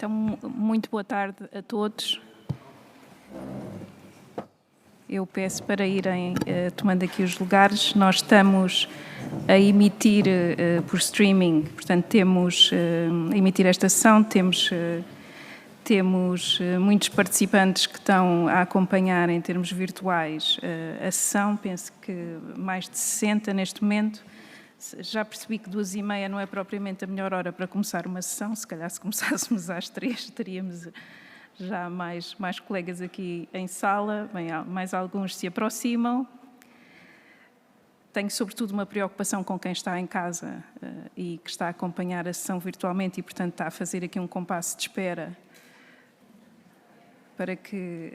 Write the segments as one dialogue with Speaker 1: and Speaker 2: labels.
Speaker 1: Então, muito boa tarde a todos. Eu peço para irem tomando aqui os lugares. Nós estamos a emitir por streaming, portanto, temos a emitir esta sessão, temos muitos participantes que estão a acompanhar em termos virtuais a sessão, penso que mais de 60 neste momento. Já percebi que 2h30 não é propriamente a melhor hora para começar uma sessão, se calhar se começássemos às 3 teríamos já mais colegas aqui em sala, bem, mais alguns se aproximam. Tenho sobretudo uma preocupação com quem está em casa e que está a acompanhar a sessão virtualmente e, portanto, está a fazer aqui um compasso de espera para que,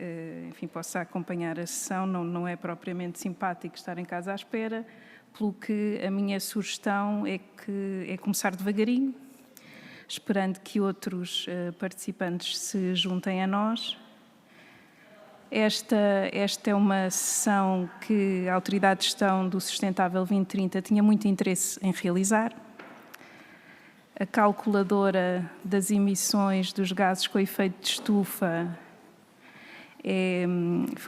Speaker 1: enfim, possa acompanhar a sessão. Não é propriamente simpático estar em casa à espera, pelo que a minha sugestão é começar devagarinho, esperando que outros participantes se juntem a nós. Esta é uma sessão que a Autoridade de Gestão do Sustentável 2030 tinha muito interesse em realizar. A calculadora das emissões dos gases com efeito de estufa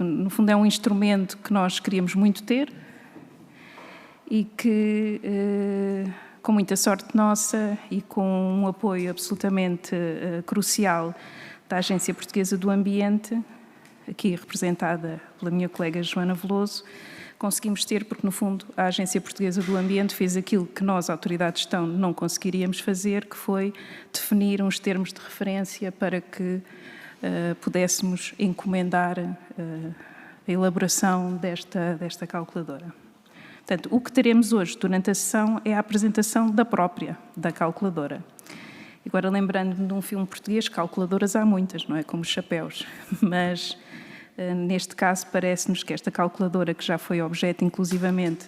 Speaker 1: no fundo, é um instrumento que nós queríamos muito ter e que, com muita sorte nossa e com um apoio absolutamente crucial da Agência Portuguesa do Ambiente, aqui representada pela minha colega Joana Veloso, conseguimos ter, porque no fundo a Agência Portuguesa do Ambiente fez aquilo que nós, Autoridade de Gestão, não conseguiríamos fazer, que foi definir uns termos de referência para que pudéssemos encomendar a elaboração desta calculadora. Portanto, o que teremos hoje durante a sessão é a apresentação da calculadora. Agora, lembrando-me de um filme português, calculadoras há muitas, não é? Como os chapéus, mas neste caso parece-nos que esta calculadora, que já foi objeto inclusivamente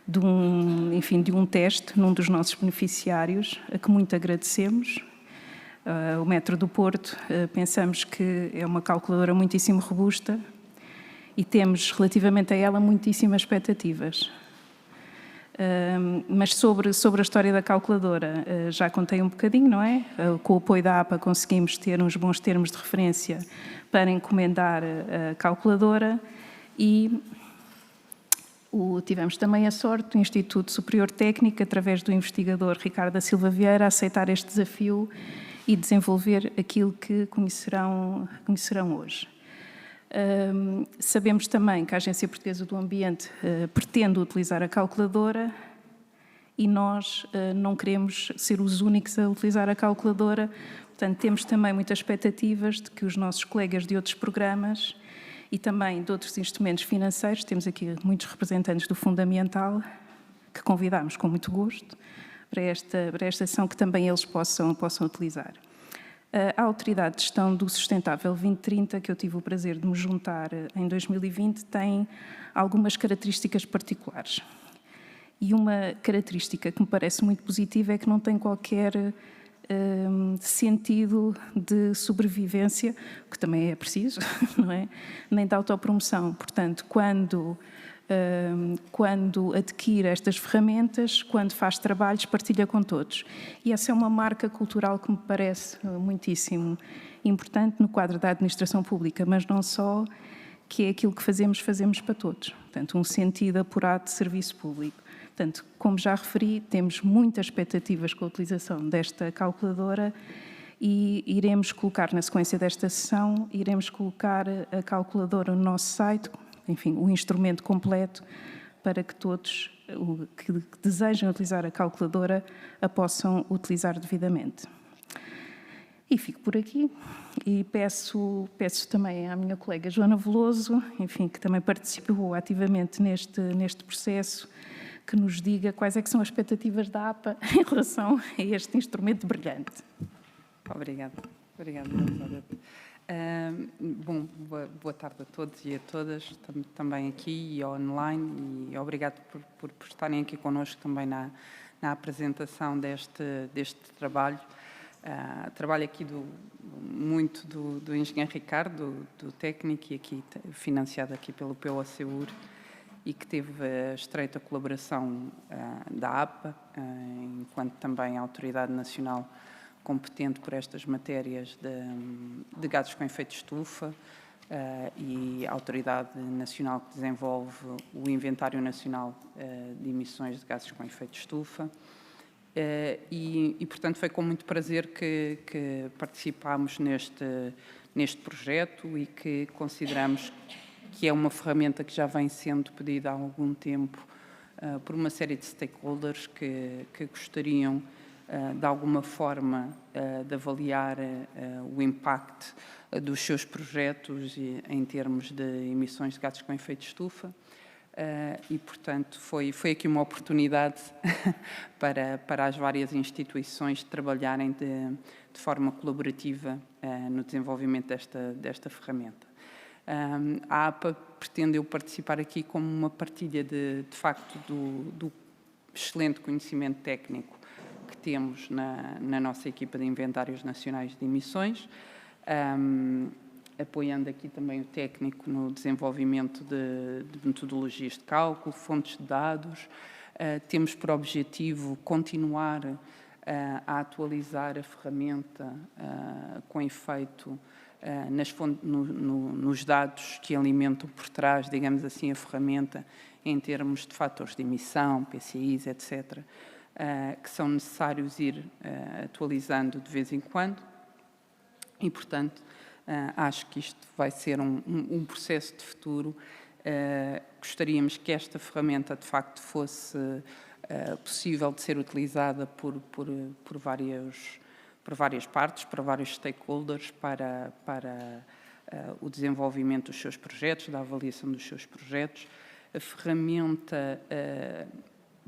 Speaker 1: de um teste num dos nossos beneficiários, a que muito agradecemos, o Metro do Porto, pensamos que é uma calculadora muitíssimo robusta e temos relativamente a ela muitíssimas expectativas. Mas sobre a história da calculadora, já contei um bocadinho, não é? Com o apoio da APA conseguimos ter uns bons termos de referência para encomendar a calculadora e tivemos também a sorte do Instituto Superior Técnico, através do investigador Ricardo da Silva Vieira, a aceitar este desafio e desenvolver aquilo que conhecerão hoje. Sabemos também que a Agência Portuguesa do Ambiente pretende utilizar a calculadora e nós não queremos ser os únicos a utilizar a calculadora, portanto temos também muitas expectativas de que os nossos colegas de outros programas e também de outros instrumentos financeiros, temos aqui muitos representantes do Fundo Ambiental, que convidamos com muito gosto para esta sessão, que também eles possam utilizar. A Autoridade de Gestão do Sustentável 2030, que eu tive o prazer de me juntar em 2020, tem algumas características particulares. E uma característica que me parece muito positiva é que não tem qualquer sentido de sobrevivência, que também é preciso, não é? Nem de autopromoção. Portanto, quando adquire estas ferramentas, quando faz trabalhos, partilha com todos. E essa é uma marca cultural que me parece muitíssimo importante no quadro da administração pública, mas não só, que é aquilo que fazemos para todos. Portanto, um sentido apurado de serviço público. Portanto, como já referi, temos muitas expectativas com a utilização desta calculadora e iremos colocar, na sequência desta sessão, iremos colocar a calculadora no nosso site, enfim, o instrumento completo para que todos que desejem utilizar a calculadora a possam utilizar devidamente. E fico por aqui e peço também à minha colega Joana Veloso, enfim, que também participou ativamente neste processo, que nos diga quais é que são as expectativas da APA em relação a este instrumento brilhante.
Speaker 2: Obrigada, Elizabeth. Bom, boa tarde a todos e a todas, também aqui e online, e obrigado por estarem aqui connosco também na apresentação deste trabalho. Trabalho aqui muito do engenheiro Ricardo, do técnico, e aqui financiado aqui pelo POCUR, e que teve a estreita colaboração da APA, enquanto também a Autoridade Nacional competente por estas matérias de gases com efeito de estufa e a Autoridade Nacional que desenvolve o Inventário Nacional de Emissões de Gases com Efeito de Estufa. Portanto, foi com muito prazer que participámos neste projeto e que consideramos que é uma ferramenta que já vem sendo pedida há algum tempo por uma série de stakeholders que gostariam, de alguma forma, de avaliar o impacto dos seus projetos em termos de emissões de gases com efeito de estufa. Portanto, foi aqui uma oportunidade para as várias instituições trabalharem de forma colaborativa no desenvolvimento desta ferramenta. A APA pretendeu participar aqui como uma partilha de facto do excelente conhecimento técnico que temos na nossa equipa de inventários nacionais de emissões, apoiando aqui também o técnico no desenvolvimento de metodologias de cálculo, fontes de dados. Temos por objetivo continuar a atualizar a ferramenta com efeito nos dados que alimentam por trás, digamos assim, a ferramenta em termos de fatores de emissão, PCIs, etc., que são necessários ir atualizando de vez em quando e, portanto, acho que isto vai ser um processo de futuro. Gostaríamos que esta ferramenta, de facto, fosse possível de ser utilizada por várias partes, para vários stakeholders, para o desenvolvimento dos seus projetos, da avaliação dos seus projetos. A ferramenta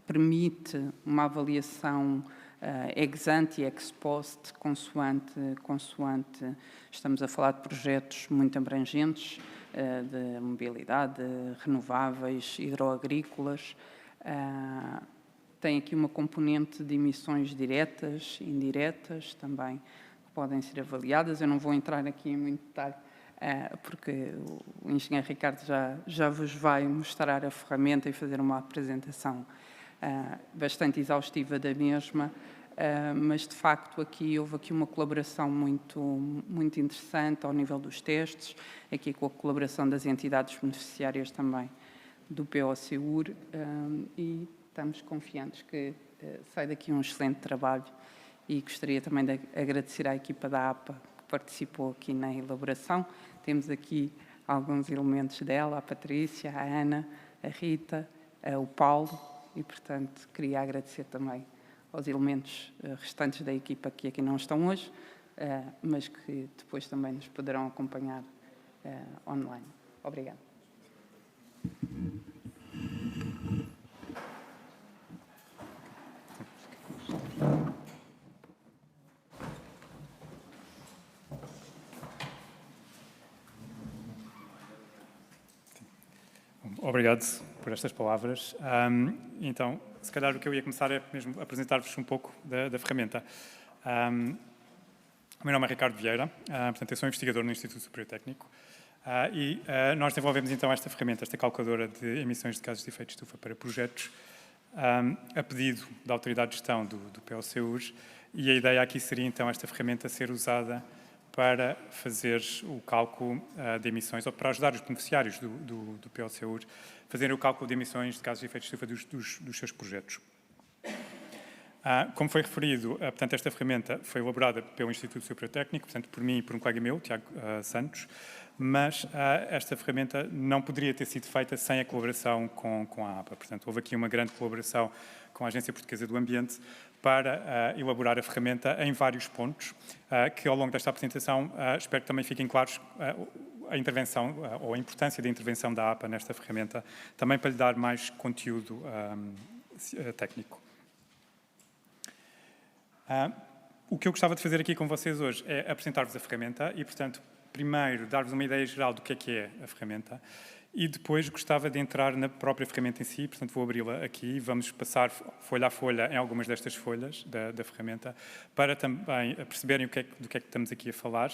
Speaker 2: permite uma avaliação ex ante e ex post, consoante estamos a falar de projetos muito abrangentes, de mobilidade, de renováveis, hidroagrícolas. Tem aqui uma componente de emissões diretas e indiretas também, que podem ser avaliadas. Eu não vou entrar aqui em muito detalhe, porque o engenheiro Ricardo já vos vai mostrar a ferramenta e fazer uma apresentação bastante exaustiva da mesma, mas de facto houve aqui uma colaboração muito interessante ao nível dos testes, aqui com a colaboração das entidades beneficiárias também do POCUR, e estamos confiantes que sai daqui um excelente trabalho, e gostaria também de agradecer à equipa da APA que participou aqui na elaboração. Temos aqui alguns elementos dela, a Patrícia, a Ana, a Rita, o Paulo, e, portanto, queria agradecer também aos elementos restantes da equipa que aqui não estão hoje, mas que depois também nos poderão acompanhar online. Obrigada.
Speaker 3: Obrigado por estas palavras. Então, se calhar o que eu ia começar é mesmo apresentar-vos um pouco da ferramenta. O meu nome é Ricardo Vieira, portanto, eu sou investigador no Instituto Superior Técnico e nós desenvolvemos então esta ferramenta, esta calculadora de emissões de gases de efeito de estufa para projetos, a pedido da Autoridade de Gestão do POCUR, e a ideia aqui seria então esta ferramenta ser usada para fazer o cálculo de emissões, ou para ajudar os beneficiários do POCUR a fazerem o cálculo de emissões de gases de efeito de estufa dos seus projetos. Como foi referido, portanto, esta ferramenta foi elaborada pelo Instituto Superior Técnico, portanto, por mim e por um colega meu, Tiago Santos, mas esta ferramenta não poderia ter sido feita sem a colaboração com a APA. Portanto, houve aqui uma grande colaboração com a Agência Portuguesa do Ambiente para elaborar a ferramenta em vários pontos, que ao longo desta apresentação espero que também fiquem claros a intervenção ou a importância da intervenção da APA nesta ferramenta, também para lhe dar mais conteúdo técnico. O que eu gostava de fazer aqui com vocês hoje é apresentar-vos a ferramenta e, portanto, primeiro dar-vos uma ideia geral do que é a ferramenta e depois gostava de entrar na própria ferramenta em si, portanto vou abri-la aqui e vamos passar folha a folha em algumas destas folhas da ferramenta para também perceberem do que é que estamos aqui a falar,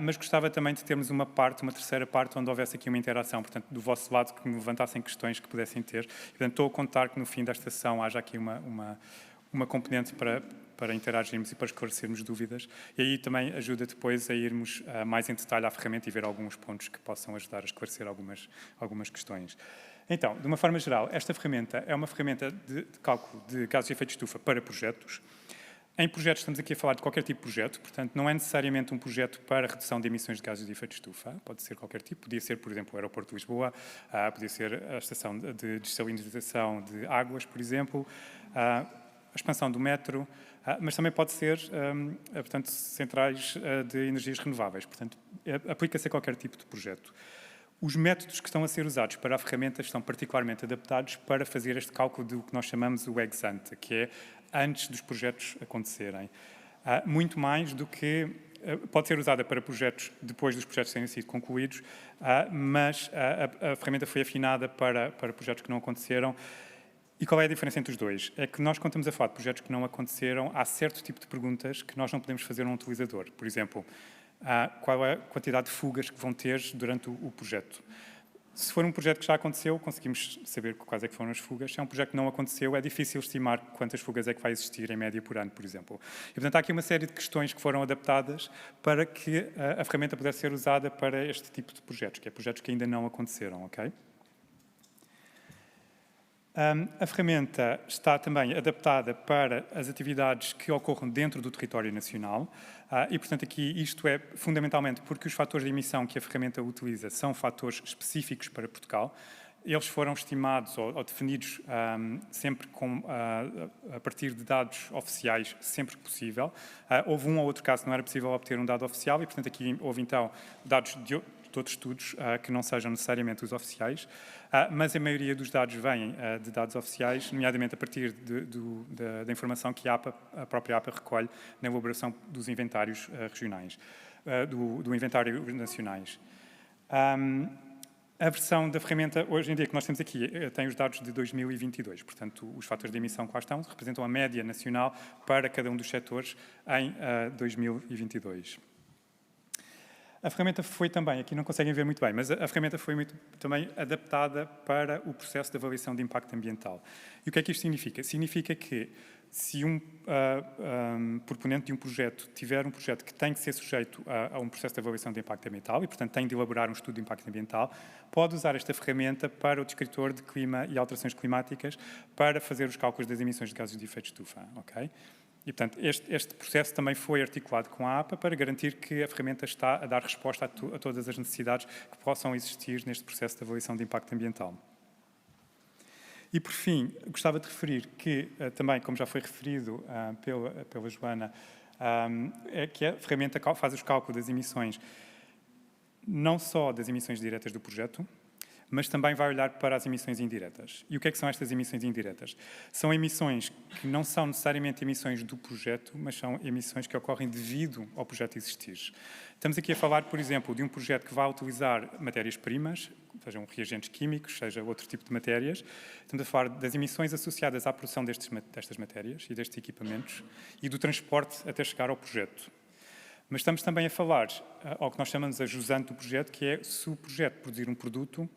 Speaker 3: mas gostava também de termos uma terceira parte onde houvesse aqui uma interação, portanto do vosso lado que me levantassem questões que pudessem ter. Portanto, estou a contar que no fim desta sessão haja aqui uma componente para para interagirmos e para esclarecermos dúvidas. E aí também ajuda depois a irmos mais em detalhe à ferramenta e ver alguns pontos que possam ajudar a esclarecer algumas questões. Então, de uma forma geral, esta ferramenta é uma ferramenta de cálculo de gases de efeito de estufa para projetos. Em projetos, estamos aqui a falar de qualquer tipo de projeto, portanto, não é necessariamente um projeto para redução de emissões de gases de efeito de estufa, pode ser qualquer tipo, podia ser, por exemplo, o aeroporto de Lisboa, podia ser a estação de desalinização de águas, por exemplo, a expansão do metro, mas também pode ser, portanto, centrais de energias renováveis, portanto, aplica-se a qualquer tipo de projeto. Os métodos que estão a ser usados para a ferramenta estão particularmente adaptados para fazer este cálculo do que nós chamamos o ex ante, que é antes dos projetos acontecerem. Muito mais do que pode ser usada para projetos depois dos projetos terem sido concluídos, mas a ferramenta foi afinada para projetos que não aconteceram. E qual é a diferença entre os dois? É que nós, quando estamos a falar de projetos que não aconteceram, há certo tipo de perguntas que nós não podemos fazer a um utilizador. Por exemplo, qual é a quantidade de fugas que vão ter durante o projeto. Se for um projeto que já aconteceu, conseguimos saber quais é que foram as fugas. Se é um projeto que não aconteceu, é difícil estimar quantas fugas é que vai existir em média por ano, por exemplo. E, portanto, há aqui uma série de questões que foram adaptadas para que a ferramenta pudesse ser usada para este tipo de projetos, que é projetos que ainda não aconteceram, ok? A ferramenta está também adaptada para as atividades que ocorram dentro do território nacional e, portanto, aqui isto é fundamentalmente porque os fatores de emissão que a ferramenta utiliza são fatores específicos para Portugal. Eles foram estimados ou definidos sempre a partir de dados oficiais, sempre que possível. Houve um ou outro caso que não era possível obter um dado oficial e, portanto, aqui houve, então, dados de outros estudos que não sejam necessariamente os oficiais, mas a maioria dos dados vêm de dados oficiais, nomeadamente a partir da informação que a própria APA recolhe na elaboração dos inventários regionais, do inventário nacionais. A versão da ferramenta, hoje em dia, que nós temos aqui, tem os dados de 2022, portanto, os fatores de emissão que lá estão representam a média nacional para cada um dos setores em 2022. A ferramenta foi também, aqui não conseguem ver muito bem, mas a ferramenta foi também adaptada para o processo de avaliação de impacto ambiental. E o que é que isto significa? Significa que se um proponente de um projeto tiver um projeto que tem que ser sujeito a um processo de avaliação de impacto ambiental e, portanto, tem de elaborar um estudo de impacto ambiental, pode usar esta ferramenta para o descritor de clima e alterações climáticas para fazer os cálculos das emissões de gases de efeito de estufa, ok? E, portanto, este processo também foi articulado com a APA para garantir que a ferramenta está a dar resposta a todas as necessidades que possam existir neste processo de avaliação de impacto ambiental. E, por fim, gostava de referir que, também, como já foi referido pela Joana, é que a ferramenta faz os cálculos das emissões, não só das emissões diretas do projeto, mas também vai olhar para as emissões indiretas. E o que é que são estas emissões indiretas? São emissões que não são necessariamente emissões do projeto, mas são emissões que ocorrem devido ao projeto existir. Estamos aqui a falar, por exemplo, de um projeto que vai utilizar matérias-primas, sejam reagentes químicos, seja outro tipo de matérias. Estamos a falar das emissões associadas à produção destas matérias e destes equipamentos e do transporte até chegar ao projeto. Mas estamos também a falar ao que nós chamamos a jusante do projeto, que é se o projeto produzir um produto,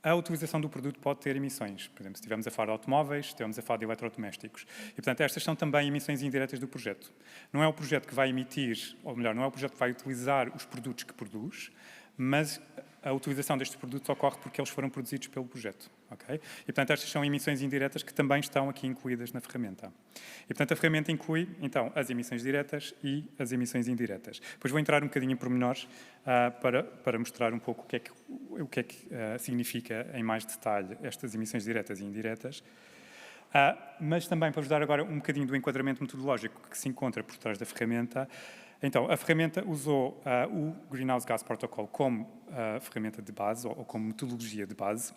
Speaker 3: a utilização do produto pode ter emissões. Por exemplo, se estivermos a falar de automóveis, estivermos a falar de eletrodomésticos. E, portanto, estas são também emissões indiretas do projeto. Não é o projeto que vai emitir, ou melhor, não é o projeto que vai utilizar os produtos que produz, mas a utilização destes produtos ocorre porque eles foram produzidos pelo projeto. Okay? E, portanto, estas são emissões indiretas que também estão aqui incluídas na ferramenta. E, portanto, a ferramenta inclui, então, as emissões diretas e as emissões indiretas. Depois vou entrar um bocadinho em pormenores para mostrar um pouco o que é que significa, em mais detalhe, estas emissões diretas e indiretas. Mas também para vos dar agora um bocadinho do enquadramento metodológico que se encontra por trás da ferramenta. Então, a ferramenta usou o Greenhouse Gas Protocol como ferramenta de base ou como metodologia de base,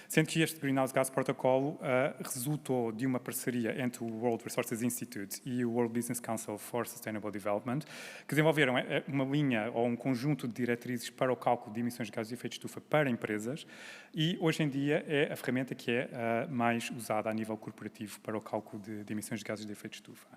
Speaker 3: sendo que este Greenhouse Gas Protocol resultou de uma parceria entre o World Resources Institute e o World Business Council for Sustainable Development, que desenvolveram uma linha ou um conjunto de diretrizes para o cálculo de emissões de gases de efeito de estufa para empresas e, hoje em dia, é a ferramenta que é mais usada a nível corporativo para o cálculo de emissões de gases de efeito de estufa.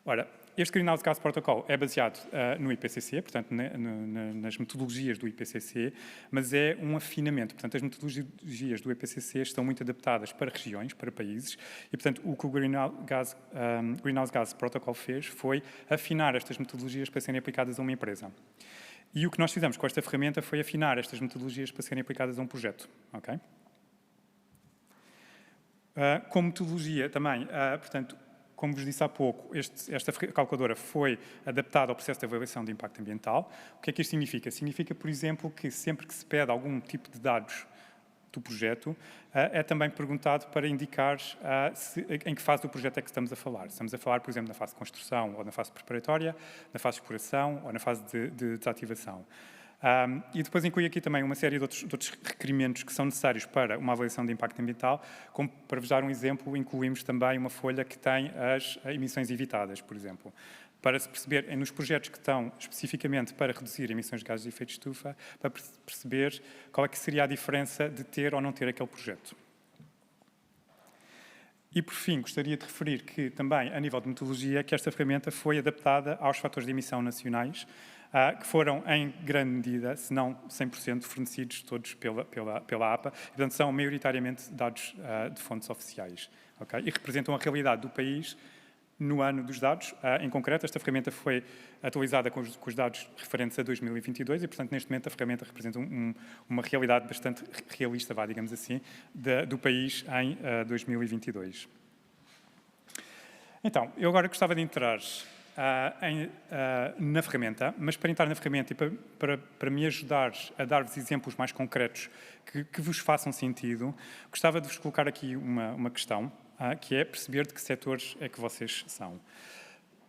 Speaker 3: Ora, Este Greenhouse Gas Protocol é baseado no IPCC, portanto, nas metodologias do IPCC, mas é um afinamento. Portanto, as metodologias do IPCC estão muito adaptadas para regiões, para países, e, portanto, o que o Greenhouse Gas Protocol fez foi afinar estas metodologias para serem aplicadas a uma empresa. E o que nós fizemos com esta ferramenta foi afinar estas metodologias para serem aplicadas a um projeto. Okay? Como metodologia também, portanto, como vos disse há pouco, esta calculadora foi adaptada ao processo de avaliação de impacto ambiental. O que é que isto significa? Significa, por exemplo, que sempre que se pede algum tipo de dados do projeto, é também perguntado para indicar em que fase do projeto é que estamos a falar. Estamos a falar, por exemplo, na fase de construção, ou na fase preparatória, na fase de exploração, ou na fase de desativação. E depois inclui aqui também uma série de outros requerimentos que são necessários para uma avaliação de impacto ambiental, como, para vos dar um exemplo, incluímos também uma folha que tem as emissões evitadas, por exemplo, para se perceber, nos projetos que estão especificamente para reduzir emissões de gases de efeito de estufa, para perceber qual é que seria a diferença de ter ou não ter aquele projeto. E, por fim, gostaria de referir que também, a nível de metodologia, que esta ferramenta foi adaptada aos fatores de emissão nacionais, que foram, em grande medida, se não 100%, fornecidos todos pela APA, e, portanto, são maioritariamente dados de fontes oficiais, okay? E representam a realidade do país no ano dos dados. Em concreto, esta ferramenta foi atualizada com os dados referentes a 2022 e, portanto, neste momento a ferramenta representa uma realidade bastante realista, digamos assim, do país em 2022. Então, eu agora gostava de entrar na ferramenta, mas para entrar na ferramenta e para me ajudar a dar-vos exemplos mais concretos que vos façam sentido, gostava de vos colocar aqui uma questão, que é perceber de que setores é que vocês são.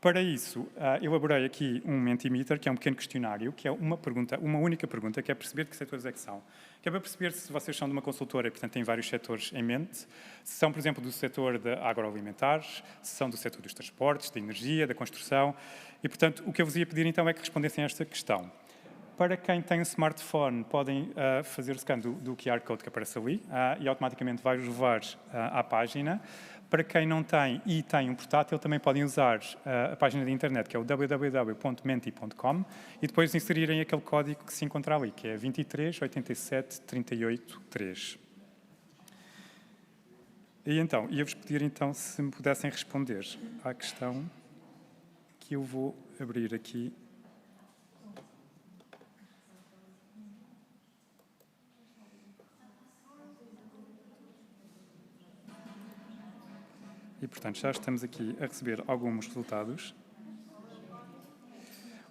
Speaker 3: Para isso, elaborei aqui um Mentimeter, que é um pequeno questionário, que é uma única pergunta, que é perceber de que setores é que são. Que é para perceber se vocês são de uma consultora e, portanto, têm vários setores em mente, se são, por exemplo, do setor de agroalimentar, se são do setor dos transportes, da energia, da construção. E, portanto, o que eu vos ia pedir, então, é que respondessem a esta questão. Para quem tem um smartphone, podem fazer o scan do QR Code que aparece ali e automaticamente vai-vos levar à página. Para quem não tem e tem um portátil, também podem usar a página de internet, que é o www.menti.com, e depois inserirem aquele código que se encontra ali, que é 23 87 38 3. E então, ia-vos pedir então se me pudessem responder à questão que eu vou abrir aqui. E, portanto, já estamos aqui a receber alguns resultados.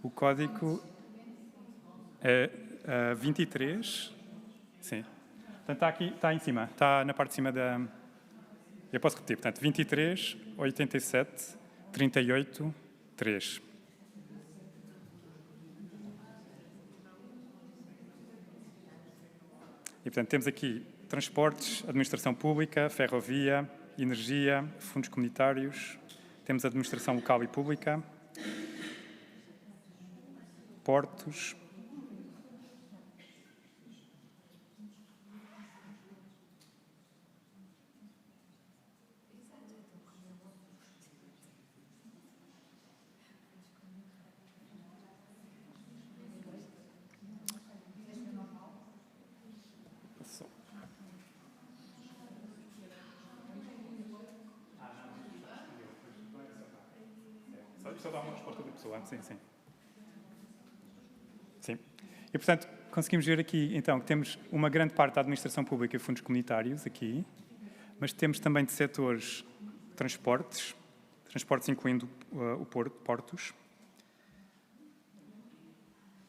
Speaker 3: O código é 23. Sim. Portanto, está em cima. Está na parte de cima da... Eu posso repetir. Portanto, 23, 87, 38, 3. E, portanto, temos aqui transportes, administração pública, ferrovia, energia, fundos comunitários, temos administração local e pública, portos, Só dá uma resposta da pessoa. Sim, sim. Sim. E, portanto, conseguimos ver aqui, então, que temos uma grande parte da administração pública e fundos comunitários aqui, mas temos também de setores transportes incluindo portos,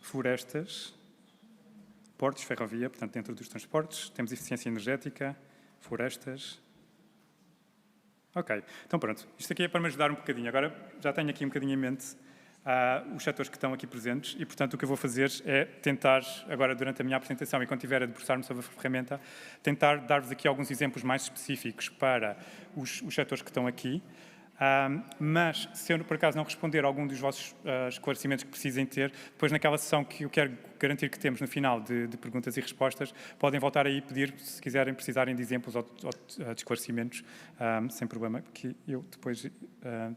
Speaker 3: florestas, portos, ferrovia, portanto, dentro dos transportes, temos eficiência energética, florestas. Ok, então pronto. Isto aqui é para me ajudar um bocadinho. Agora já tenho aqui um bocadinho em mente os setores que estão aqui presentes e, portanto, o que eu vou fazer é tentar, agora durante a minha apresentação e quando estiver a debruçar-me sobre a ferramenta, tentar dar-vos aqui alguns exemplos mais específicos para os setores que estão aqui. Mas, se eu por acaso não responder a algum dos vossos esclarecimentos que precisem ter, depois naquela sessão que eu quero garantir que temos no final de perguntas e respostas, podem voltar aí e pedir, se quiserem, precisarem de exemplos ou de esclarecimentos, sem problema, porque eu depois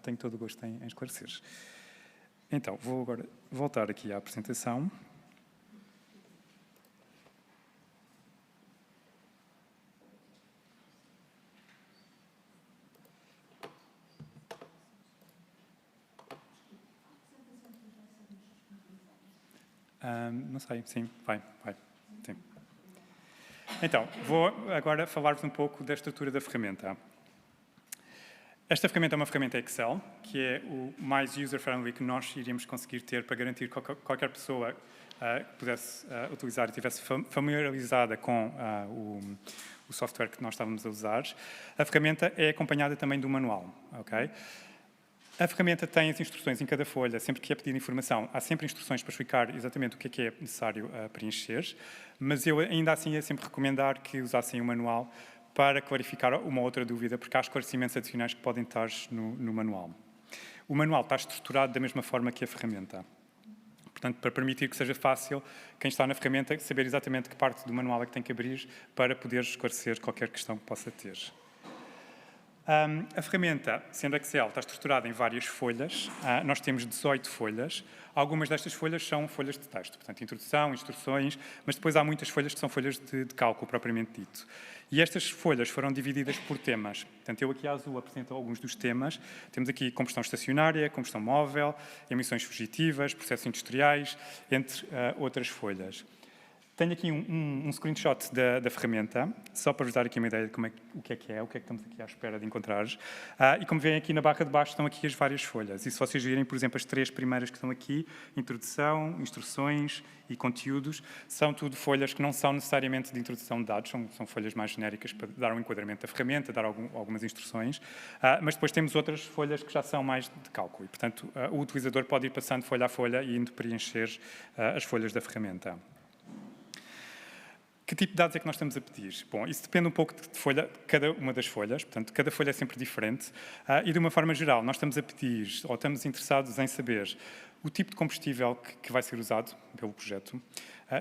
Speaker 3: tenho todo o gosto em esclarecer. Então, vou agora voltar aqui à apresentação. Não sei, sim, vai, sim. Então, vou agora falar-vos um pouco da estrutura da ferramenta. Esta ferramenta é uma ferramenta Excel, que é o mais user-friendly que nós iríamos conseguir ter para garantir que qualquer pessoa que pudesse utilizar e estivesse familiarizada com o software que nós estávamos a usar. A ferramenta é acompanhada também do manual, ok? A ferramenta tem as instruções em cada folha, sempre que é pedida informação, há sempre instruções para explicar exatamente o que é necessário preencher, mas eu ainda assim ia sempre recomendar que usassem o manual para clarificar uma outra dúvida, porque há esclarecimentos adicionais que podem estar no manual. O manual está estruturado da mesma forma que a ferramenta. Portanto, para permitir que seja fácil, quem está na ferramenta, saber exatamente que parte do manual é que tem que abrir para poder esclarecer qualquer questão que possa ter. A ferramenta, sendo Excel, está estruturada em várias folhas. Nós temos 18 folhas. Algumas destas folhas são folhas de texto, portanto, introdução, instruções, mas depois há muitas folhas que são folhas de cálculo, propriamente dito. E estas folhas foram divididas por temas. Portanto, eu aqui a azul apresento alguns dos temas. Temos aqui combustão estacionária, combustão móvel, emissões fugitivas, processos industriais, entre outras folhas. Tenho aqui um screenshot da ferramenta, só para vos dar aqui uma ideia de o que é, o que estamos aqui à espera de encontrar. E como veem aqui na barra de baixo estão aqui as várias folhas. E se vocês virem, por exemplo, as 3 primeiras que estão aqui, introdução, instruções e conteúdos, são tudo folhas que não são necessariamente de introdução de dados, são folhas mais genéricas para dar um enquadramento da ferramenta, dar algumas instruções. Mas depois temos outras folhas que já são mais de cálculo. E, portanto, o utilizador pode ir passando folha a folha e indo preencher as folhas da ferramenta. Que tipo de dados é que nós estamos a pedir? Bom, isso depende um pouco de folha, cada uma das folhas, portanto, cada folha é sempre diferente. E de uma forma geral, nós estamos a pedir, ou estamos interessados em saber o tipo de combustível que vai ser usado pelo projeto,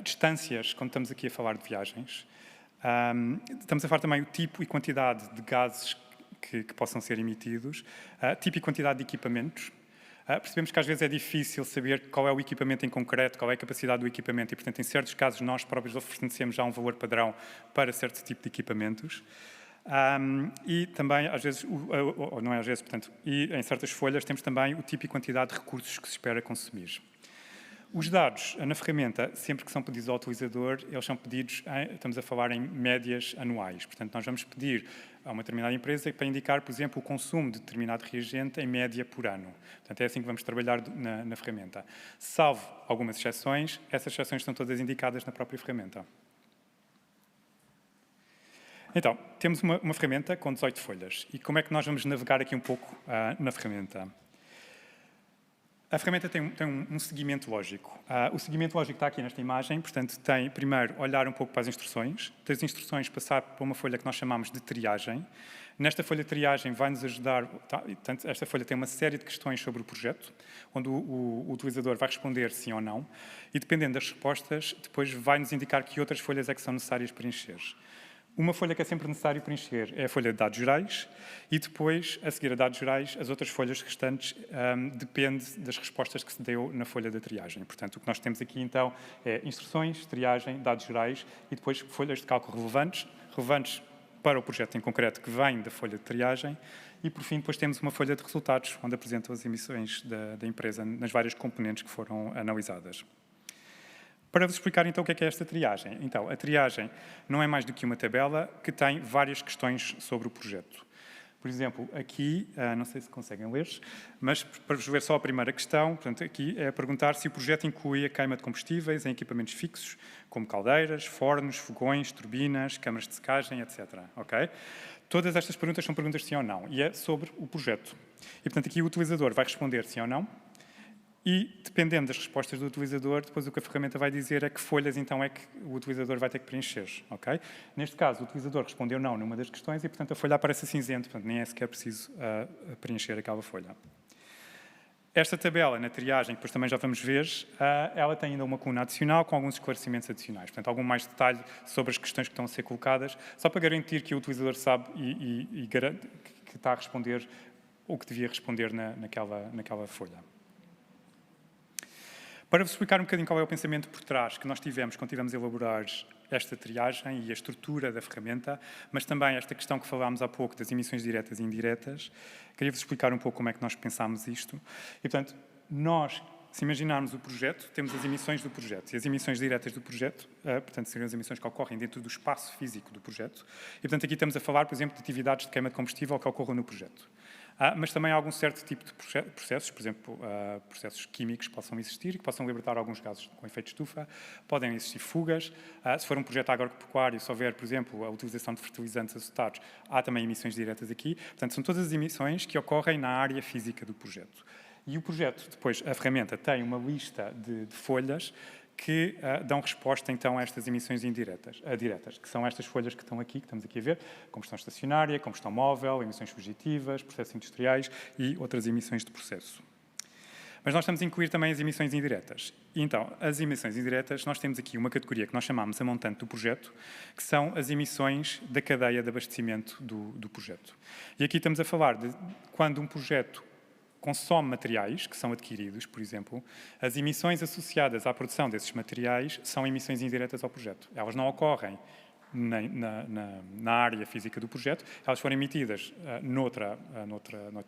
Speaker 3: distâncias, quando estamos aqui a falar de viagens, estamos a falar também o tipo e quantidade de gases que possam ser emitidos, tipo e quantidade de equipamentos. Percebemos que às vezes é difícil saber qual é o equipamento em concreto, qual é a capacidade do equipamento e, portanto, em certos casos nós próprios oferecemos já um valor padrão para certo tipo de equipamentos. E também, às vezes, ou não é às vezes, portanto, e em certas folhas temos também o tipo e quantidade de recursos que se espera consumir. Os dados na ferramenta, sempre que são pedidos ao utilizador, eles são pedidos, estamos a falar em médias anuais. Portanto, nós vamos pedir a uma determinada empresa para indicar, por exemplo, o consumo de determinado reagente em média por ano. Portanto, é assim que vamos trabalhar na ferramenta. Salvo algumas exceções, essas exceções estão todas indicadas na própria ferramenta. Então, temos uma ferramenta com 18 folhas. E como é que nós vamos navegar aqui um pouco na ferramenta? A ferramenta tem um seguimento lógico. O seguimento lógico está aqui nesta imagem, portanto, tem, primeiro, olhar um pouco para as instruções. Das instruções, passar para uma folha que nós chamamos de triagem. Nesta folha de triagem vai-nos ajudar, portanto, esta folha tem uma série de questões sobre o projeto, onde o utilizador vai responder sim ou não, e dependendo das respostas, depois vai-nos indicar que outras folhas é que são necessárias preencher. Uma folha que é sempre necessário preencher é a folha de dados gerais e depois, a seguir a dados gerais, as outras folhas restantes depende das respostas que se deu na folha da triagem. Portanto, o que nós temos aqui, então, é instruções, triagem, dados gerais e depois folhas de cálculo relevantes para o projeto em concreto que vem da folha de triagem e, por fim, depois temos uma folha de resultados, onde apresentam as emissões da empresa nas várias componentes que foram analisadas. Para vos explicar, então, o que é esta triagem. Então, a triagem não é mais do que uma tabela que tem várias questões sobre o projeto. Por exemplo, aqui, não sei se conseguem ler, mas para vos ver só a primeira questão, portanto, aqui é perguntar se o projeto inclui a queima de combustíveis em equipamentos fixos, como caldeiras, fornos, fogões, turbinas, câmaras de secagem, etc. Okay? Todas estas perguntas são perguntas de sim ou não, e é sobre o projeto. E, portanto, aqui o utilizador vai responder sim ou não, e, dependendo das respostas do utilizador, depois o que a ferramenta vai dizer é que folhas, então, é que o utilizador vai ter que preencher. Okay? Neste caso, o utilizador respondeu não numa das questões e, portanto, a folha aparece cinzento, portanto, nem é sequer preciso preencher aquela folha. Esta tabela, na triagem, que depois também já vamos ver, ela tem ainda uma coluna adicional com alguns esclarecimentos adicionais. Portanto, algum mais detalhe sobre as questões que estão a ser colocadas, só para garantir que o utilizador sabe e garante que está a responder o que devia responder naquela folha. Para vos explicar um bocadinho qual é o pensamento por trás que nós tivemos quando tivemos a elaborar esta triagem e a estrutura da ferramenta, mas também esta questão que falámos há pouco das emissões diretas e indiretas, queria-vos explicar um pouco como é que nós pensámos isto. E, portanto, nós, se imaginarmos o projeto, temos as emissões do projeto. E as emissões diretas do projeto, portanto, seriam as emissões que ocorrem dentro do espaço físico do projeto. E, portanto, aqui estamos a falar, por exemplo, de atividades de queima de combustível que ocorram no projeto. Mas também há algum certo tipo de processos, por exemplo, processos químicos que possam existir e que possam libertar alguns gases com efeito de estufa. Podem existir fugas. Se for um projeto agropecuário, se houver, por exemplo, a utilização de fertilizantes açotados, há também emissões diretas aqui. Portanto, são todas as emissões que ocorrem na área física do projeto. E o projeto, depois, a ferramenta tem uma lista de folhas que dão resposta, então, a estas emissões diretas, que são estas folhas que estão aqui, que estamos aqui a ver, combustão estacionária, combustão móvel, emissões fugitivas, processos industriais e outras emissões de processo. Mas nós estamos a incluir também as emissões indiretas. E, então, as emissões indiretas, nós temos aqui uma categoria que nós chamamos a montante do projeto, que são as emissões da cadeia de abastecimento do projeto. E aqui estamos a falar de quando um projeto consome materiais que são adquiridos, por exemplo, as emissões associadas à produção desses materiais são emissões indiretas ao projeto. Elas não ocorrem na área física do projeto, elas foram emitidas noutra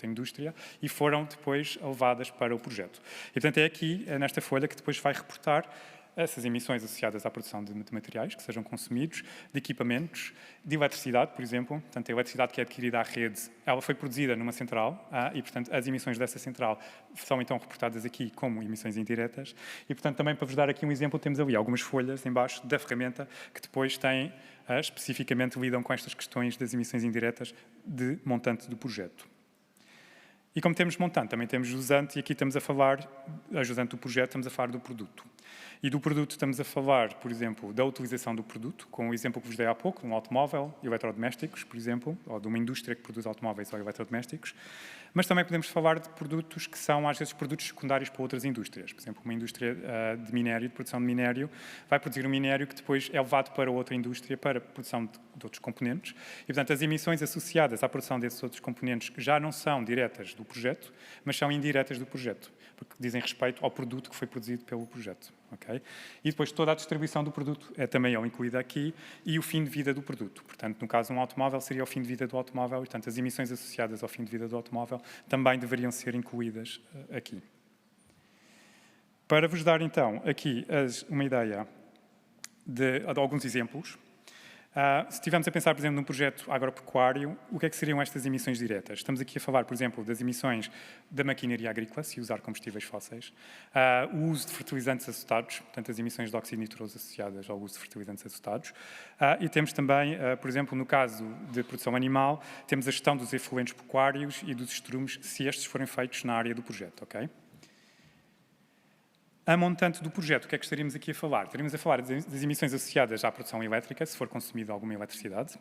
Speaker 3: indústria e foram depois levadas para o projeto. E, portanto, é aqui, nesta folha, que depois vai reportar essas emissões associadas à produção de materiais que sejam consumidos, de equipamentos, de eletricidade, por exemplo. Portanto, a eletricidade que é adquirida à rede, ela foi produzida numa central e, portanto, as emissões dessa central são, então, reportadas aqui como emissões indiretas. E, portanto, também para vos dar aqui um exemplo, temos ali algumas folhas em baixo da ferramenta que depois têm, especificamente, lidam com estas questões das emissões indiretas de montante do projeto. E como temos montante, também temos jusante, e aqui estamos a falar, a jusante do projeto, estamos a falar do produto. E do produto estamos a falar, por exemplo, da utilização do produto, com o exemplo que vos dei há pouco, um automóvel, eletrodomésticos, por exemplo, ou de uma indústria que produz automóveis ou eletrodomésticos. Mas também podemos falar de produtos que são, às vezes, produtos secundários para outras indústrias. Por exemplo, uma indústria de minério, de produção de minério, vai produzir um minério que depois é levado para outra indústria para a produção de outros componentes. E, portanto, as emissões associadas à produção desses outros componentes já não são diretas do projeto, mas são indiretas do projeto, porque dizem respeito ao produto que foi produzido pelo projeto. Okay? E depois toda a distribuição do produto também é incluída aqui e o fim de vida do produto. Portanto, no caso de um automóvel, seria o fim de vida do automóvel e, portanto, as emissões associadas ao fim de vida do automóvel também deveriam ser incluídas aqui. Para vos dar, então, aqui uma ideia de alguns exemplos, se estivermos a pensar, por exemplo, num projeto agropecuário, o que é que seriam estas emissões diretas? Estamos aqui a falar, por exemplo, das emissões da maquinaria agrícola, se usar combustíveis fósseis, o uso de fertilizantes açotados, portanto, as emissões de óxido nitroso associadas ao uso de fertilizantes açotados, e temos também, por exemplo, no caso de produção animal, temos a gestão dos efluentes pecuários e dos estrumes, se estes forem feitos na área do projeto, ok? A montante do projeto, o que é que estaríamos aqui a falar? Estaríamos a falar das emissões associadas à produção elétrica, se for consumida alguma eletricidade,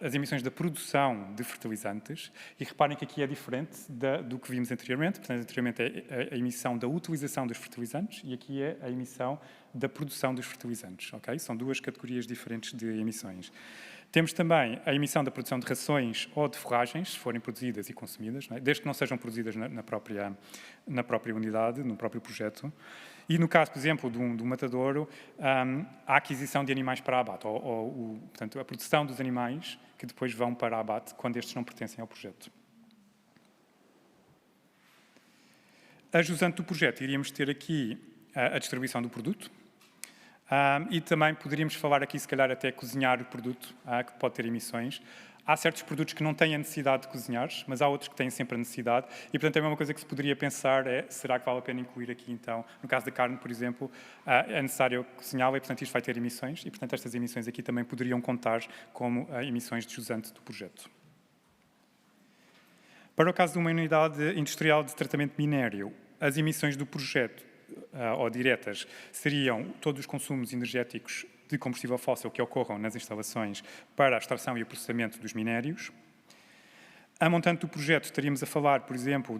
Speaker 3: as emissões da produção de fertilizantes, e reparem que aqui é diferente do que vimos anteriormente, portanto, anteriormente é a emissão da utilização dos fertilizantes e aqui é a emissão da produção dos fertilizantes, ok? São duas categorias diferentes de emissões. Temos também a emissão da produção de rações ou de forragens, se forem produzidas e consumidas, não é? Desde que não sejam produzidas na própria unidade, no próprio projeto. E no caso, por exemplo, de um matadouro, a aquisição de animais para abate, portanto, a produção dos animais que depois vão para abate quando estes não pertencem ao projeto. A jusante do projeto, iríamos ter aqui a distribuição do produto. E também poderíamos falar aqui, se calhar, até cozinhar o produto, que pode ter emissões. Há certos produtos que não têm a necessidade de cozinhar, mas há outros que têm sempre a necessidade. E, portanto, a mesma coisa que se poderia pensar é, será que vale a pena incluir aqui, então, no caso da carne, por exemplo, é necessário cozinhá-la e, portanto, isto vai ter emissões. E, portanto, estas emissões aqui também poderiam contar como emissões de jusante do projeto. Para o caso de uma unidade industrial de tratamento de minério, as emissões do projeto ou diretas seriam todos os consumos energéticos de combustível fóssil que ocorram nas instalações para a extração e o processamento dos minérios. A montante do projeto, estaríamos a falar, por exemplo,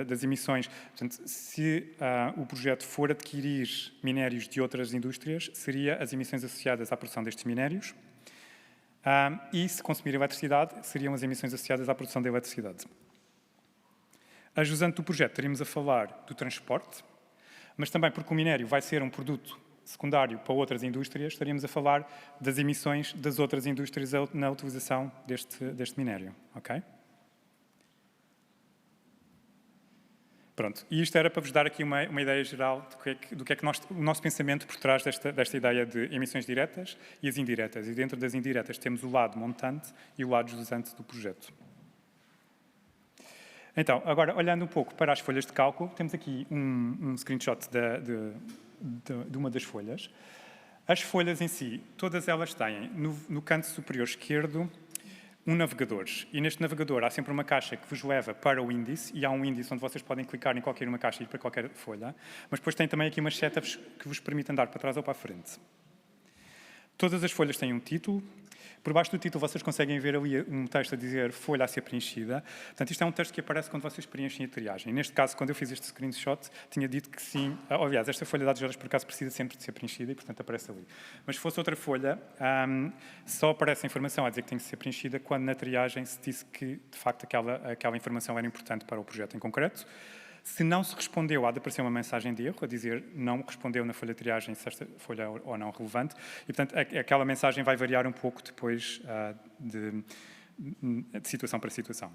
Speaker 3: das emissões. Portanto, se o projeto for adquirir minérios de outras indústrias, seria as emissões associadas à produção destes minérios. E se consumir eletricidade, seriam as emissões associadas à produção da eletricidade. A jusante do projeto, estaríamos a falar do transporte, Mas também porque o minério vai ser um produto secundário para outras indústrias, estaríamos a falar das emissões das outras indústrias na utilização deste minério. Ok? Pronto, e isto era para vos dar aqui uma ideia geral do que é que o nosso pensamento por trás desta ideia de emissões diretas e as indiretas. E dentro das indiretas temos o lado montante e o lado jusante do projeto. Então, agora, olhando um pouco para as folhas de cálculo, temos aqui um screenshot de uma das folhas. As folhas em si, todas elas têm, no canto superior esquerdo, um navegador. E neste navegador há sempre uma caixa que vos leva para o índice, e há um índice onde vocês podem clicar em qualquer uma caixa e ir para qualquer folha, mas depois tem também aqui umas setas que vos permitem andar para trás ou para a frente. Todas as folhas têm um título. Por baixo do título vocês conseguem ver ali um texto a dizer folha a ser preenchida. Portanto, isto é um texto que aparece quando vocês preenchem a triagem. Neste caso, quando eu fiz este screenshot, tinha dito que sim. Aliás, esta folha de dados gerais, por acaso, precisa sempre de ser preenchida e, portanto, aparece ali. Mas se fosse outra folha, só aparece a informação a dizer que tem que ser preenchida quando na triagem se disse que, de facto, aquela informação era importante para o projeto em concreto. Se não se respondeu, há de aparecer uma mensagem de erro, a dizer não respondeu na folha de triagem se esta folha é ou não relevante. E, portanto, aquela mensagem vai variar um pouco depois de situação para situação.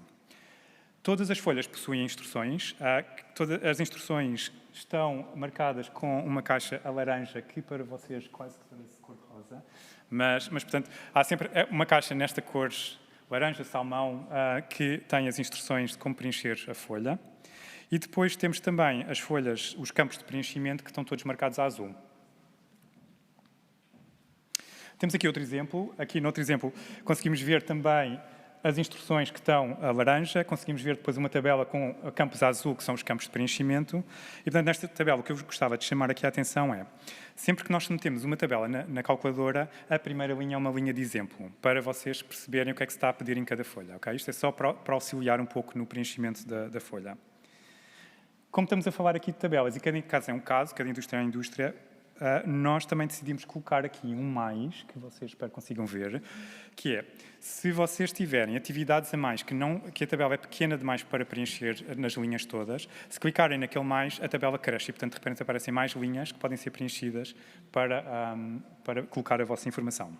Speaker 3: Todas as folhas possuem instruções. Todas as instruções estão marcadas com uma caixa a laranja, que para vocês quase que parece cor-de-rosa. Mas, portanto, há sempre uma caixa nesta cor laranja, salmão, que tem as instruções de como preencher a folha. E depois temos também as folhas, os campos de preenchimento, que estão todos marcados a azul. Temos aqui outro exemplo. Aqui, no outro exemplo, conseguimos ver também as instruções que estão a laranja. Conseguimos ver depois uma tabela com campos a azul, que são os campos de preenchimento. E, portanto, nesta tabela, o que eu gostava de chamar aqui a atenção é, sempre que nós metemos uma tabela na calculadora, a primeira linha é uma linha de exemplo, para vocês perceberem o que é que se está a pedir em cada folha. Okay? Isto é só para auxiliar um pouco no preenchimento da folha. Como estamos a falar aqui de tabelas, e cada caso é um caso, cada indústria é uma indústria, nós também decidimos colocar aqui um mais, que vocês espero consigam ver, que é, se vocês tiverem atividades a mais que a tabela é pequena demais para preencher nas linhas todas, se clicarem naquele mais, a tabela cresce e, portanto, de repente aparecem mais linhas que podem ser preenchidas para colocar a vossa informação.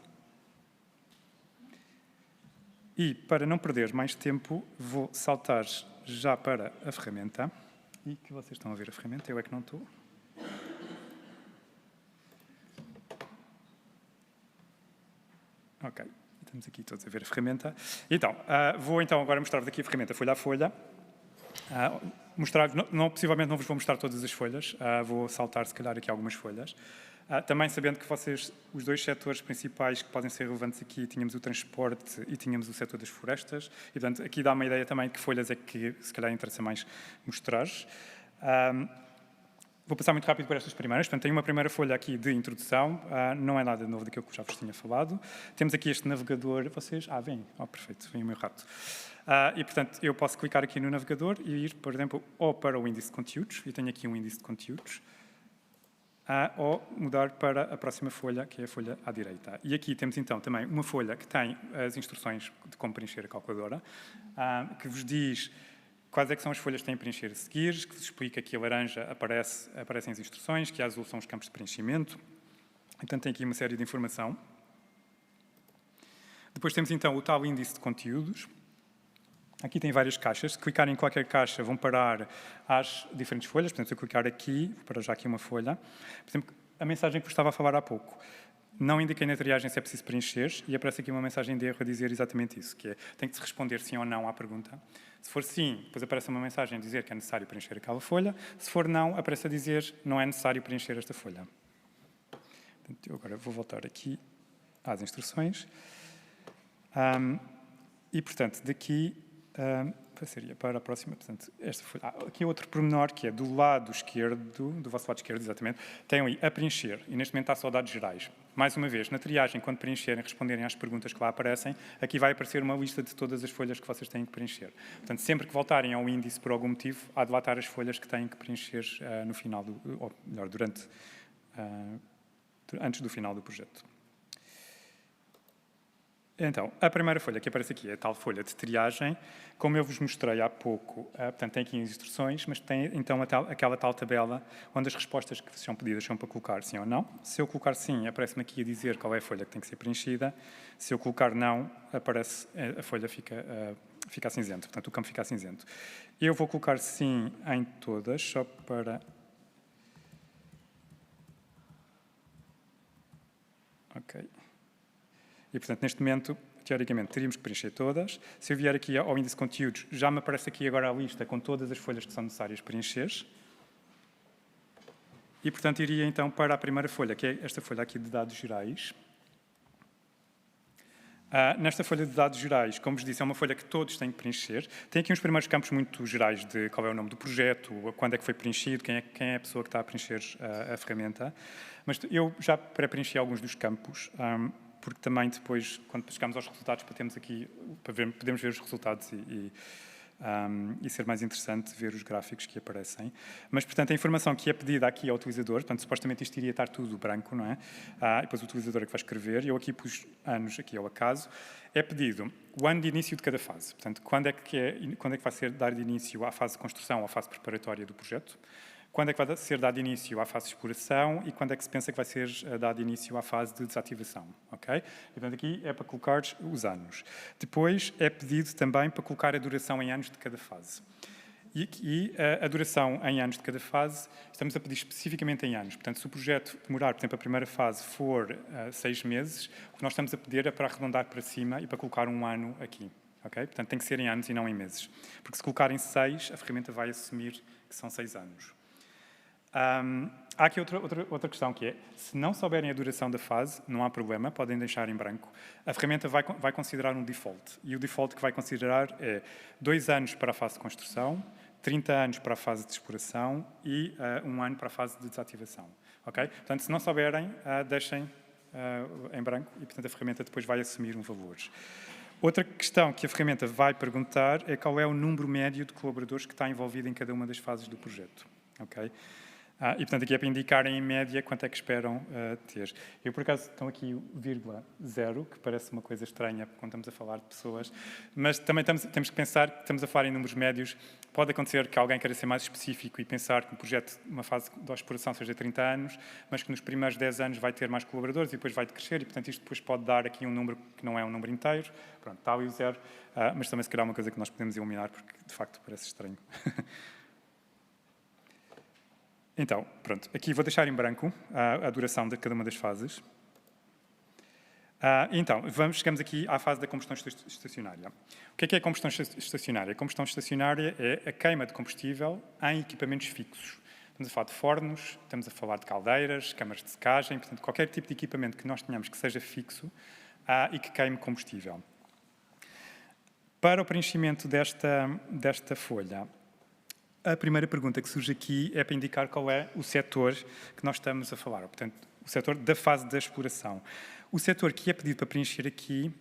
Speaker 3: E, para não perder mais tempo, vou saltar já para a ferramenta. E que vocês estão a ver a ferramenta, eu é que não estou. Ok, estamos aqui todos a ver a ferramenta. Então, vou então agora mostrar-vos aqui a ferramenta folha a folha. Possivelmente não vos vou mostrar todas as folhas, vou saltar se calhar aqui algumas folhas. Também sabendo que vocês, os dois setores principais que podem ser relevantes aqui, tínhamos o transporte e tínhamos o setor das florestas, e portanto aqui dá uma ideia também de que folhas é que se calhar interessa mais mostrar. Vou passar muito rápido por estas primeiras, portanto tenho uma primeira folha aqui de introdução, não é nada novo daquilo que já vos tinha falado. Temos aqui este navegador, vocês, vem, perfeito, vem o meu rato. E portanto eu posso clicar aqui no navegador e ir, por exemplo, ou para o índice de conteúdos, e tenho aqui um índice de conteúdos, ou mudar para a próxima folha, que é a folha à direita. E aqui temos então também uma folha que tem as instruções de como preencher a calculadora, que vos diz quais é que são as folhas que têm a preencher a seguir, que vos explica que a laranja aparecem as instruções, que a azul são os campos de preenchimento. Portanto, tem aqui uma série de informação. Depois temos então o tal índice de conteúdos. Aqui tem várias caixas. Se clicarem em qualquer caixa, vão parar às diferentes folhas. Portanto, se eu clicar aqui, vou parar já aqui uma folha. Por exemplo, a mensagem que vos estava a falar há pouco. Não indiquei na triagem se é preciso preencher e aparece aqui uma mensagem de erro a dizer exatamente isso, que é, tem que se responder sim ou não à pergunta. Se for sim, depois aparece uma mensagem a dizer que é necessário preencher aquela folha. Se for não, aparece a dizer não é necessário preencher esta folha. Portanto, eu agora vou voltar aqui às instruções. E, portanto, daqui passaria para a próxima. Portanto, esta folha. Aqui outro pormenor, que é do lado esquerdo, do vosso lado esquerdo, exatamente, tem ali a preencher. E neste momento está só dados gerais. Mais uma vez, na triagem, quando preencherem, responderem às perguntas que lá aparecem, aqui vai aparecer uma lista de todas as folhas que vocês têm que preencher. Portanto, sempre que voltarem ao índice por algum motivo, há de lá estar as folhas que têm que preencher no final, ou melhor, antes do final do projeto. Então, a primeira folha que aparece aqui é a tal folha de triagem. Como eu vos mostrei há pouco, portanto, tem aqui as instruções, mas tem então aquela tal tabela onde as respostas que são pedidas são para colocar sim ou não. Se eu colocar sim, aparece-me aqui a dizer qual é a folha que tem que ser preenchida. Se eu colocar não, aparece, a folha fica cinzento, portanto, o campo fica cinzento. Eu vou colocar sim em todas, só para... Ok. E, portanto, neste momento, teoricamente, teríamos que preencher todas. Se eu vier aqui ao índice de conteúdos, já me aparece aqui agora a lista com todas as folhas que são necessárias preencher. E, portanto, iria então para a primeira folha, que é esta folha aqui de dados gerais. Nesta folha de dados gerais, como vos disse, é uma folha que todos têm que preencher. Tem aqui uns primeiros campos muito gerais de qual é o nome do projeto, quando é que foi preenchido, quem é a pessoa que está a preencher a ferramenta. Mas eu já pré-preenchi alguns dos campos, porque também depois, quando chegamos aos resultados, podemos ver os resultados e ser mais interessante ver os gráficos que aparecem. Mas, portanto, a informação que é pedida aqui ao utilizador, portanto, supostamente isto iria estar tudo branco, não é? E depois o utilizador é que vai escrever, e eu aqui pus anos aqui ao acaso, é pedido o ano de início de cada fase. Portanto, quando é que vai ser dado início à fase de construção ou à fase preparatória do projeto, quando é que vai ser dado início à fase de exploração e quando é que se pensa que vai ser dado início à fase de desativação, ok? E, portanto, aqui é para colocar os anos. Depois é pedido também para colocar a duração em anos de cada fase. E aqui, a duração em anos de cada fase, estamos a pedir especificamente em anos. Portanto, se o projeto demorar, por exemplo, a primeira fase for 6 meses, o que nós estamos a pedir é para arredondar para cima e para colocar um ano aqui. Okay? Portanto, tem que ser em anos e não em meses. Porque se colocar em 6, a ferramenta vai assumir que são 6 anos. Há aqui outra questão que é, se não souberem a duração da fase, não há problema, podem deixar em branco. A ferramenta vai considerar um default, e o default que vai considerar é 2 anos para a fase de construção, 30 anos para a fase de exploração e 1 ano para a fase de desativação. Okay? Portanto, se não souberem, deixem em branco e, portanto, a ferramenta depois vai assumir um valor. Outra questão que a ferramenta vai perguntar é qual é o número médio de colaboradores que está envolvido em cada uma das fases do projeto. Okay? E, portanto, aqui é para indicarem, em média, quanto é que esperam ter. Eu, por acaso, estão aqui o 0,0, que parece uma coisa estranha quando estamos a falar de pessoas, mas também temos que pensar que estamos a falar em números médios. Pode acontecer que alguém queira ser mais específico e pensar que um projeto, uma fase de exploração, seja 30 anos, mas que nos primeiros 10 anos vai ter mais colaboradores e depois vai crescer, e, portanto, isto depois pode dar aqui um número que não é um número inteiro. Pronto, está ali o 0, mas também, se calhar, é uma coisa que nós podemos eliminar, porque, de facto, parece estranho. Então, pronto, aqui vou deixar em branco a duração de cada uma das fases. Então, chegamos aqui à fase da combustão estacionária. O que é a combustão estacionária? A combustão estacionária é a queima de combustível em equipamentos fixos. Estamos a falar de fornos, estamos a falar de caldeiras, câmaras de secagem, portanto, qualquer tipo de equipamento que nós tenhamos que seja fixo e que queime combustível. Para o preenchimento desta folha, a primeira pergunta que surge aqui é para indicar qual é o setor que nós estamos a falar, portanto, o setor da fase da exploração. O setor que é pedido para preencher aqui,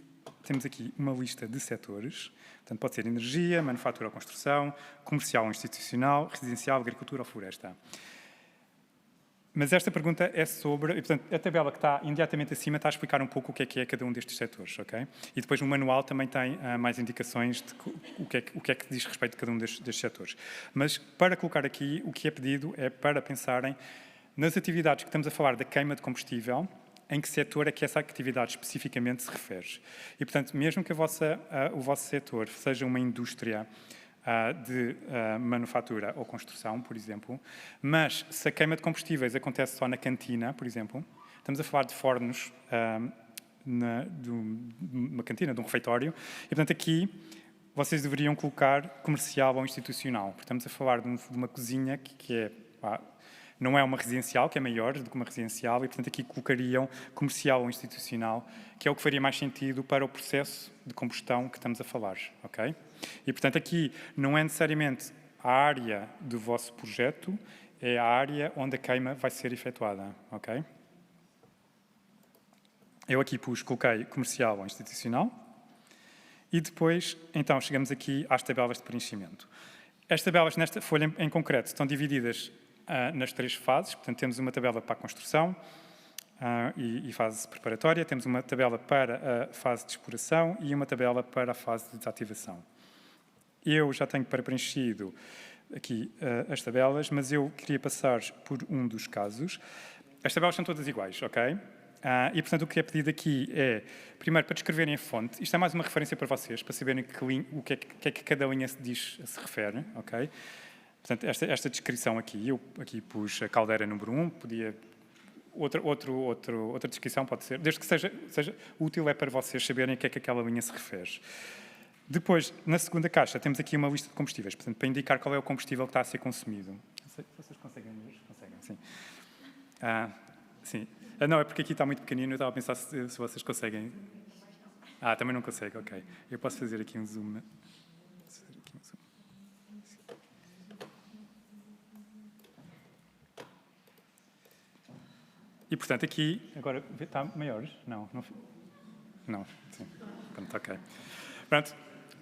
Speaker 3: temos aqui uma lista de setores, portanto, pode ser energia, manufatura ou construção, comercial ou institucional, residencial, agricultura ou floresta. Mas esta pergunta é sobre... E, portanto, a tabela que está imediatamente acima está a explicar um pouco o que é cada um destes setores, ok? E depois no manual também tem mais indicações de o que é que diz respeito a cada um destes setores. Mas para colocar aqui, o que é pedido é para pensarem nas atividades que estamos a falar da queima de combustível, em que setor é que essa atividade especificamente se refere. E, portanto, mesmo que o vosso setor seja uma indústria de manufatura ou construção, por exemplo, mas se a queima de combustíveis acontece só na cantina, por exemplo, estamos a falar de fornos de uma cantina, de um refeitório, e, portanto, aqui vocês deveriam colocar comercial ou institucional, porque estamos a falar de uma cozinha que não é uma residencial, que é maior do que uma residencial, e, portanto, aqui colocariam comercial ou institucional, que é o que faria mais sentido para o processo de combustão que estamos a falar, ok? E, portanto, aqui não é necessariamente a área do vosso projeto, é a área onde a queima vai ser efetuada, ok? Eu aqui coloquei comercial ou institucional, e depois, então, chegamos aqui às tabelas de preenchimento. As tabelas nesta folha em concreto estão divididas nas 3 fases, portanto, temos uma tabela para a construção, e fase preparatória. Temos uma tabela para a fase de exploração e uma tabela para a fase de desativação. Eu já tenho preenchido aqui as tabelas, mas eu queria passar por um dos casos. As tabelas são todas iguais, ok? E, portanto, o que é pedido aqui é, primeiro, para descreverem a fonte. Isto é mais uma referência para vocês, para saberem o que é que cada linha se refere, ok? Portanto, esta descrição aqui, eu aqui pus a caldeira número 1, podia... Outra descrição pode ser, desde que seja útil é para vocês saberem a que é que aquela linha se refere. Depois, na segunda caixa, temos aqui uma lista de combustíveis, portanto, para indicar qual é o combustível que está a ser consumido. Não sei se vocês conseguem ver. Conseguem, sim. Sim. Não, é porque aqui está muito pequenino, eu estava a pensar se vocês conseguem. Também não consegue, ok. Eu posso fazer aqui um zoom. E, portanto, aqui, agora, está maiores? Não, sim. Pronto, ok. Pronto,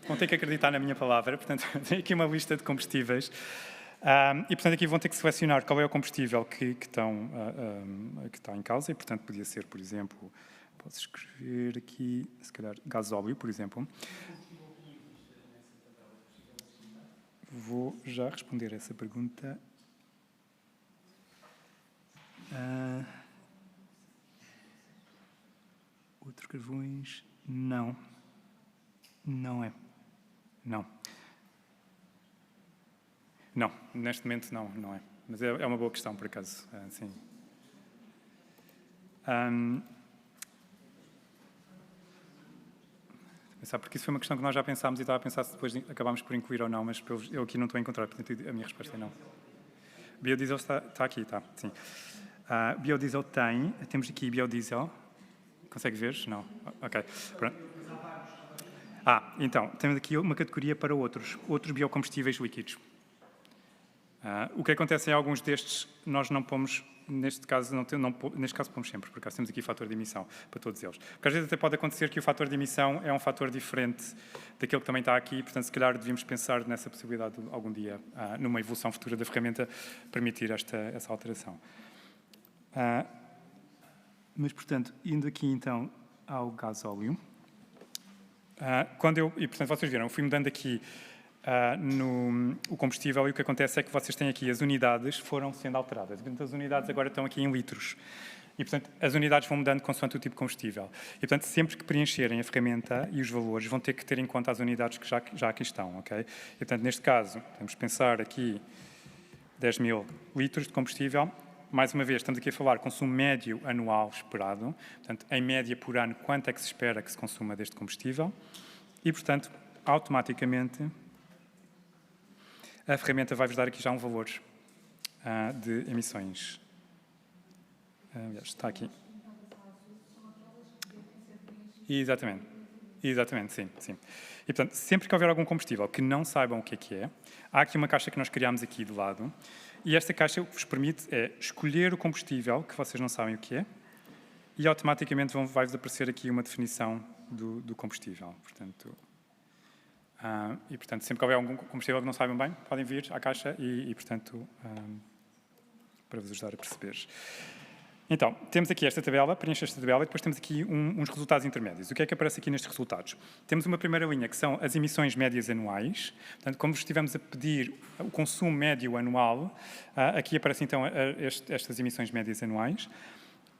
Speaker 3: vão ter que acreditar na minha palavra. Portanto, tenho aqui uma lista de combustíveis. E, portanto, aqui vão ter que selecionar qual é o combustível que está em causa. E, portanto, podia ser, por exemplo, posso escrever aqui, se calhar, gasóleo, por exemplo. Vou já responder essa pergunta. Outros carvões? Não. Não é. Não. Não, neste momento não é. Mas é uma boa questão, por acaso. Sim. Porque isso foi uma questão que nós já pensámos e estava a pensar se depois acabámos por incluir ou não, mas eu aqui não estou a encontrar, portanto a minha resposta é não. Biodiesel está aqui, está, sim. Biodiesel temos aqui biodiesel. Consegue ver? Não. Ok. Pronto. Então, temos aqui uma categoria para outros biocombustíveis líquidos. O que acontece em alguns destes, nós não pomos, neste caso pomos sempre, por acaso temos aqui fator de emissão para todos eles. Porque às vezes até pode acontecer que o fator de emissão é um fator diferente daquele que também está aqui, portanto, se calhar devíamos pensar nessa possibilidade de, algum dia, numa evolução futura da ferramenta, permitir essa alteração. Mas, portanto, indo aqui então ao gasóleo, portanto, vocês viram, eu fui mudando aqui o combustível e o que acontece é que vocês têm aqui as unidades foram sendo alteradas. Portanto, as unidades agora estão aqui em litros. E, portanto, as unidades vão mudando consoante o tipo de combustível. E, portanto, sempre que preencherem a ferramenta e os valores, vão ter que ter em conta as unidades que já aqui estão, ok? E, portanto, neste caso, vamos pensar aqui 10.000 litros de combustível. Mais uma vez, estamos aqui a falar consumo médio anual esperado. Portanto, em média por ano, quanto é que se espera que se consuma deste combustível? E, portanto, automaticamente, a ferramenta vai-vos dar aqui já um valor de emissões. Está aqui. Exatamente, sim. E, portanto, sempre que houver algum combustível que não saibam o que é, há aqui uma caixa que nós criámos aqui de lado, e esta caixa o que vos permite é escolher o combustível que vocês não sabem o que é, e automaticamente vai-vos aparecer aqui uma definição do combustível. Portanto, sempre que houver algum combustível que não saibam bem, podem vir à caixa portanto, para vos ajudar a perceber. Então, temos aqui esta tabela, preenche esta tabela, e depois temos aqui uns resultados intermédios. O que é que aparece aqui nestes resultados? Temos uma primeira linha, que são as emissões médias anuais. Portanto, como vos estivemos a pedir o consumo médio anual, aqui aparecem então estas emissões médias anuais.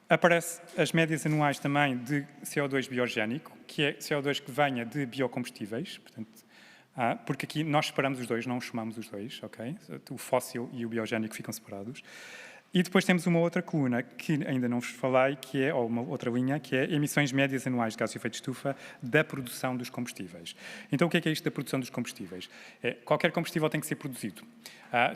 Speaker 3: Aparece as médias anuais também de CO2 biogénico, que é CO2 que venha de biocombustíveis, portanto, porque aqui nós separamos os dois, não chamamos os dois, ok? O fóssil e o biogénico ficam separados. E depois temos uma outra coluna que ainda não vos falei, ou uma outra linha, que é emissões médias anuais de gases de efeito de estufa da produção dos combustíveis. Então, o que é isto da produção dos combustíveis? Qualquer combustível tem que ser produzido.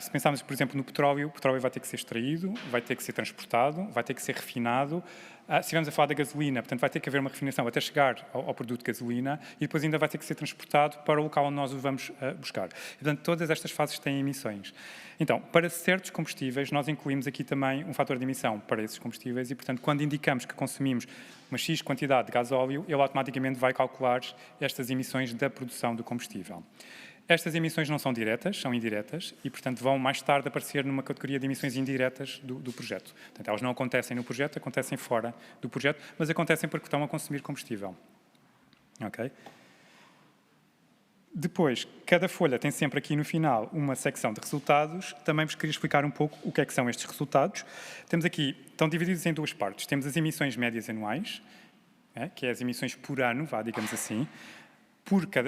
Speaker 3: Se pensarmos, por exemplo, no petróleo, o petróleo vai ter que ser extraído, vai ter que ser transportado, vai ter que ser refinado. Se estivermos a falar da gasolina, portanto, vai ter que haver uma refinação até chegar ao produto de gasolina e depois ainda vai ter que ser transportado para o local onde nós o vamos buscar. E, portanto, todas estas fases têm emissões. Então, para certos combustíveis, nós incluímos aqui também um fator de emissão para esses combustíveis e, portanto, quando indicamos que consumimos uma X quantidade de gasóleo, ele automaticamente vai calcular estas emissões da produção do combustível. Estas emissões não são diretas, são indiretas e, portanto, vão mais tarde aparecer numa categoria de emissões indiretas do projeto. Portanto, elas não acontecem no projeto, acontecem fora do projeto, mas acontecem porque estão a consumir combustível. Ok? Depois, cada folha tem sempre aqui no final uma secção de resultados. Também vos queria explicar um pouco o que é que são estes resultados. Temos aqui, estão divididos em duas partes. Temos as emissões médias anuais, que é as emissões por ano, digamos assim,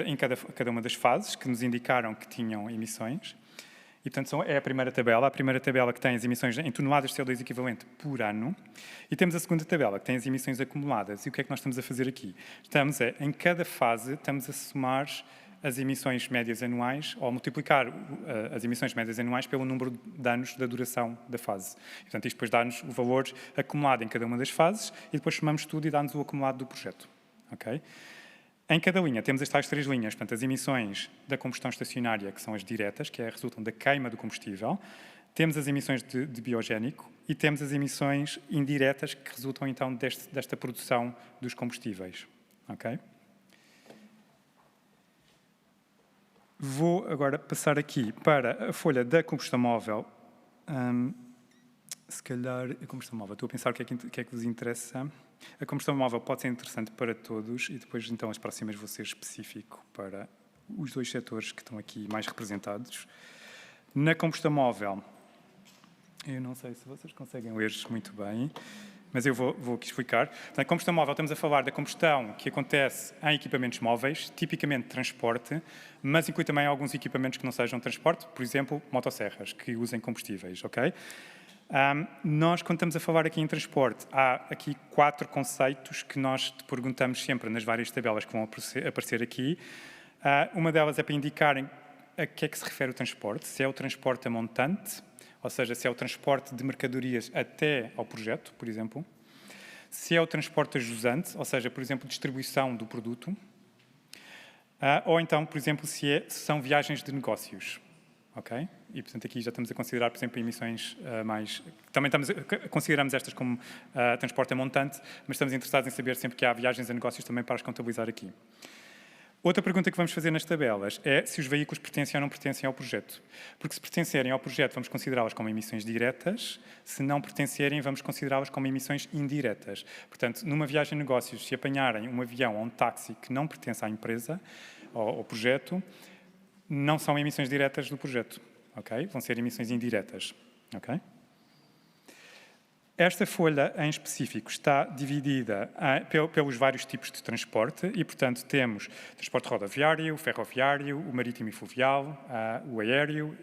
Speaker 3: em cada uma das fases, que nos indicaram que tinham emissões. E, portanto, é a primeira tabela que tem as emissões em toneladas de CO2 equivalente por ano. E temos a segunda tabela, que tem as emissões acumuladas. E o que é que nós estamos a fazer aqui? Em cada fase, estamos a somar as emissões médias anuais, ou multiplicar as emissões médias anuais pelo número de anos da duração da fase. E, portanto, isto depois dá-nos o valor acumulado em cada uma das fases, e depois somamos tudo e dá-nos o acumulado do projeto. Ok? Em cada linha temos as tais 3 linhas, portanto, as emissões da combustão estacionária, que são as diretas, que resultam da queima do combustível, temos as emissões de biogénico e temos as emissões indiretas, que resultam, então, desta produção dos combustíveis. Ok? Vou agora passar aqui para a folha da combustão móvel. Se calhar, a combustão móvel, estou a pensar o que é que vos interessa. A combustão móvel pode ser interessante para todos e depois, então, as próximas vou ser específico para os 2 setores que estão aqui mais representados. Na combustão móvel, eu não sei se vocês conseguem ler muito bem, mas eu vou aqui explicar. Na combustão móvel, estamos a falar da combustão que acontece em equipamentos móveis, tipicamente transporte, mas inclui também alguns equipamentos que não sejam transporte, por exemplo, motosserras, que usem combustíveis, ok? Nós, quando estamos a falar aqui em transporte, há aqui 4 conceitos que nós te perguntamos sempre nas várias tabelas que vão aparecer aqui. Uma delas é para indicarem a que é que se refere o transporte, se é o transporte a montante, ou seja, se é o transporte de mercadorias até ao projeto, por exemplo, se é o transporte a jusante, ou seja, por exemplo, distribuição do produto, ou então, por exemplo, se são viagens de negócios. Ok? E, portanto, aqui já estamos a considerar, por exemplo, emissões mais... Também consideramos estas como transporte a montante, mas estamos interessados em saber sempre que há viagens a negócios também para as contabilizar aqui. Outra pergunta que vamos fazer nas tabelas é se os veículos pertencem ou não pertencem ao projeto. Porque se pertencerem ao projeto, vamos considerá-las como emissões diretas. Se não pertencerem, vamos considerá-las como emissões indiretas. Portanto, numa viagem a negócios, se apanharem um avião ou um táxi que não pertence à empresa ou ao projeto, não são emissões diretas do projeto, ok? Vão ser emissões indiretas, ok? Esta folha, em específico, está dividida pelos vários tipos de transporte e, portanto, temos transporte rodoviário, ferroviário, o marítimo e fluvial, o aéreo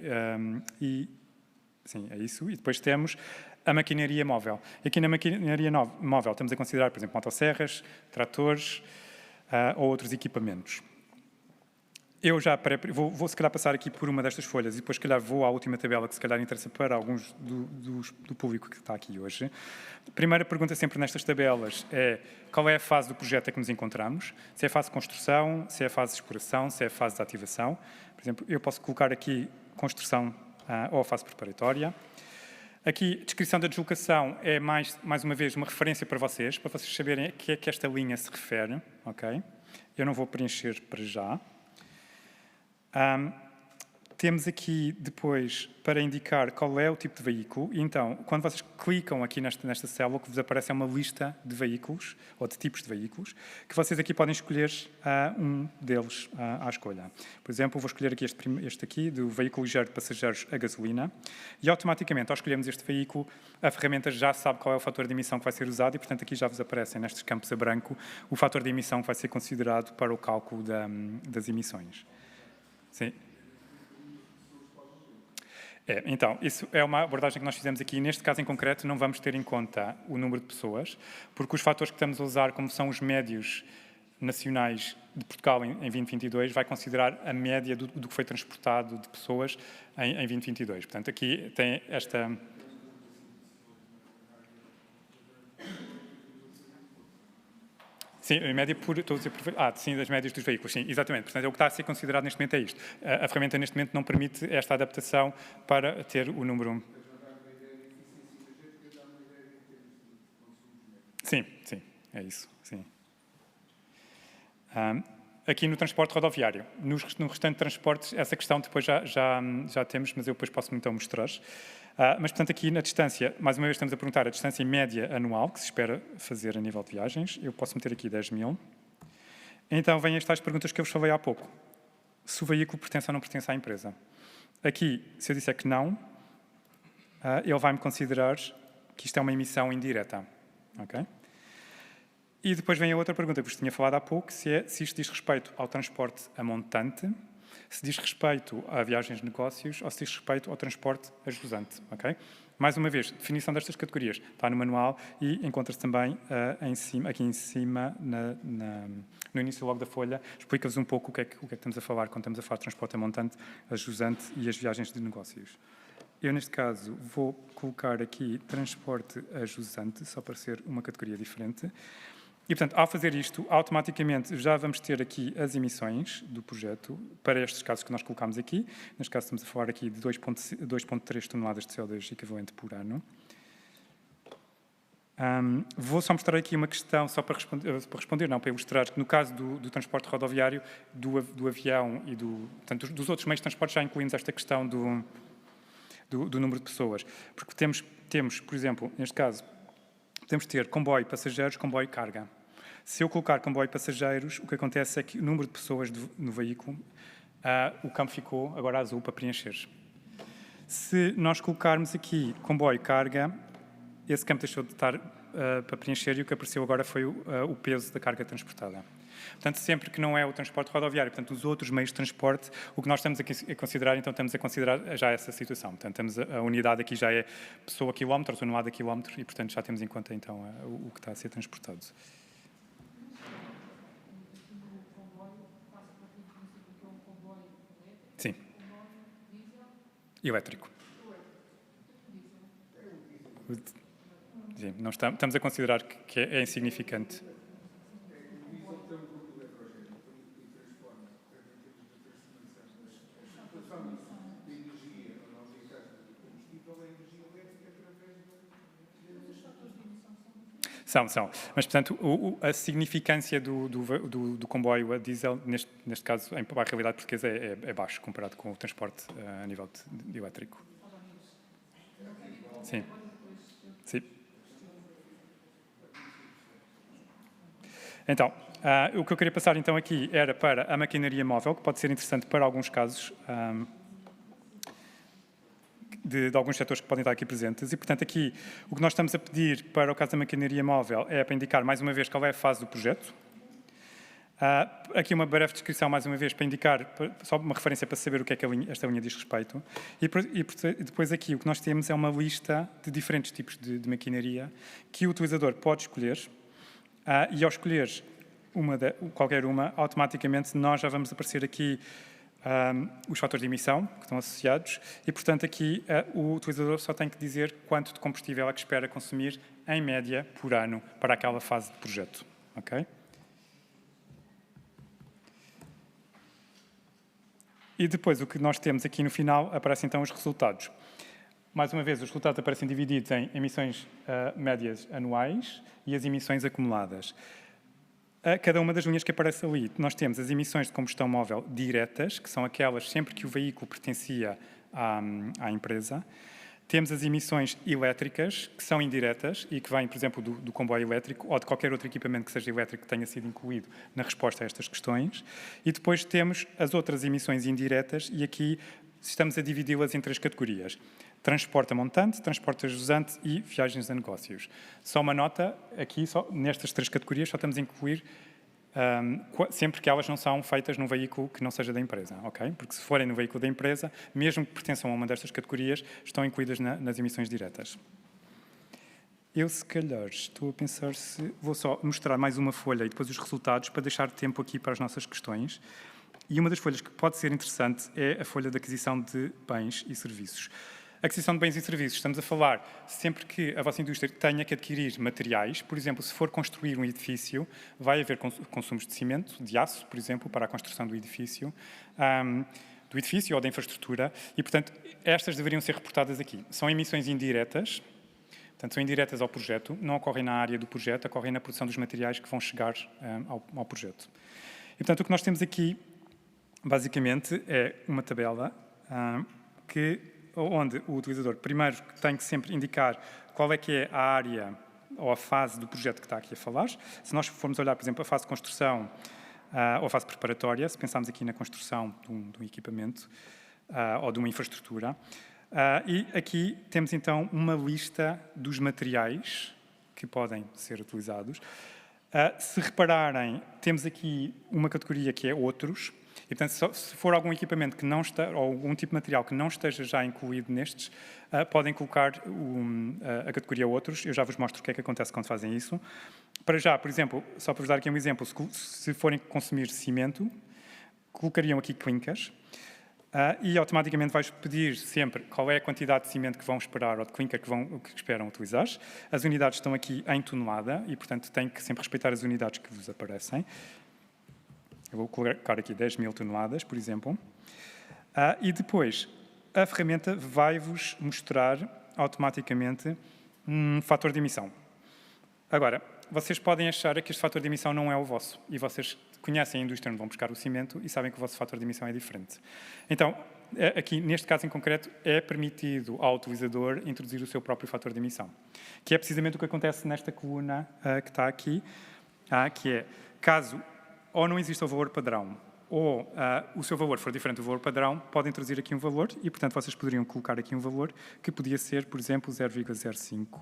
Speaker 3: e... Sim, é isso. E depois temos a maquinaria móvel. E aqui na maquinaria móvel estamos a considerar, por exemplo, motosserras, tratores ou outros equipamentos. Eu já vou se calhar passar aqui por uma destas folhas e depois se calhar vou à última tabela que se calhar interessa para alguns do público que está aqui hoje. A primeira pergunta sempre nestas tabelas é qual é a fase do projeto em que nos encontramos, se é a fase de construção, se é a fase de exploração, se é a fase de ativação. Por exemplo, eu posso colocar aqui construção ou a fase preparatória. Aqui, a descrição da deslocação é mais uma vez uma referência para vocês saberem a que é que esta linha se refere, ok? Eu não vou preencher para já. Temos aqui depois para indicar qual é o tipo de veículo. E então, quando vocês clicam aqui nesta célula, o que vos aparece é uma lista de veículos, ou de tipos de veículos, que vocês aqui podem escolher um deles à escolha. Por exemplo, vou escolher aqui este aqui, do veículo ligeiro de passageiros a gasolina, e automaticamente, ao escolhermos este veículo, a ferramenta já sabe qual é o fator de emissão que vai ser usado e, portanto, aqui já vos aparecem nestes campos a branco o fator de emissão que vai ser considerado para o cálculo das emissões. Sim. Então, isso é uma abordagem que nós fizemos aqui. Neste caso em concreto, não vamos ter em conta o número de pessoas, porque os fatores que estamos a usar, como são os médios nacionais de Portugal em 2022, vai considerar a média do que foi transportado de pessoas em 2022. Portanto, aqui tem esta... Sim, em média estou a dizer, sim, das médias dos veículos, sim, exatamente. Portanto, o que está a ser considerado neste momento é isto. A ferramenta neste momento não permite esta adaptação para ter o número... Sim, é isso, sim. aqui no transporte rodoviário. No restante de transportes, essa questão depois já temos, mas eu depois posso então mostrar. Mas, portanto, aqui na distância, mais uma vez estamos a perguntar a distância média anual que se espera fazer a nível de viagens. Eu posso meter aqui 10.000. Então, vêm estas perguntas que eu vos falei há pouco. Se o veículo pertence ou não pertence à empresa. Aqui, se eu disser que não, ele vai-me considerar que isto é uma emissão indireta. Okay? E depois vem a outra pergunta que vos tinha falado há pouco, se isto diz respeito ao transporte a montante, se diz respeito a viagens de negócios ou se diz respeito ao transporte a jusante. Okay? Mais uma vez, definição destas categorias está no manual e encontra-se também aqui em cima, no início logo da folha, explica-vos um pouco o que é que estamos a falar quando estamos a falar de transporte a montante, a jusante e as viagens de negócios. Eu, neste caso, vou colocar aqui transporte a jusante, só para ser uma categoria diferente. E, portanto, ao fazer isto, automaticamente já vamos ter aqui as emissões do projeto para estes casos que nós colocamos aqui. Neste caso, estamos a falar aqui de 2,3 toneladas de CO2 equivalente por ano. Vou só mostrar aqui uma questão, só para ilustrar que no caso do transporte rodoviário, do avião e portanto, dos outros meios de transporte já incluímos esta questão do número de pessoas. Porque temos, por exemplo, neste caso, podemos ter comboio passageiros, comboio carga. Se eu colocar comboio passageiros, o que acontece é que o número de pessoas no veículo, o campo ficou agora azul para preencher. Se nós colocarmos aqui comboio carga, esse campo deixou de estar para preencher e o que apareceu agora foi o peso da carga transportada. Portanto, sempre que não é o transporte rodoviário, portanto, os outros meios de transporte, o que nós estamos a considerar, então estamos a considerar já essa situação. Portanto, temos a unidade aqui já é pessoa quilómetro, tonelada quilómetro, e, portanto, já temos em conta, então, o que está a ser transportado. Sim. Elétrico. Sim, nós estamos a considerar que é insignificante. São. Mas, portanto, a significância do comboio a diesel, neste caso, para a realidade portuguesa, é baixo, comparado com o transporte a nível de elétrico. Sim. Então, o que eu queria passar, então, aqui era para a maquinaria móvel, que pode ser interessante para alguns casos, de alguns setores que podem estar aqui presentes. E, portanto, aqui o que nós estamos a pedir para o caso da maquinaria móvel é para indicar, mais uma vez, qual é a fase do projeto. Aqui uma breve descrição, mais uma vez, para indicar, só uma referência para saber o que é que esta linha diz respeito. E depois aqui o que nós temos é uma lista de diferentes tipos de maquinaria que o utilizador pode escolher. E ao escolher qualquer uma, automaticamente nós já vamos aparecer aqui os fatores de emissão que estão associados e, portanto, aqui o utilizador só tem que dizer quanto de combustível é que espera consumir, em média, por ano, para aquela fase de projeto. Okay? E depois, o que nós temos aqui no final, aparecem então os resultados. Mais uma vez, os resultados aparecem divididos em emissões médias anuais e as emissões acumuladas. A cada uma das linhas que aparece ali, nós temos as emissões de combustão móvel diretas, que são aquelas sempre que o veículo pertencia à empresa. Temos as emissões elétricas, que são indiretas e que vêm, por exemplo, do comboio elétrico ou de qualquer outro equipamento que seja elétrico que tenha sido incluído na resposta a estas questões. E depois temos as outras emissões indiretas e aqui estamos a dividi-las em 3 categorias. Transporte a montante, transporte a jusante e viagens a negócios. Só uma nota, aqui, nestas 3 categorias, só estamos a incluir sempre que elas não são feitas num veículo que não seja da empresa, ok? Porque se forem no veículo da empresa, mesmo que pertençam a uma destas categorias, estão incluídas nas emissões diretas. Eu, se calhar, estou a pensar se... Vou só mostrar mais uma folha e depois os resultados para deixar tempo aqui para as nossas questões. E uma das folhas que pode ser interessante é a folha de aquisição de bens e serviços. Aquisição de bens e serviços, estamos a falar sempre que a vossa indústria tenha que adquirir materiais, por exemplo, se for construir um edifício, vai haver consumos de cimento, de aço, por exemplo, para a construção do edifício ou da infraestrutura, e, portanto, estas deveriam ser reportadas aqui. São emissões indiretas, portanto, são indiretas ao projeto, não ocorrem na área do projeto, ocorrem na produção dos materiais que vão chegar ao projeto. E, portanto, o que nós temos aqui, basicamente, é uma tabela onde o utilizador, primeiro, tem que sempre indicar qual é que é a área ou a fase do projeto que está aqui a falar. Se nós formos olhar, por exemplo, a fase de construção ou a fase preparatória, se pensarmos aqui na construção de um equipamento ou de uma infraestrutura, e aqui temos, então, uma lista dos materiais que podem ser utilizados. Se repararem, temos aqui uma categoria que é outros, e, portanto, se for algum equipamento que não está, ou algum tipo de material que não esteja já incluído nestes, podem colocar a categoria outros. Eu já vos mostro o que é que acontece quando fazem isso. Para já, por exemplo, só para vos dar aqui um exemplo, se forem consumir cimento, colocariam aqui clinkers, e automaticamente vais pedir sempre qual é a quantidade de cimento que vão esperar ou de clinker que esperam utilizar. As unidades estão aqui em tonelada e, portanto, têm que sempre respeitar as unidades que vos aparecem. Eu vou colocar aqui 10.000 toneladas, por exemplo. E depois, a ferramenta vai-vos mostrar automaticamente um fator de emissão. Agora, vocês podem achar que este fator de emissão não é o vosso. E vocês conhecem a indústria onde vão buscar o cimento e sabem que o vosso fator de emissão é diferente. Então, aqui, neste caso em concreto, é permitido ao utilizador introduzir o seu próprio fator de emissão. Que é precisamente o que acontece nesta coluna que está aqui, que é, caso ou não exista o valor padrão, ou o seu valor for diferente do valor padrão, pode introduzir aqui um valor e, portanto, vocês poderiam colocar aqui um valor que podia ser, por exemplo, 0,05.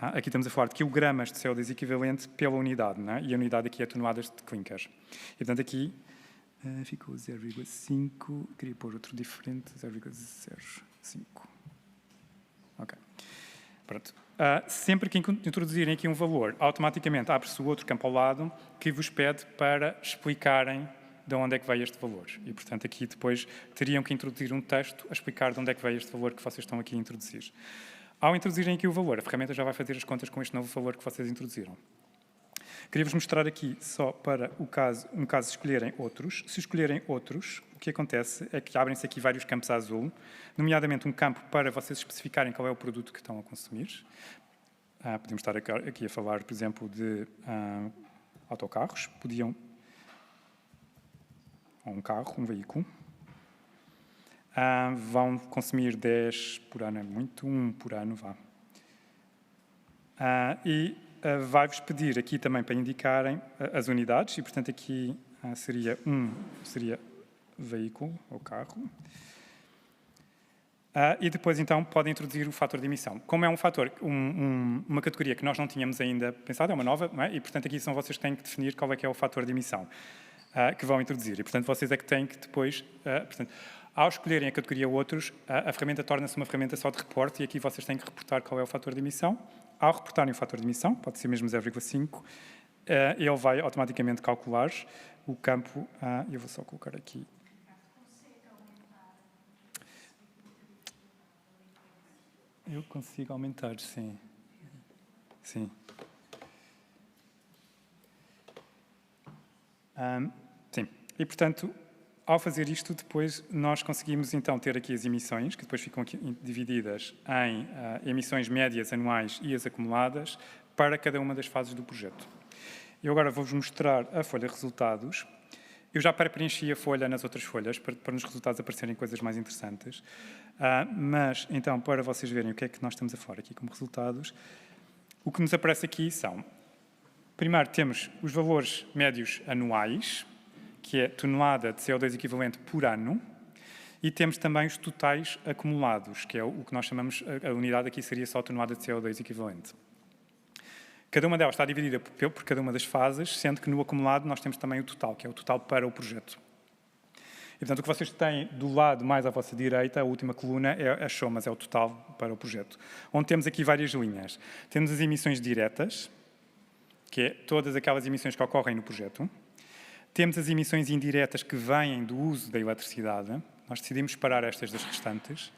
Speaker 3: Aqui estamos a falar de quilogramas de CO2 equivalente pela unidade, não é? E a unidade aqui é toneladas de clinkers. E, portanto, aqui ficou 0,5, queria pôr outro diferente, 0,05. Ok. Pronto. Sempre que introduzirem aqui um valor, automaticamente abre-se o outro campo ao lado que vos pede para explicarem de onde é que veio este valor. E, portanto, aqui depois teriam que introduzir um texto a explicar de onde é que veio este valor que vocês estão aqui a introduzir. Ao introduzirem aqui o valor, a ferramenta já vai fazer as contas com este novo valor que vocês introduziram. Queria-vos mostrar aqui, só para um caso escolherem outros. Se escolherem outros, o que acontece é que abrem-se aqui vários campos a azul, nomeadamente um campo para vocês especificarem qual é o produto que estão a consumir. Podemos estar aqui a falar, por exemplo, de autocarros. Podiam... ou um carro, um veículo. Vão consumir 10 por ano, é muito, 1 por ano, vá. E vai-vos pedir aqui também para indicarem as unidades, e, portanto, aqui seria veículo ou carro. E depois, então, podem introduzir o fator de emissão. Como é um fator, uma categoria que nós não tínhamos ainda pensado, é uma nova, não é? E, portanto, aqui são vocês que têm que definir qual é que é o fator de emissão que vão introduzir. E, portanto, vocês é que têm que depois... portanto, ao escolherem a categoria outros, a ferramenta torna-se uma ferramenta só de reporte e aqui vocês têm que reportar qual é o fator de emissão. Ao reportarem o fator de emissão, pode ser mesmo 0,5, ele vai automaticamente calcular o campo. Eu vou só colocar aqui. Eu consigo aumentar, sim. Sim. Sim. E, portanto, ao fazer isto, depois nós conseguimos então ter aqui as emissões, que depois ficam aqui divididas em emissões médias anuais e as acumuladas para cada uma das fases do projeto. Eu agora vou-vos mostrar a folha de resultados. Eu já pré-preenchi a folha nas outras folhas para nos resultados aparecerem coisas mais interessantes. Mas, então, para vocês verem o que é que nós estamos a falar aqui como resultados, o que nos aparece aqui são, primeiro temos os valores médios anuais, que é tonelada de CO2 equivalente por ano, e temos também os totais acumulados, que é o que nós chamamos, a unidade aqui seria só a tonelada de CO2 equivalente. Cada uma delas está dividida por cada uma das fases, sendo que no acumulado nós temos também o total, que é o total para o projeto. E, portanto, o que vocês têm do lado mais à vossa direita, a última coluna, é as somas, é o total para o projeto. Onde temos aqui várias linhas. Temos as emissões diretas, que é todas aquelas emissões que ocorrem no projeto. Temos as emissões indiretas que vêm do uso da eletricidade. Nós decidimos separar estas das restantes.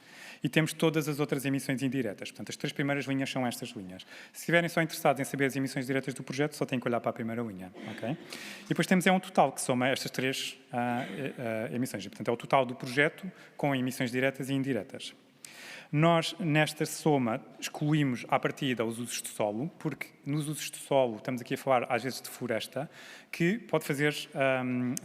Speaker 3: E temos todas as outras emissões indiretas. Portanto, as 3 primeiras linhas são estas linhas. Se estiverem só interessados em saber as emissões diretas do projeto, só têm que olhar para a primeira linha. Okay? E depois temos um total que soma estas 3 emissões. E, portanto, é o total do projeto com emissões diretas e indiretas. Nós, nesta soma, excluímos à partida os usos de solo, porque nos usos de solo, estamos aqui a falar às vezes de floresta, que pode fazer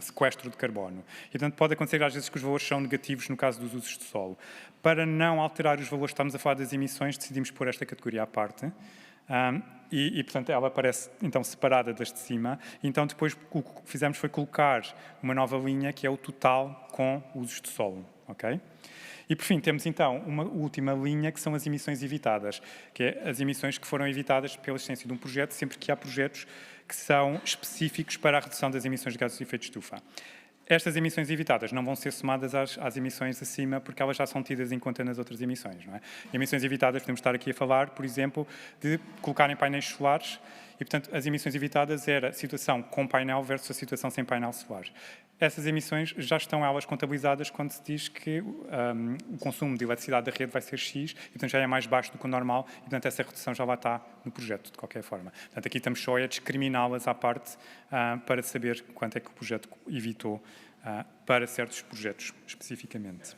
Speaker 3: sequestro de carbono. E, portanto, pode acontecer às vezes que os valores são negativos no caso dos usos de solo. Para não alterar os valores, estamos a falar das emissões, decidimos pôr esta categoria à parte. Portanto, ela aparece, então, separada das de cima. Então, depois, o que fizemos foi colocar uma nova linha, que é o total com usos de solo. Ok? E, por fim, temos, então, uma última linha, que são as emissões evitadas, que é as emissões que foram evitadas pela existência de um projeto, sempre que há projetos que são específicos para a redução das emissões de gases de efeito de estufa. Estas emissões evitadas não vão ser somadas às emissões acima, porque elas já são tidas em conta nas outras emissões. Não é? Emissões evitadas, podemos estar aqui a falar, por exemplo, de colocarem painéis solares, e, portanto, as emissões evitadas era a situação com painel versus a situação sem painel solar. Essas emissões já estão elas contabilizadas quando se diz que o consumo de eletricidade da rede vai ser X, e, portanto, já é mais baixo do que o normal, e, portanto, essa redução já lá está no projeto, de qualquer forma. Portanto, aqui estamos só a discriminá-las à parte para saber quanto é que o projeto evitou para certos projetos, especificamente.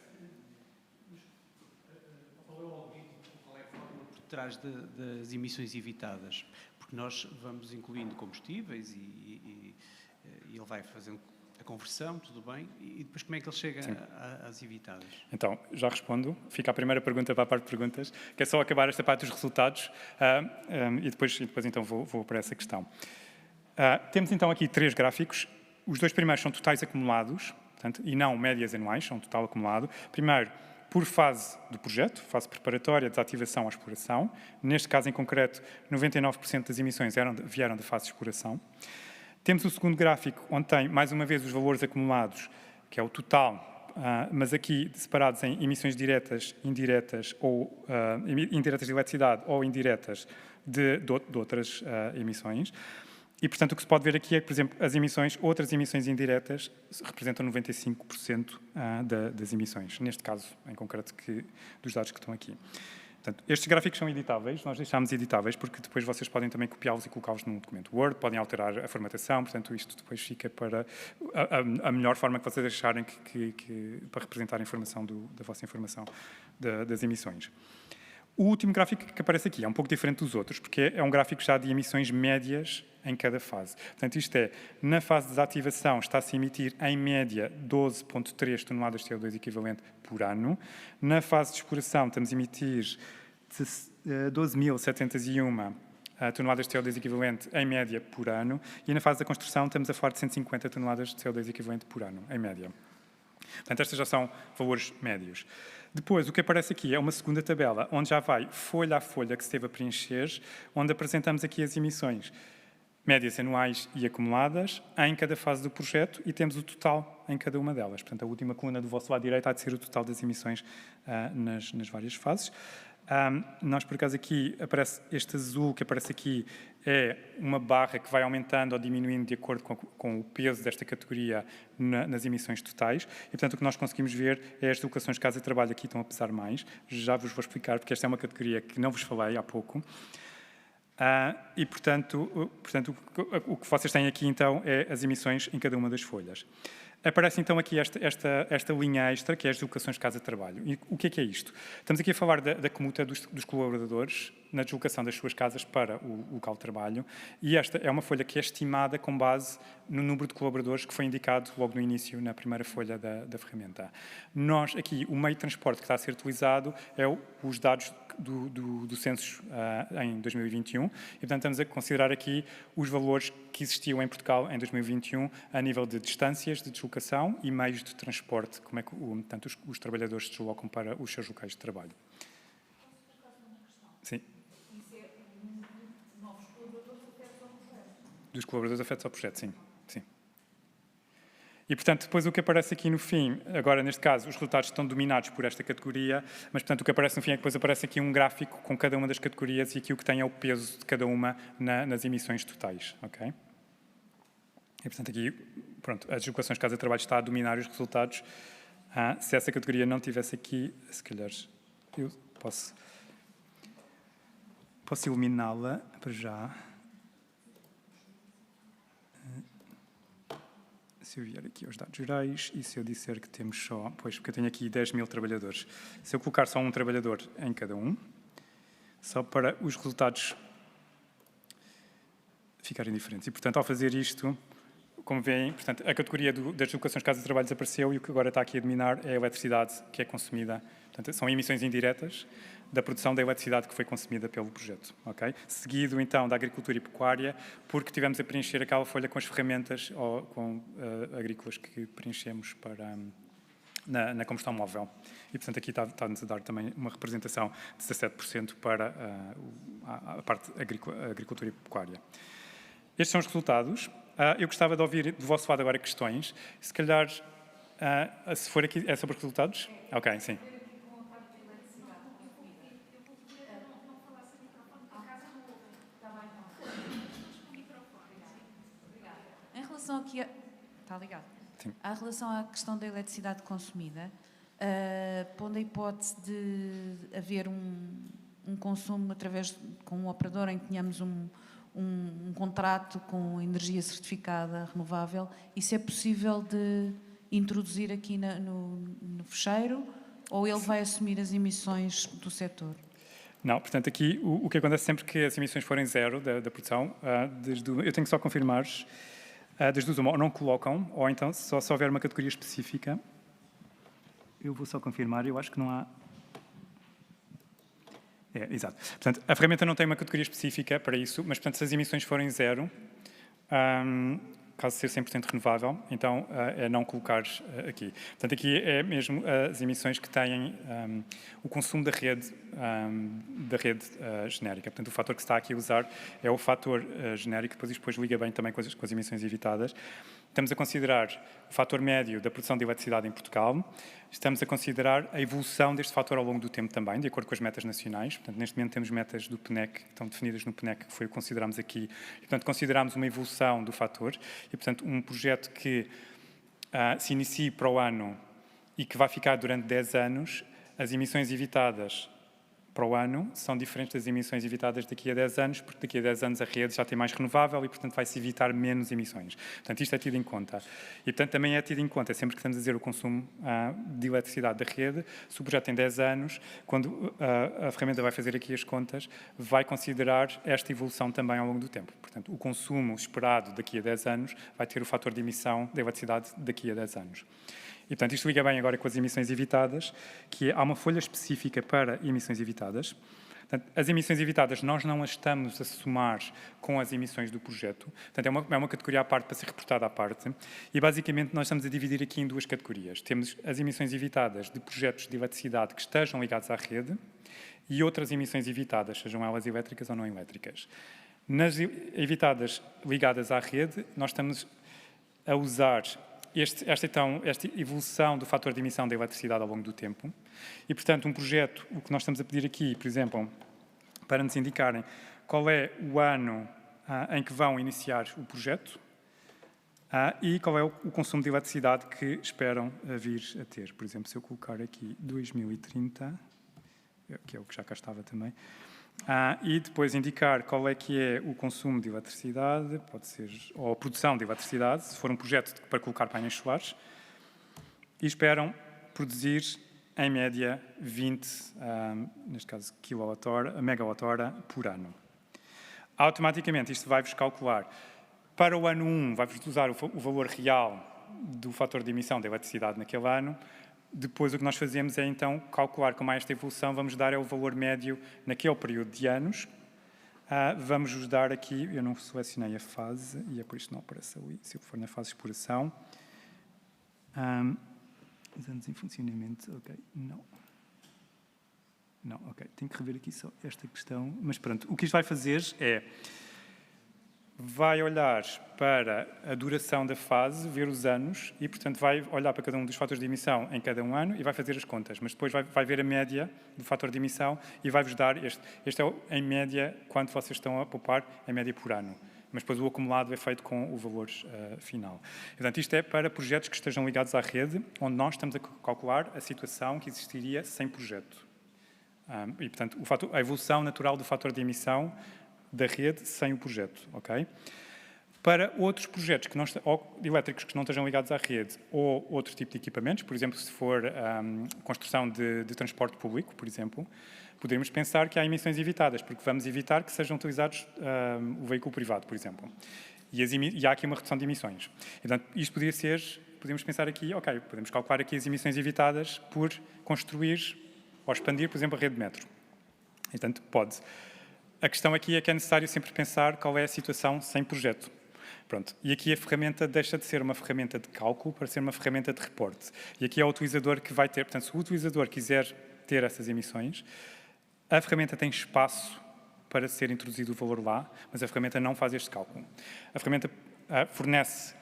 Speaker 4: Qual é o objetivo, qual é a fórmula por trás das emissões evitadas? Porque nós vamos incluindo combustíveis e ele vai fazendo a conversão, tudo bem, e depois como é que ele chega às evitadas?
Speaker 3: Então, já respondo. Fica a primeira pergunta para a parte de perguntas, que é só acabar esta parte dos resultados e depois então vou para essa questão. Temos então aqui 3 gráficos. Os 2 primeiros são totais acumulados, portanto, e não médias anuais, são total acumulado. Primeiro, por fase do projeto, fase preparatória, desativação à exploração. Neste caso em concreto, 99% das emissões vieram da fase de exploração. Temos o segundo gráfico, onde tem, mais uma vez, os valores acumulados, que é o total, mas aqui separados em emissões diretas, indiretas, ou indiretas de eletricidade ou indiretas de outras emissões. E, portanto, o que se pode ver aqui é que, por exemplo, outras emissões indiretas representam 95% das emissões, neste caso, em concreto, dos dados que estão aqui. Portanto, estes gráficos são editáveis, nós deixámos editáveis, porque depois vocês podem também copiá-los e colocá-los num documento Word, podem alterar a formatação, portanto, isto depois fica para a melhor forma que vocês acharem para representar a informação da vossa informação das emissões. O último gráfico que aparece aqui é um pouco diferente dos outros, porque é um gráfico já de emissões médias em cada fase. Portanto, isto é, na fase de desativação está-se a emitir, em média, 12,3 toneladas de CO2 equivalente por ano. Na fase de exploração estamos a emitir 12.701 toneladas de CO2 equivalente, em média, por ano. E na fase da construção estamos a falar de 150 toneladas de CO2 equivalente por ano, em média. Portanto, estes já são valores médios. Depois, o que aparece aqui é uma segunda tabela, onde já vai folha a folha que se teve a preencher, onde apresentamos aqui as emissões médias anuais e acumuladas em cada fase do projeto e temos o total em cada uma delas. Portanto, a última coluna do vosso lado direito há de ser o total das emissões nas várias fases. Nós, por acaso, aqui aparece este azul que aparece aqui, é uma barra que vai aumentando ou diminuindo de acordo com o peso desta categoria nas emissões totais. E, portanto, o que nós conseguimos ver é as deslocações de casa e trabalho aqui estão a pesar mais. Já vos vou explicar, porque esta é uma categoria que não vos falei há pouco. E, portanto, o que vocês têm aqui, então, é as emissões em cada uma das folhas. Aparece, então, aqui esta linha extra, que é as deslocações de casa-trabalho. E o que é isto? Estamos aqui a falar da comuta dos colaboradores na deslocação das suas casas para o local de trabalho, e esta é uma folha que é estimada com base no número de colaboradores que foi indicado logo no início, na primeira folha da ferramenta. Nós, aqui, o meio de transporte que está a ser utilizado é os dados do censo em 2021, e, portanto, estamos a considerar aqui os valores que existiam em Portugal em 2021 a nível de distâncias de deslocação e meios de transporte, como é que portanto, os trabalhadores se deslocam para os seus locais de trabalho. Sim.
Speaker 5: Isso é novos colaboradores afetos ao projeto?
Speaker 3: Dos colaboradores afetos ao projeto, sim. E, portanto, depois o que aparece aqui no fim, agora neste caso os resultados estão dominados por esta categoria, mas, portanto, o que aparece no fim é que depois aparece aqui um gráfico com cada uma das categorias e aqui o que tem é o peso de cada uma nas emissões totais, ok? E, portanto, aqui, pronto, as deslocações de casa-trabalho está a dominar os resultados. Se essa categoria não estivesse aqui, se calhar eu posso eliminá-la para já. se eu vier aqui aos dados gerais e se eu disser que temos só, pois, porque eu tenho aqui 10.000 trabalhadores, se eu colocar só um trabalhador em cada um, só para os resultados ficarem diferentes. E, portanto, ao fazer isto, como veem, portanto, a categoria das deslocações casa de trabalho desapareceu e o que agora está aqui a dominar é a eletricidade que é consumida. Portanto, são emissões indiretas da produção da eletricidade que foi consumida pelo projeto. Okay? Seguido, então, da agricultura e pecuária, porque tivemos a preencher aquela folha com as ferramentas ou com agrícolas que preenchemos para, na combustão móvel. E, portanto, aqui está-nos a dar também uma representação de 17% para a parte agricultura e pecuária. Estes são os resultados. Eu gostava de ouvir do vosso lado agora questões. Se calhar, se for aqui, é sobre os resultados? Ok, sim.
Speaker 5: Em relação aqui está ligado?
Speaker 3: Sim.
Speaker 5: Em relação à questão da eletricidade consumida, pondo a hipótese de haver um consumo com um operador em que tenhamos um contrato com energia certificada renovável, isso é possível de introduzir aqui no fecheiro ou ele vai assumir as emissões do setor?
Speaker 3: Não, portanto, aqui o que acontece sempre que as emissões forem zero da produção, eu tenho que só confirmar, das duas uma, ou não colocam, ou então, se houver uma categoria específica, eu vou só confirmar, eu acho que não há... exato. Portanto, a ferramenta não tem uma categoria específica para isso, mas, portanto, se as emissões forem zero, caso ser 100% renovável, então é não colocar aqui. Portanto, aqui é mesmo as emissões que têm o consumo da rede genérica. Portanto, o fator que se está aqui a usar é o fator genérico, depois liga bem também com as emissões evitadas. Estamos a considerar o fator médio da produção de eletricidade em Portugal. Estamos a considerar a evolução deste fator ao longo do tempo também, de acordo com as metas nacionais. Portanto, neste momento temos metas do PNEC, que estão definidas no PNEC, que foi o que consideramos aqui. E, portanto, consideramos uma evolução do fator. E, portanto, um projeto que se inicie para o ano e que vai ficar durante 10 anos, as emissões evitadas para o ano são diferentes das emissões evitadas daqui a 10 anos, porque daqui a 10 anos a rede já tem mais renovável e, portanto, vai-se evitar menos emissões. Portanto, isto é tido em conta. E, portanto, também é tido em conta, sempre que estamos a dizer o consumo de eletricidade da rede, se o projeto tem 10 anos, quando a ferramenta vai fazer aqui as contas, vai considerar esta evolução também ao longo do tempo. Portanto, o consumo esperado daqui a 10 anos vai ter o fator de emissão da eletricidade daqui a 10 anos. E, portanto, isto liga bem agora com as emissões evitadas, que há uma folha específica para emissões evitadas. Portanto, as emissões evitadas nós não as estamos a somar com as emissões do projeto. Portanto, é uma categoria à parte para ser reportada à parte. E, basicamente, nós estamos a dividir aqui em duas categorias. Temos as emissões evitadas de projetos de eletricidade que estejam ligados à rede e outras emissões evitadas, sejam elas elétricas ou não elétricas. Nas evitadas ligadas à rede, nós estamos a usar esta evolução do fator de emissão da eletricidade ao longo do tempo. E, portanto, um projeto, o que nós estamos a pedir aqui, por exemplo, para nos indicarem qual é o ano em que vão iniciar o projeto e qual é o consumo de eletricidade que esperam vir a ter. Por exemplo, se eu colocar aqui 2030, que é o que já cá estava também, e depois indicar qual é que é o consumo de eletricidade, pode ser, ou a produção de eletricidade, se for um projeto para colocar painéis solares, e esperam produzir, em média, 20, neste caso, megawatt-hora por ano. Automaticamente, isto vai-vos calcular, para o ano 1, vai-vos usar o valor real do fator de emissão de eletricidade naquele ano. Depois, o que nós fazemos é, então, calcular como esta evolução, vamos dar o valor médio naquele período de anos. Vamos-vos dar aqui, eu não selecionei a fase, e é por isso que não aparece ali, se eu for na fase de exploração. Os anos em funcionamento, ok, não, ok, tenho que rever aqui só esta questão, mas pronto, o que isto vai fazer é, vai olhar para a duração da fase, ver os anos e, portanto, vai olhar para cada um dos fatores de emissão em cada um ano e vai fazer as contas. Mas depois vai ver a média do fator de emissão e vai-vos dar, este é, em média, quanto vocês estão a poupar, em média por ano. Mas depois o acumulado é feito com o valor final. Portanto, isto é para projetos que estejam ligados à rede, onde nós estamos a calcular a situação que existiria sem projeto. E, portanto, a evolução natural do fator de emissão da rede sem o projeto, ok? Para outros projetos que não, ou elétricos que não estejam ligados à rede ou outro tipo de equipamentos, por exemplo, se for construção de transporte público, por exemplo, poderíamos pensar que há emissões evitadas, porque vamos evitar que sejam utilizados o veículo privado, por exemplo. E há aqui uma redução de emissões. Portanto, isto poderia ser, podemos pensar aqui, ok, podemos calcular aqui as emissões evitadas por construir ou expandir, por exemplo, a rede de metro. Portanto, pode. A questão aqui é que é necessário sempre pensar qual é a situação sem projeto. Pronto. E aqui a ferramenta deixa de ser uma ferramenta de cálculo para ser uma ferramenta de reporte. E aqui é o utilizador que vai ter. Portanto, se o utilizador quiser ter essas emissões, a ferramenta tem espaço para ser introduzido o valor lá, mas a ferramenta não faz este cálculo. A ferramenta fornece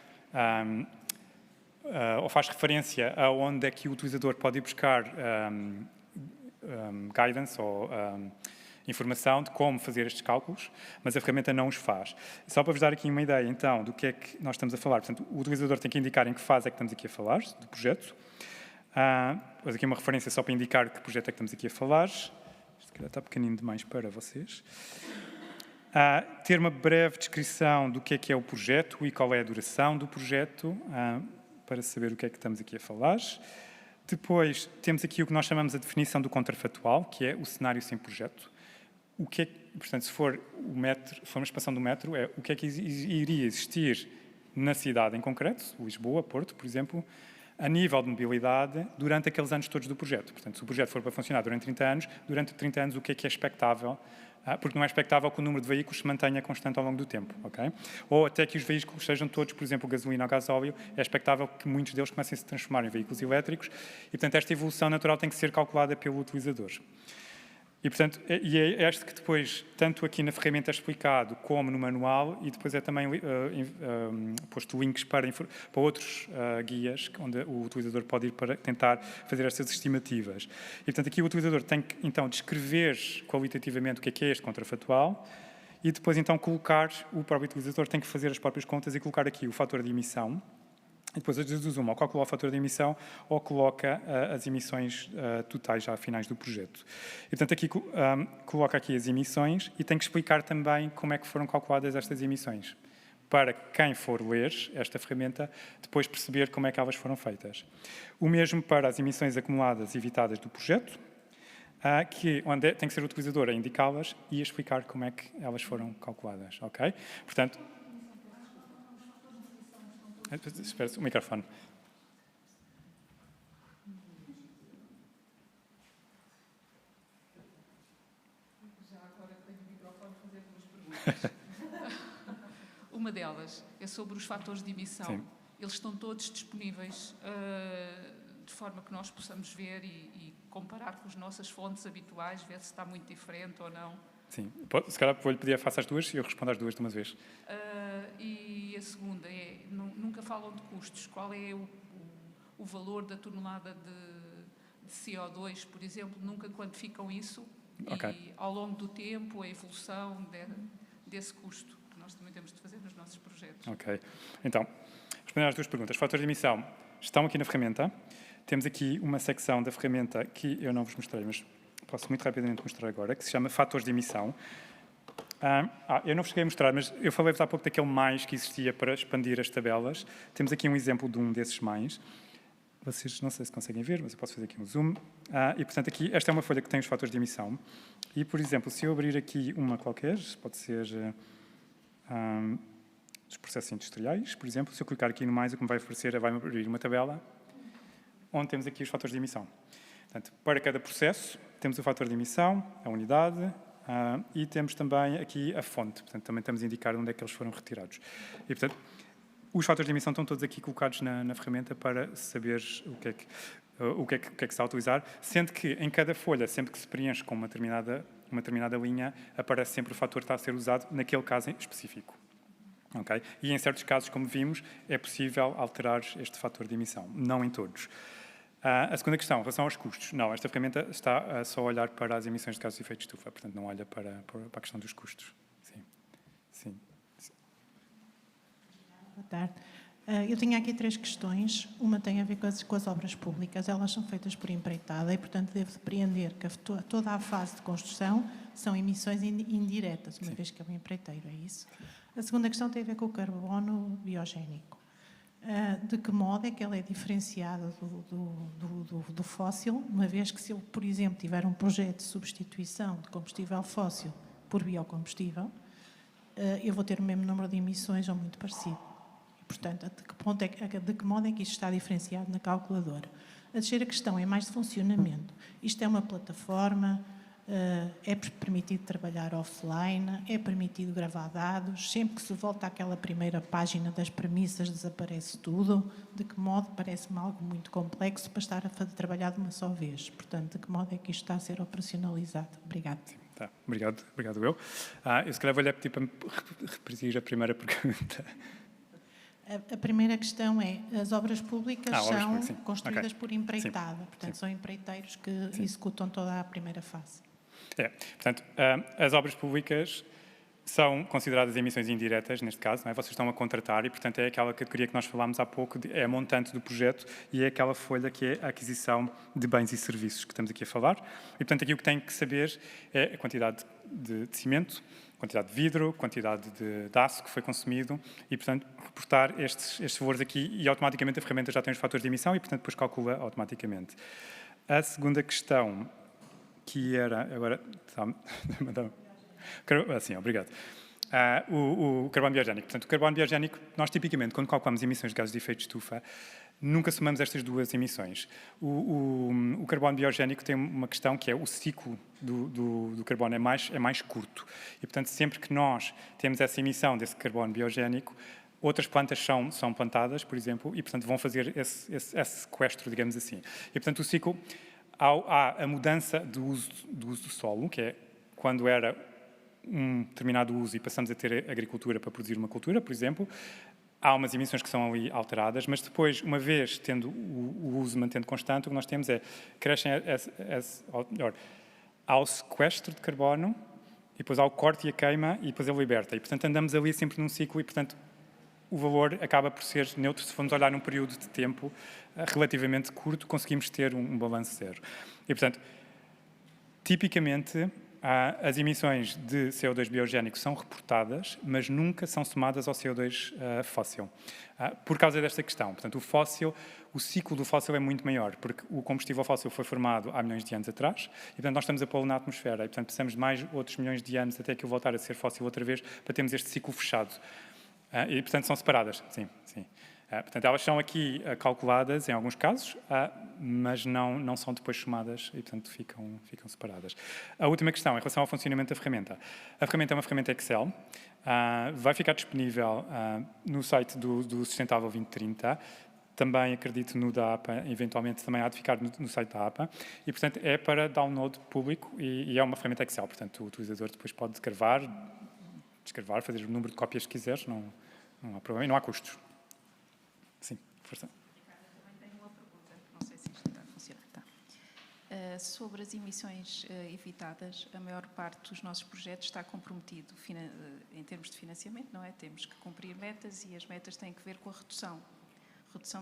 Speaker 3: ou faz referência a onde é que o utilizador pode ir buscar guidance ou informação de como fazer estes cálculos, mas a ferramenta não os faz. Só para vos dar aqui uma ideia, então, do que é que nós estamos a falar. Portanto, o utilizador tem que indicar em que fase é que estamos aqui a falar, do projeto. Depois aqui uma referência só para indicar que projeto é que estamos aqui a falar. Isto está pequenino demais para vocês. Ter uma breve descrição do que é o projeto e qual é a duração do projeto, para saber o que é que estamos aqui a falar. Depois, temos aqui o que nós chamamos a definição do contrafatual, que é o cenário sem projeto. Portanto, se for uma expansão do metro, o que é que iria existir na cidade em concreto, Lisboa, Porto, por exemplo, a nível de mobilidade, durante aqueles anos todos do projeto. Portanto, se o projeto for para funcionar durante 30 anos, o que é expectável? Porque não é expectável que o número de veículos se mantenha constante ao longo do tempo, ok? Ou até que os veículos sejam todos, por exemplo, gasolina ou gasóleo, é expectável que muitos deles comecem a se transformar em veículos elétricos e, portanto, esta evolução natural tem que ser calculada pelo utilizador. E, portanto, é este que depois, tanto aqui na ferramenta é explicado como no manual, e depois é também posto links para outros guias, onde o utilizador pode ir para tentar fazer estas estimativas. E, portanto, aqui o utilizador tem que, então, descrever qualitativamente o que é este contrafatual, e depois, então, o próprio utilizador tem que fazer as próprias contas e colocar aqui o fator de emissão. E depois, às vezes, ou calcula o fator de emissão ou coloca as emissões totais já finais do projeto. E, portanto, aqui coloca aqui as emissões e tem que explicar também como é que foram calculadas estas emissões, para quem for ler esta ferramenta, depois perceber como é que elas foram feitas. O mesmo para as emissões acumuladas e evitadas do projeto, onde tem que ser o utilizador a indicá-las e a explicar como é que elas foram calculadas. Ok? Portanto, espera o microfone.
Speaker 6: Já agora tenho o microfone para fazer duas perguntas. Uma delas é sobre os fatores de emissão.
Speaker 3: Sim.
Speaker 6: Eles estão todos disponíveis de forma que nós possamos ver e comparar com as nossas fontes habituais, ver se está muito diferente ou não.
Speaker 3: Sim. Se calhar vou-lhe pedir, faça as duas e eu respondo às duas de uma vez.
Speaker 6: E a segunda é, nunca falam de custos. Qual é o valor da tonelada de CO2, por exemplo? Nunca quantificam isso.
Speaker 3: Okay.
Speaker 6: E ao longo do tempo, a evolução desse custo que nós também temos de fazer nos nossos projetos.
Speaker 3: Ok. Então, respondendo às duas perguntas. Fatores de emissão estão aqui na ferramenta. Temos aqui uma secção da ferramenta que eu não vos mostrei, mas posso muito rapidamente mostrar agora, que se chama fatores de emissão. Eu não vos cheguei a mostrar, mas eu falei-vos há pouco daquele mais que existia para expandir as tabelas. Temos aqui um exemplo de um desses mais. Vocês não sei se conseguem ver, mas eu posso fazer aqui um zoom. E, portanto, aqui, esta é uma folha que tem os fatores de emissão. E, por exemplo, se eu abrir aqui uma qualquer, pode ser dos processos industriais, por exemplo, se eu clicar aqui no mais, o que me vai oferecer é vai-me abrir uma tabela onde temos aqui os fatores de emissão. Portanto, para cada processo, temos o fator de emissão, a unidade, e temos também aqui a fonte. Portanto, também estamos a indicar onde é que eles foram retirados. E, portanto, os fatores de emissão estão todos aqui colocados na ferramenta para saber o que é que se está a utilizar, sendo que em cada folha, sempre que se preenche com uma determinada linha, aparece sempre o fator que está a ser usado naquele caso específico. Okay? E em certos casos, como vimos, é possível alterar este fator de emissão, não em todos. A segunda questão, em relação aos custos. Não, esta ferramenta está só a olhar para as emissões de gases de efeito de estufa, portanto não olha para a questão dos custos. Sim.
Speaker 7: Boa tarde. Eu tenho aqui 3 questões. Uma tem a ver com as obras públicas. Elas são feitas por empreitada e, portanto, devo depreender que toda a fase de construção são emissões indiretas, uma vez que é um empreiteiro, é isso? A segunda questão tem a ver com o carbono biogénico. De que modo é que ele é diferenciado do fóssil, uma vez que se ele, por exemplo, tiver um projeto de substituição de combustível fóssil por biocombustível, eu vou ter o mesmo número de emissões ou muito parecido. E, portanto, de que modo é que isto está diferenciado na calculadora? A terceira questão é mais de funcionamento. Isto é uma plataforma, é permitido trabalhar offline, é permitido gravar dados, sempre que se volta àquela primeira página das premissas desaparece tudo. De que modo? Parece-me algo muito complexo para estar a trabalhar de uma só vez. Portanto, de que modo é que isto está a ser operacionalizado? Obrigada.
Speaker 3: Tá, obrigado eu. Eu se calhar vou-lhe pedir para me repetir a primeira pergunta.
Speaker 7: A primeira questão é, as obras públicas são
Speaker 3: sim.
Speaker 7: construídas por empreitada,
Speaker 3: Sim.
Speaker 7: portanto
Speaker 3: Sim.
Speaker 7: são empreiteiros que executam toda a primeira fase.
Speaker 3: Portanto, as obras públicas são consideradas emissões indiretas, neste caso, não é? Vocês estão a contratar e, portanto, é aquela categoria que nós falámos há pouco, é a montante do projeto e é aquela folha que é a aquisição de bens e serviços que estamos aqui a falar. E, portanto, aqui o que tem que saber é a quantidade de cimento, quantidade de vidro, quantidade de aço que foi consumido e, portanto, reportar estes valores aqui e automaticamente a ferramenta já tem os fatores de emissão e, portanto, depois calcula automaticamente. A segunda questão, que era... Agora... Sim, obrigado. O carbono biogénico. Portanto, o carbono biogénico, nós tipicamente, quando calculamos emissões de gases de efeito de estufa, nunca somamos estas duas emissões. O carbono biogénico tem uma questão que é o ciclo do carbono é mais curto. E, portanto, sempre que nós temos essa emissão desse carbono biogénico, outras plantas são plantadas, por exemplo, e, portanto, vão fazer esse sequestro, digamos assim. E, portanto, o ciclo... Há a mudança do uso do solo, que é quando era um determinado uso e passamos a ter agricultura para produzir uma cultura, por exemplo. Há umas emissões que são ali alteradas, mas depois, uma vez tendo o uso mantendo constante, o que nós temos é crescem ao sequestro de carbono, e depois ao corte e a queima, e depois a liberta. E, portanto, andamos ali sempre num ciclo e, portanto, o valor acaba por ser neutro. Se formos olhar num período de tempo relativamente curto, conseguimos ter um balanço zero. E, portanto, tipicamente, as emissões de CO2 biogénico são reportadas, mas nunca são somadas ao CO2 fóssil. Por causa desta questão. Portanto, o ciclo do fóssil é muito maior, porque o combustível fóssil foi formado há milhões de anos atrás, e, portanto, nós estamos a pô-lo na atmosfera, e, portanto, precisamos de mais outros milhões de anos até que ele voltar a ser fóssil outra vez, para termos este ciclo fechado. E, portanto, são separadas, sim. Portanto, elas são aqui calculadas em alguns casos, mas não são depois somadas e, portanto, ficam separadas. A última questão, em relação ao funcionamento da ferramenta. A ferramenta é uma ferramenta Excel, vai ficar disponível no site do Sustentável 2030, também acredito no da APA, eventualmente também há de ficar no site da APA, e, portanto, é para download público e é uma ferramenta Excel, portanto, o utilizador depois pode descrevar, fazer o número de cópias que quiseres, não há problema e não há custos. Sim, força.
Speaker 1: Também tenho uma pergunta, não sei se isto está a funcionar. Sobre as emissões evitadas, a maior parte dos nossos projetos está comprometido em termos de financiamento, não é? Temos que cumprir metas e as metas têm que ver com a redução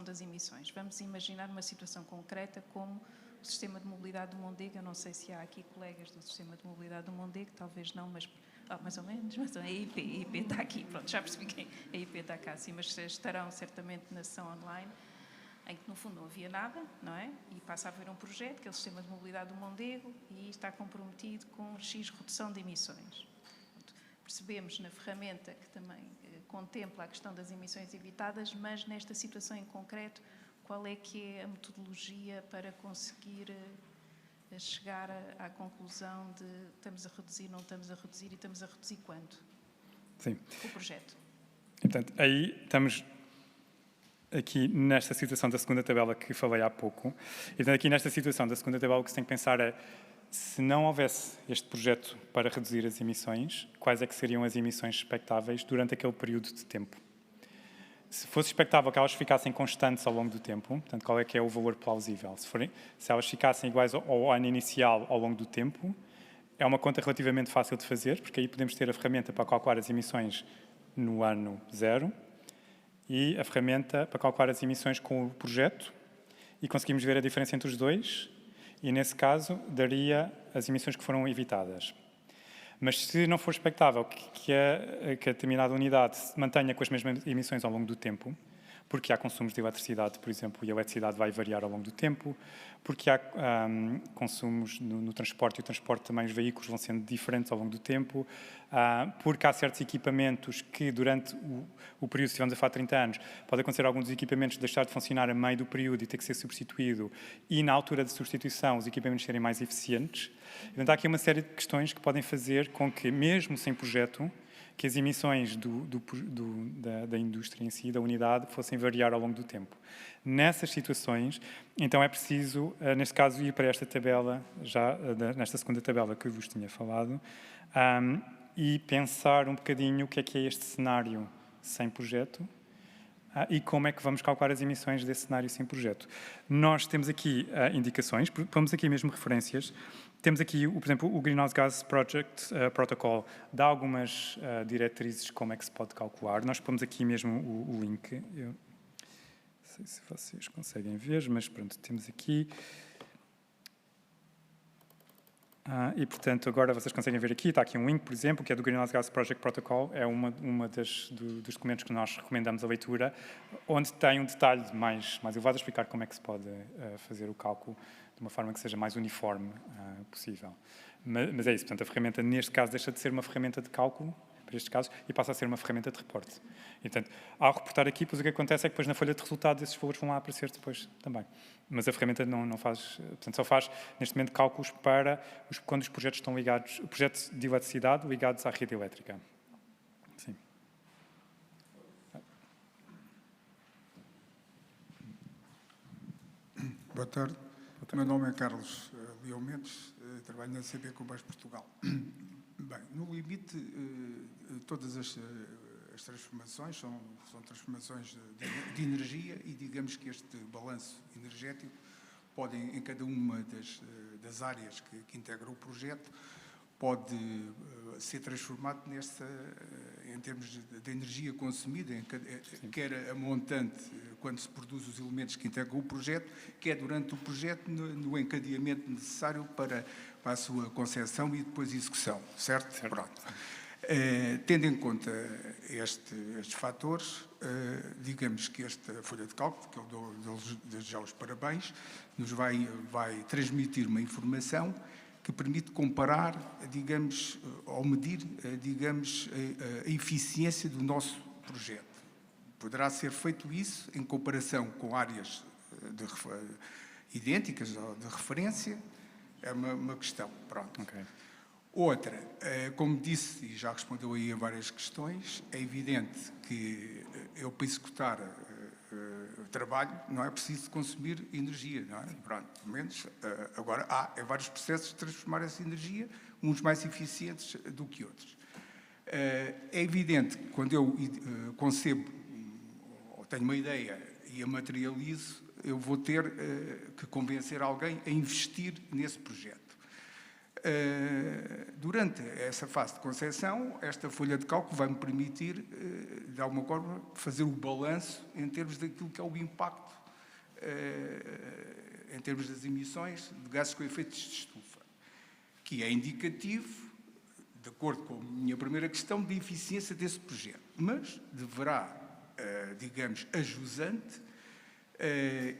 Speaker 1: das emissões. Vamos imaginar uma situação concreta como o sistema de mobilidade do Mondego. Eu não sei se há aqui colegas do sistema de mobilidade do Mondego, talvez não, mas mais ou menos, mas a IP está aqui, pronto, já percebi que a IP está cá, sim, mas estarão certamente na sessão online, em que no fundo não havia nada, não é? E passa a haver um projeto, que é o sistema de mobilidade do Mondego, e está comprometido com X redução de emissões. Portanto, percebemos na ferramenta que também contempla a questão das emissões evitadas, mas nesta situação em concreto, qual é que é a metodologia para conseguir chegar à conclusão de estamos a reduzir, não estamos a reduzir e estamos a reduzir quanto?
Speaker 3: Sim.
Speaker 1: O projeto.
Speaker 3: E, portanto, aí estamos aqui nesta situação da segunda tabela que falei há pouco. E, portanto, aqui nesta situação da segunda tabela o que se tem que pensar é, se não houvesse este projeto para reduzir as emissões, quais é que seriam as emissões expectáveis durante aquele período de tempo? Se fosse expectável que elas ficassem constantes ao longo do tempo, portanto, qual é que é o valor plausível? Se elas ficassem iguais ao ano inicial ao longo do tempo, é uma conta relativamente fácil de fazer, porque aí podemos ter a ferramenta para calcular as emissões no ano zero e a ferramenta para calcular as emissões com o projeto e conseguimos ver a diferença entre os dois e, nesse caso, daria as emissões que foram evitadas. Mas se não for expectável que a determinada unidade se mantenha com as mesmas emissões ao longo do tempo, porque há consumos de eletricidade, por exemplo, e a eletricidade vai variar ao longo do tempo, porque há consumos no transporte, e o transporte também, os veículos vão sendo diferentes ao longo do tempo, porque há certos equipamentos que durante o período, se estivermos a falar de 30 anos, pode acontecer alguns dos equipamentos deixar de funcionar a meio do período e ter que ser substituído, e na altura de substituição os equipamentos serem mais eficientes. Portanto, há aqui uma série de questões que podem fazer com que, mesmo sem projeto, que as emissões da indústria em si, da unidade, fossem variar ao longo do tempo. Nessas situações, então é preciso, neste caso, ir para esta tabela, já nesta segunda tabela que eu vos tinha falado, e pensar um bocadinho o que é este cenário sem projeto e como é que vamos calcular as emissões desse cenário sem projeto. Nós temos aqui indicações, pomos aqui mesmo referências. Temos aqui, por exemplo, o Greenhouse Gas Project Protocol dá algumas diretrizes como é que se pode calcular. Nós pomos aqui mesmo o link. Eu não sei se vocês conseguem ver, mas pronto, temos aqui. E, portanto, agora vocês conseguem ver aqui, está aqui um link, por exemplo, que é do Greenhouse Gas Project Protocol, é dos documentos que nós recomendamos a leitura, onde tem um detalhe mais elevado a explicar como é que se pode fazer o cálculo de uma forma que seja mais uniforme possível. Mas é isso, portanto, a ferramenta, neste caso, deixa de ser uma ferramenta de cálculo, para estes casos, e passa a ser uma ferramenta de reporte. E, portanto, ao reportar aqui, depois o que acontece é que depois na folha de resultados esses valores vão lá aparecer depois também. Mas a ferramenta não faz, portanto, só faz, neste momento, cálculos para quando os projetos estão ligados, projetos de eletricidade ligados à rede elétrica. Sim.
Speaker 8: Boa tarde. O meu nome é Carlos Leão Mendes, trabalho na CB Combais Portugal. Bem, no limite, todas as transformações são transformações de energia e digamos que este balanço energético pode, em cada uma das áreas que integram o projeto, pode ser transformado em termos de energia consumida, quer a montante quando se produz os elementos que integram o projeto, quer durante o projeto no encadeamento necessário para a sua concepção e depois execução, certo? Pronto. Tendo em conta estes fatores, digamos que esta folha de cálculo, que eu dou desde já os parabéns, nos vai transmitir uma informação que permite comparar, digamos, ou medir, digamos, a eficiência do nosso projeto. Poderá ser feito isso em comparação com áreas idênticas ou de referência, é uma questão, pronto. Okay. Outra, como disse, e já respondeu aí a várias questões, é evidente que eu, para executar trabalho, não é preciso consumir energia, não é? Pronto, pelo menos, agora há vários processos de transformar essa energia, uns mais eficientes do que outros. É evidente que quando eu concebo, ou tenho uma ideia e a materializo, eu vou ter que convencer alguém a investir nesse projeto. Durante essa fase de concepção, esta folha de cálculo vai-me permitir, de alguma forma, fazer o balanço em termos daquilo que é o impacto, em termos das emissões de gases com efeitos de estufa, que é indicativo, de acordo com a minha primeira questão, da eficiência desse projeto. Mas deverá, digamos, ajusante,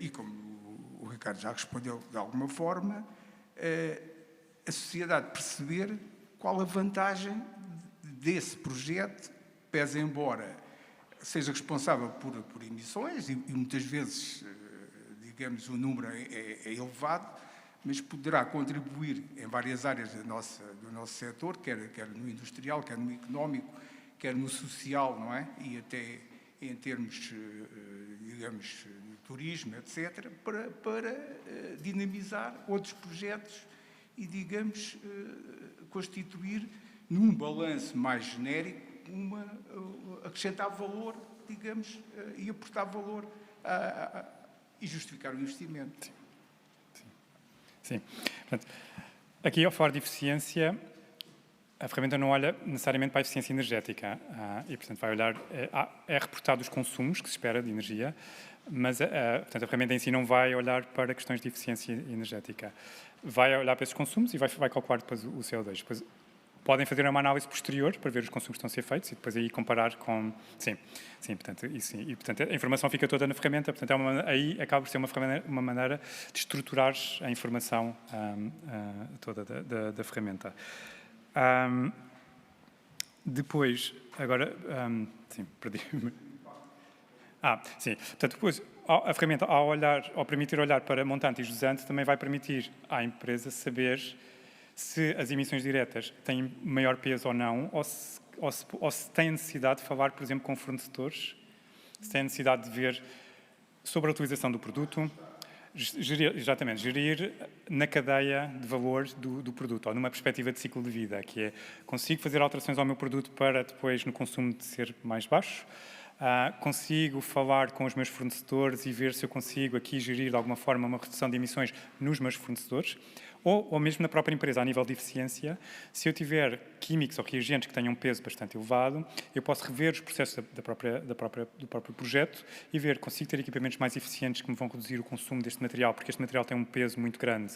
Speaker 8: e como o Ricardo já respondeu de alguma forma, a sociedade perceber qual a vantagem desse projeto, pese embora seja responsável por emissões, e muitas vezes, digamos, o número é elevado, mas poderá contribuir em várias áreas do nosso setor, quer no industrial, quer no económico, quer no social, não é? E até em termos, digamos, de turismo, etc., para dinamizar outros projetos e, digamos, constituir, num balanço mais genérico, acrescentar valor, digamos, e aportar valor e justificar o investimento.
Speaker 3: Sim. Portanto, aqui, ao falar de eficiência, a ferramenta não olha necessariamente para a eficiência energética e, portanto, vai olhar, é reportado os consumos que se espera de energia, mas portanto, a ferramenta em si não vai olhar para questões de eficiência energética. Vai olhar para esses consumos e vai calcular depois o CO2. Depois, Podem fazer uma análise posterior para ver os consumos que estão a ser feitos e depois aí comparar com... Sim, portanto, e, portanto, a informação fica toda na ferramenta, portanto, aí acaba por ser uma maneira de estruturar a informação toda da ferramenta. Depois, agora... sim, perdi-me. Sim. Portanto, depois, a ferramenta, ao permitir olhar para montante e jusante, também vai permitir à empresa saber se as emissões diretas têm maior peso ou não, ou se tem necessidade de falar, por exemplo, com fornecedores, se tem necessidade de ver sobre a utilização do produto, gerir na cadeia de valor do produto, ou numa perspectiva de ciclo de vida, que é, consigo fazer alterações ao meu produto para depois no consumo de ser mais baixo, consigo falar com os meus fornecedores e ver se eu consigo aqui gerir de alguma forma uma redução de emissões nos meus fornecedores, ou mesmo na própria empresa, a nível de eficiência, se eu tiver químicos ou reagentes que tenham um peso bastante elevado, eu posso rever os processos do próprio projeto e ver, consigo ter equipamentos mais eficientes que me vão reduzir o consumo deste material, porque este material tem um peso muito grande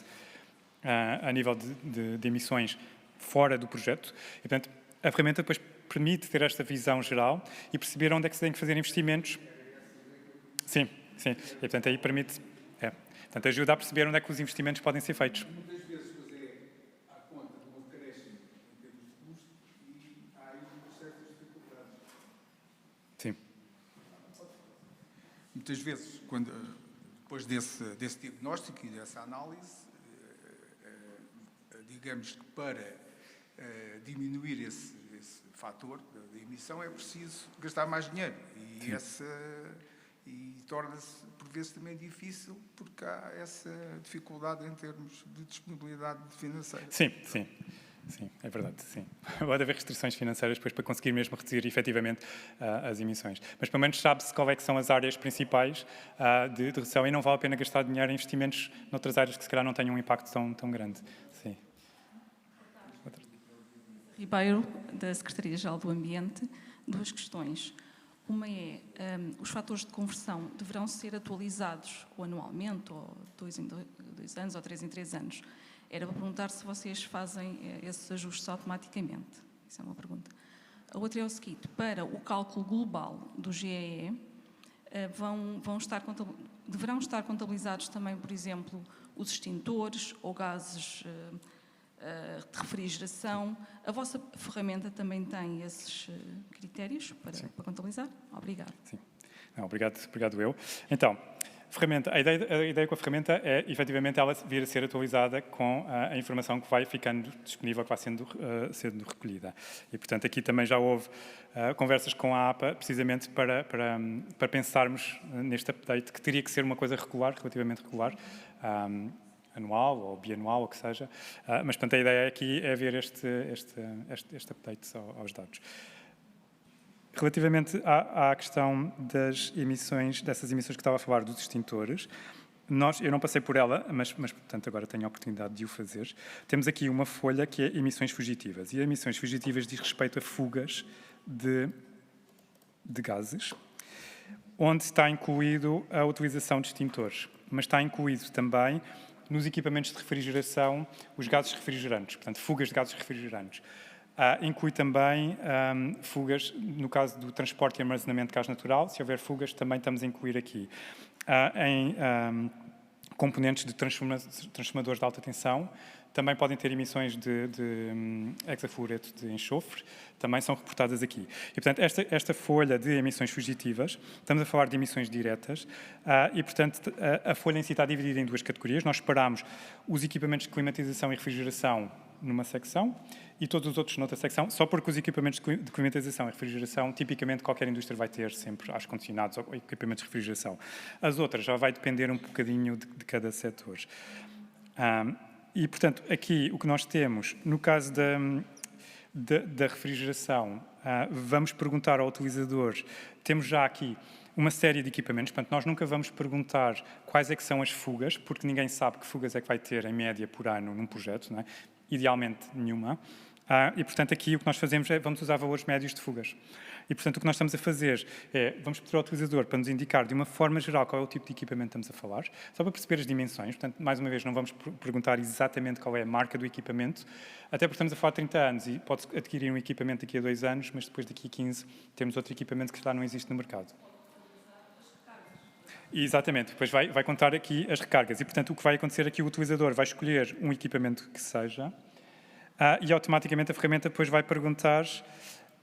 Speaker 3: a nível de emissões fora do projeto. E, portanto, a ferramenta depois permite ter esta visão geral e perceber onde é que se tem que fazer investimentos. Sim. E, portanto, aí permite... Portanto, ajuda a perceber onde é que os investimentos podem ser feitos.
Speaker 8: Muitas vezes fazer à conta de um acréscimo em termos de custo e há aí certas dificuldades.
Speaker 3: Sim.
Speaker 8: Muitas vezes, depois desse diagnóstico e dessa análise, digamos que para diminuir esse fator de emissão é preciso gastar mais dinheiro. E torna-se, por vezes, também difícil, porque há essa dificuldade em termos de disponibilidade financeira.
Speaker 3: Sim, é verdade, sim. Pode haver restrições financeiras depois para conseguir mesmo reduzir efetivamente as emissões. Mas pelo menos sabe-se qual é que são as áreas principais de redução e não vale a pena gastar dinheiro em investimentos noutras áreas que se calhar não tenham um impacto tão grande. Sim.
Speaker 1: Ribeiro, da Secretaria-Geral do Ambiente, duas questões. Uma é, os fatores de conversão deverão ser atualizados ou anualmente, ou 2 em 2 anos, ou 3 em 3 anos. Era para perguntar se vocês fazem esses ajustes automaticamente. Isso é uma pergunta. A outra é o seguinte, para o cálculo global do GEE, deverão estar contabilizados também, por exemplo, os extintores ou gases de refrigeração. A vossa ferramenta também tem esses critérios para contabilizar? Obrigada.
Speaker 3: Sim. Não, obrigado eu. Então, a ideia com a ferramenta é, efetivamente, ela vir a ser atualizada com a informação que vai ficando disponível, que vai sendo recolhida. E, portanto, aqui também já houve conversas com a APA, precisamente para pensarmos neste update, que teria que ser uma coisa regular, relativamente regular, anual ou bianual, ou que seja, mas, portanto, a ideia aqui é ver este update aos dados. Relativamente à questão dessas emissões que estava a falar dos extintores, eu não passei por ela, mas, portanto, agora tenho a oportunidade de o fazer. Temos aqui uma folha que é emissões fugitivas, e emissões fugitivas diz respeito a fugas de gases, onde está incluído a utilização de extintores, mas está incluído também nos equipamentos de refrigeração os gases refrigerantes, portanto, fugas de gases refrigerantes. Inclui também fugas, no caso do transporte e armazenamento de gás natural, se houver fugas, também estamos a incluir aqui. Em componentes de transformadores de alta tensão, também podem ter emissões de hexafluoreto de enxofre, também são reportadas aqui. E, portanto, esta folha de emissões fugitivas, estamos a falar de emissões diretas, e, portanto, a folha em si está dividida em duas categorias. Nós separamos os equipamentos de climatização e refrigeração numa secção e todos os outros noutra secção, só porque os equipamentos de climatização e refrigeração, tipicamente qualquer indústria vai ter sempre ar-condicionados ou equipamentos de refrigeração. As outras já vai depender um bocadinho de cada setor. E, portanto, aqui o que nós temos, no caso da refrigeração, vamos perguntar ao utilizador, temos já aqui uma série de equipamentos, portanto, nós nunca vamos perguntar quais é que são as fugas, porque ninguém sabe que fugas é que vai ter, em média, por ano, num projeto, não é? Idealmente, nenhuma. E, portanto, aqui o que nós fazemos é, vamos usar valores médios de fugas. E, portanto, o que nós estamos a fazer é, vamos pedir ao utilizador para nos indicar de uma forma geral qual é o tipo de equipamento que estamos a falar, só para perceber as dimensões. Portanto, mais uma vez, não vamos perguntar exatamente qual é a marca do equipamento, até porque estamos a falar de 30 anos e pode adquirir um equipamento daqui a 2 anos, mas depois daqui a 15 temos outro equipamento que já não existe no mercado. E, exatamente, depois vai contar aqui as recargas. E, portanto, o que vai acontecer aqui, o utilizador vai escolher um equipamento que seja, e automaticamente a ferramenta depois vai perguntar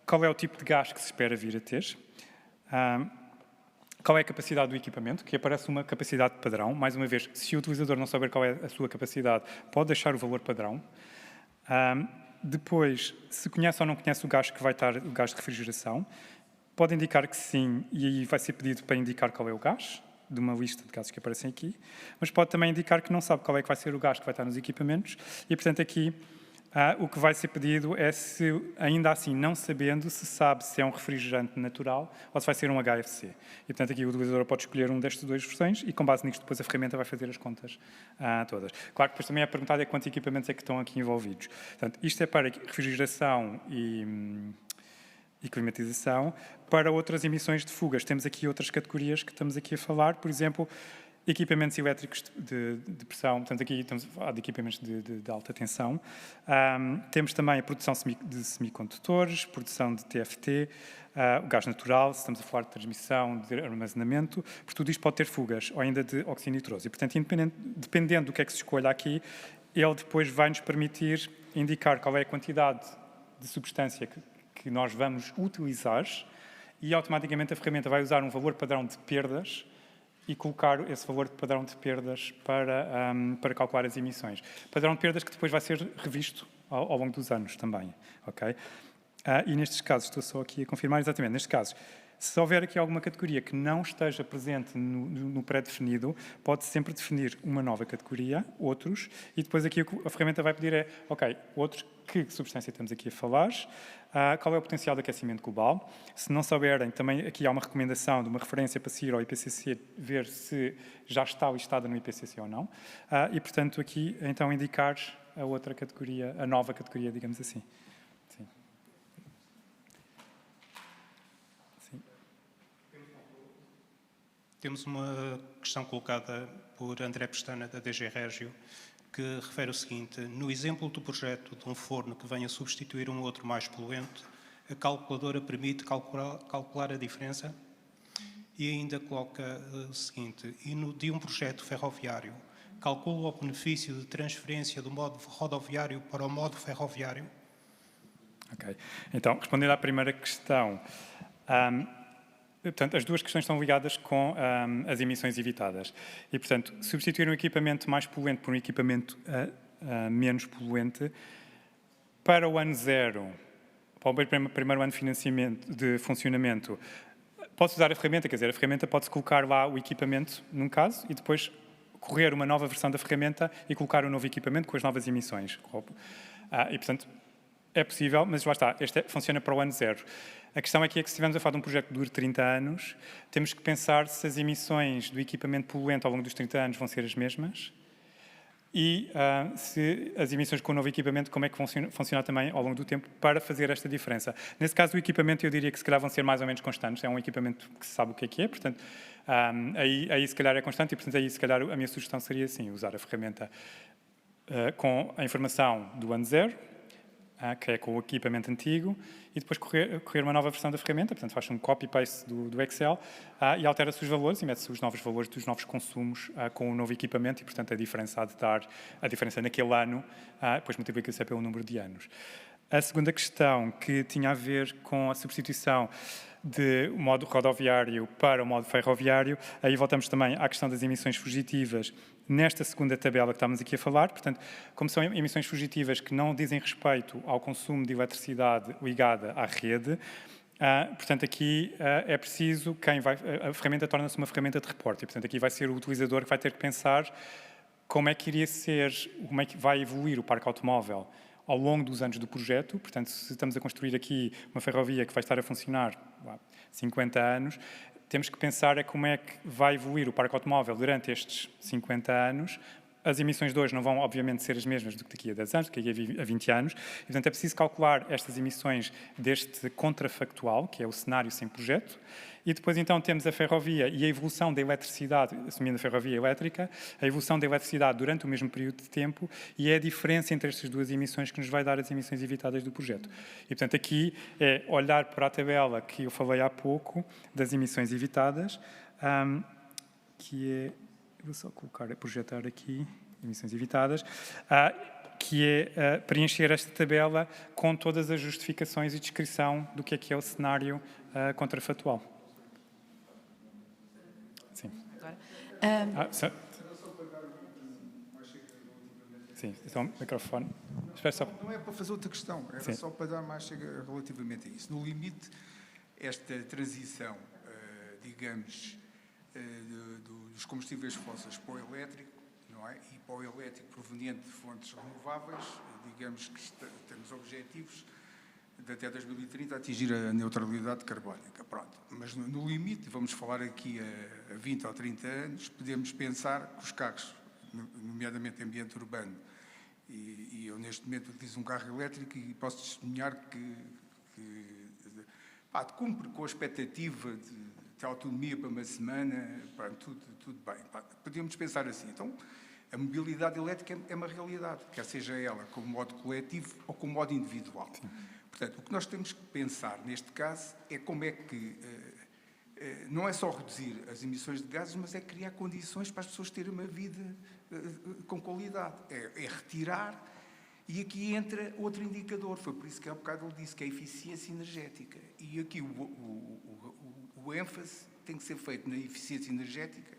Speaker 3: qual é o tipo de gás que se espera vir a ter, qual é a capacidade do equipamento, que aparece uma capacidade padrão. Mais uma vez, se o utilizador não souber qual é a sua capacidade, pode deixar o valor padrão. Depois, se conhece ou não conhece o gás que vai estar, o gás de refrigeração, pode indicar que sim, e aí vai ser pedido para indicar qual é o gás, de uma lista de gases que aparecem aqui, mas pode também indicar que não sabe qual é que vai ser o gás que vai estar nos equipamentos, e, portanto, aqui o que vai ser pedido é se, ainda assim, não sabendo, se sabe se é um refrigerante natural ou se vai ser um HFC. E, portanto, aqui o utilizador pode escolher um destas duas versões e, com base nisto, depois a ferramenta vai fazer as contas todas. Claro que depois também é perguntado quantos equipamentos é que estão aqui envolvidos. Portanto, isto é para refrigeração e climatização. Para outras emissões de fugas, temos aqui outras categorias que estamos aqui a falar, por exemplo, equipamentos elétricos de pressão, portanto aqui estamos a falar de equipamentos de alta tensão. Temos também a produção de semicondutores, produção de TFT, o gás natural, se estamos a falar de transmissão, de armazenamento, por tudo isto pode ter fugas, ou ainda de óxido nitroso. E, portanto, dependendo do que é que se escolha aqui, ele depois vai nos permitir indicar qual é a quantidade de substância que nós vamos utilizar e automaticamente a ferramenta vai usar um valor padrão de perdas e colocar esse valor de padrão de perdas para calcular as emissões. Padrão de perdas que depois vai ser revisto ao longo dos anos também. Okay? E nestes casos, estou só aqui a confirmar exatamente, nestes casos, se houver aqui alguma categoria que não esteja presente no pré-definido, pode sempre definir uma nova categoria, outros, e depois aqui o que a ferramenta vai pedir é, ok, outros, que substância estamos aqui a falar, qual é o potencial de aquecimento global. Se não souberem, também aqui há uma recomendação de uma referência para seguir ao IPCC, ver se já está listada no IPCC ou não, e, portanto, aqui, então, indicar a outra categoria, a nova categoria, digamos assim. Sim.
Speaker 9: Temos uma questão colocada por André Pestana, da DG Régio, que refere o seguinte: no exemplo do projeto de um forno que venha substituir um outro mais poluente, a calculadora permite calcular a diferença? E ainda coloca o seguinte: e de um projeto ferroviário, calcula o benefício de transferência do modo rodoviário para o modo ferroviário?
Speaker 3: Ok. Então, respondendo à primeira questão, portanto, as duas questões estão ligadas com as emissões evitadas. E, portanto, substituir um equipamento mais poluente por um equipamento menos poluente, para o ano 0, para o primeiro ano de funcionamento, pode-se usar a ferramenta, quer dizer, a ferramenta pode-se colocar lá o equipamento, num caso, e depois correr uma nova versão da ferramenta e colocar um novo equipamento com as novas emissões. E, portanto, é possível, mas lá está, este funciona para o ano 0. A questão aqui é que, se estivermos a falar de um projeto que dure 30 anos, temos que pensar se as emissões do equipamento poluente ao longo dos 30 anos vão ser as mesmas e se as emissões com o novo equipamento, como é que vão funcionar também ao longo do tempo para fazer esta diferença. Nesse caso, o equipamento, eu diria que se calhar vão ser mais ou menos constantes. É um equipamento que se sabe o que é, portanto, aí se calhar é constante e, portanto, aí se calhar a minha sugestão seria assim, usar a ferramenta com a informação do ano 0, que é com o equipamento antigo, e depois correr uma nova versão da ferramenta, portanto faz um copy-paste do Excel e altera-se os valores e mete-se os novos valores dos novos consumos com o novo equipamento e, portanto, a diferença há de dar a diferença naquele ano, depois multiplica-se pelo número de anos. A segunda questão, que tinha a ver com a substituição de modo rodoviário para o modo ferroviário, aí voltamos também à questão das emissões fugitivas nesta segunda tabela que estamos aqui a falar. Portanto, como são emissões fugitivas que não dizem respeito ao consumo de eletricidade ligada à rede, portanto, aqui é preciso a ferramenta torna-se uma ferramenta de reporte e, portanto, aqui vai ser o utilizador que vai ter que pensar como é que iria ser, como é que vai evoluir o parque automóvel ao longo dos anos do projeto. Portanto, se estamos a construir aqui uma ferrovia que vai estar a funcionar 50 anos, temos que pensar como é que vai evoluir o parque automóvel durante estes 50 anos as emissões de hoje não vão, obviamente, ser as mesmas do que daqui a 10 anos, do que daqui a 20 anos, e, portanto, é preciso calcular estas emissões deste contrafactual, que é o cenário sem projeto, e depois, então, temos a ferrovia e a evolução da eletricidade, assumindo a ferrovia elétrica, a evolução da eletricidade durante o mesmo período de tempo, e é a diferença entre estas duas emissões que nos vai dar as emissões evitadas do projeto. E, portanto, aqui é olhar para a tabela que eu falei há pouco, das emissões evitadas, que é... Vou só projetar aqui, emissões evitadas, que é preencher esta tabela com todas as justificações e descrição do que é o cenário contrafactual. Sim. Sim, então, microfone. Espera só.
Speaker 8: Não é para fazer outra questão, era só para dar mais chega relativamente a isso. No limite, esta transição, digamos, dos combustíveis fósseis para o elétrico, não é? E para o elétrico proveniente de fontes renováveis, digamos que temos objetivos de até 2030 atingir a neutralidade carbónica. Pronto. Mas no limite, vamos falar aqui a 20 ou 30 anos, podemos pensar que os carros, nomeadamente em ambiente urbano, e eu neste momento utilizo um carro elétrico e posso testemunhar que cumpre com a expectativa de autonomia para uma semana, tudo bem. Podíamos pensar assim. Então, a mobilidade elétrica é uma realidade, quer seja ela como modo coletivo ou como modo individual. Sim. Portanto, o que nós temos que pensar, neste caso, é como é que não é só reduzir as emissões de gases, mas é criar condições para as pessoas terem uma vida com qualidade. É retirar, e aqui entra outro indicador, foi por isso que há bocado ele disse, que é a eficiência energética. E aqui o ênfase tem que ser feito na eficiência energética,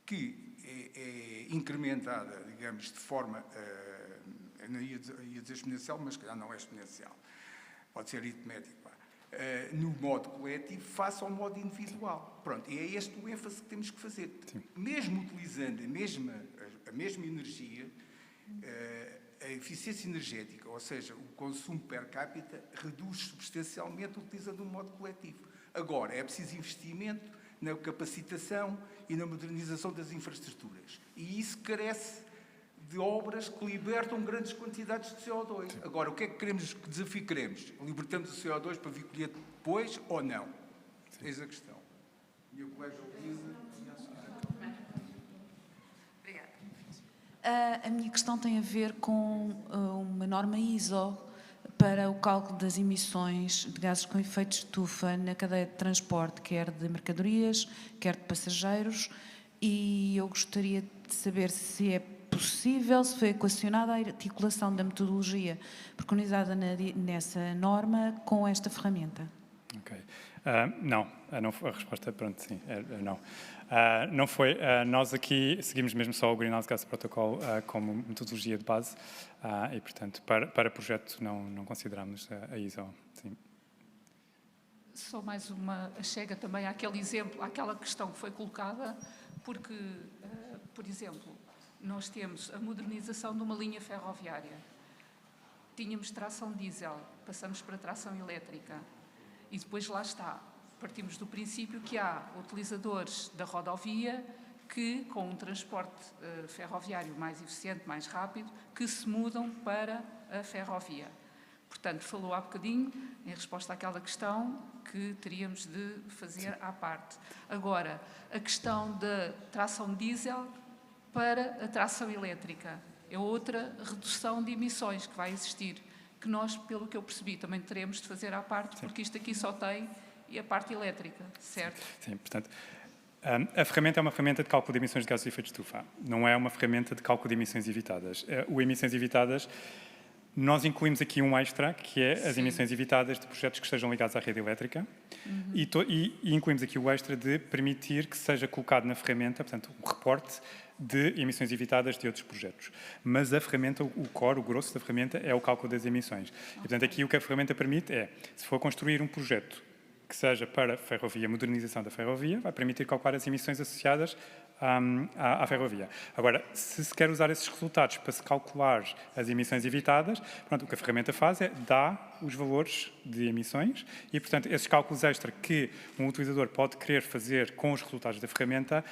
Speaker 8: que é incrementada, digamos, de forma, não ia dizer exponencial, mas calhar não é exponencial, pode ser aritmético, no modo coletivo, face ao modo individual. Pronto, e é este o ênfase que temos que fazer. Sim. Mesmo utilizando a mesma energia, a eficiência energética, ou seja, o consumo per capita, reduz substancialmente utilizando um modo coletivo. Agora, é preciso investimento na capacitação e na modernização das infraestruturas. E isso carece de obras que libertam grandes quantidades de CO2. Sim. Agora, o que é que queremos, que desafio queremos? Libertamos o CO2 para vir colher depois ou não? Sim. Eis a questão. Minha colega Luísa e a senhora.
Speaker 5: Obrigada. A minha questão tem a ver com uma norma ISO para o cálculo das emissões de gases com efeito de estufa na cadeia de transporte, quer de mercadorias, quer de passageiros, e eu gostaria de saber se é possível, se foi equacionada a articulação da metodologia preconizada nessa norma com esta ferramenta.
Speaker 3: Ok. Não, a resposta, pronto, sim, não. Não foi. Nós aqui seguimos mesmo só o Greenhouse Gas Protocol como metodologia de base e, portanto, para projeto não consideramos a ISO. Sim.
Speaker 6: Só mais uma chega também àquele exemplo, àquela questão que foi colocada, porque, por exemplo, nós temos a modernização de uma linha ferroviária. Tínhamos tração diesel, passamos para tração elétrica. E depois lá está, partimos do princípio que há utilizadores da rodovia que, com um transporte ferroviário mais eficiente, mais rápido, que se mudam para a ferrovia. Portanto, falou há bocadinho, em resposta àquela questão, que teríamos de fazer à parte. Agora, a questão da tração diesel para a tração elétrica é outra redução de emissões que vai existir, que nós, pelo que eu percebi, também teremos de fazer à parte, porque isto aqui só tem a parte elétrica, certo?
Speaker 3: Sim, portanto, a ferramenta é uma ferramenta de cálculo de emissões de gases de efeito de estufa, não é uma ferramenta de cálculo de emissões evitadas. O emissões evitadas, nós incluímos aqui um extra, que é as emissões evitadas de projetos que estejam ligados à rede elétrica, e incluímos aqui o extra de permitir que seja colocado na ferramenta, portanto, um reporte de emissões evitadas de outros projetos. Mas a ferramenta, o core, o grosso da ferramenta, é o cálculo das emissões. E, portanto, aqui o que a ferramenta permite é, se for construir um projeto que seja para a ferrovia, modernização da ferrovia, vai permitir calcular as emissões associadas à ferrovia. Agora, se quer usar esses resultados para se calcular as emissões evitadas, pronto, o que a ferramenta faz é dá os valores de emissões e, portanto, esses cálculos extra que um utilizador pode querer fazer com os resultados da ferramenta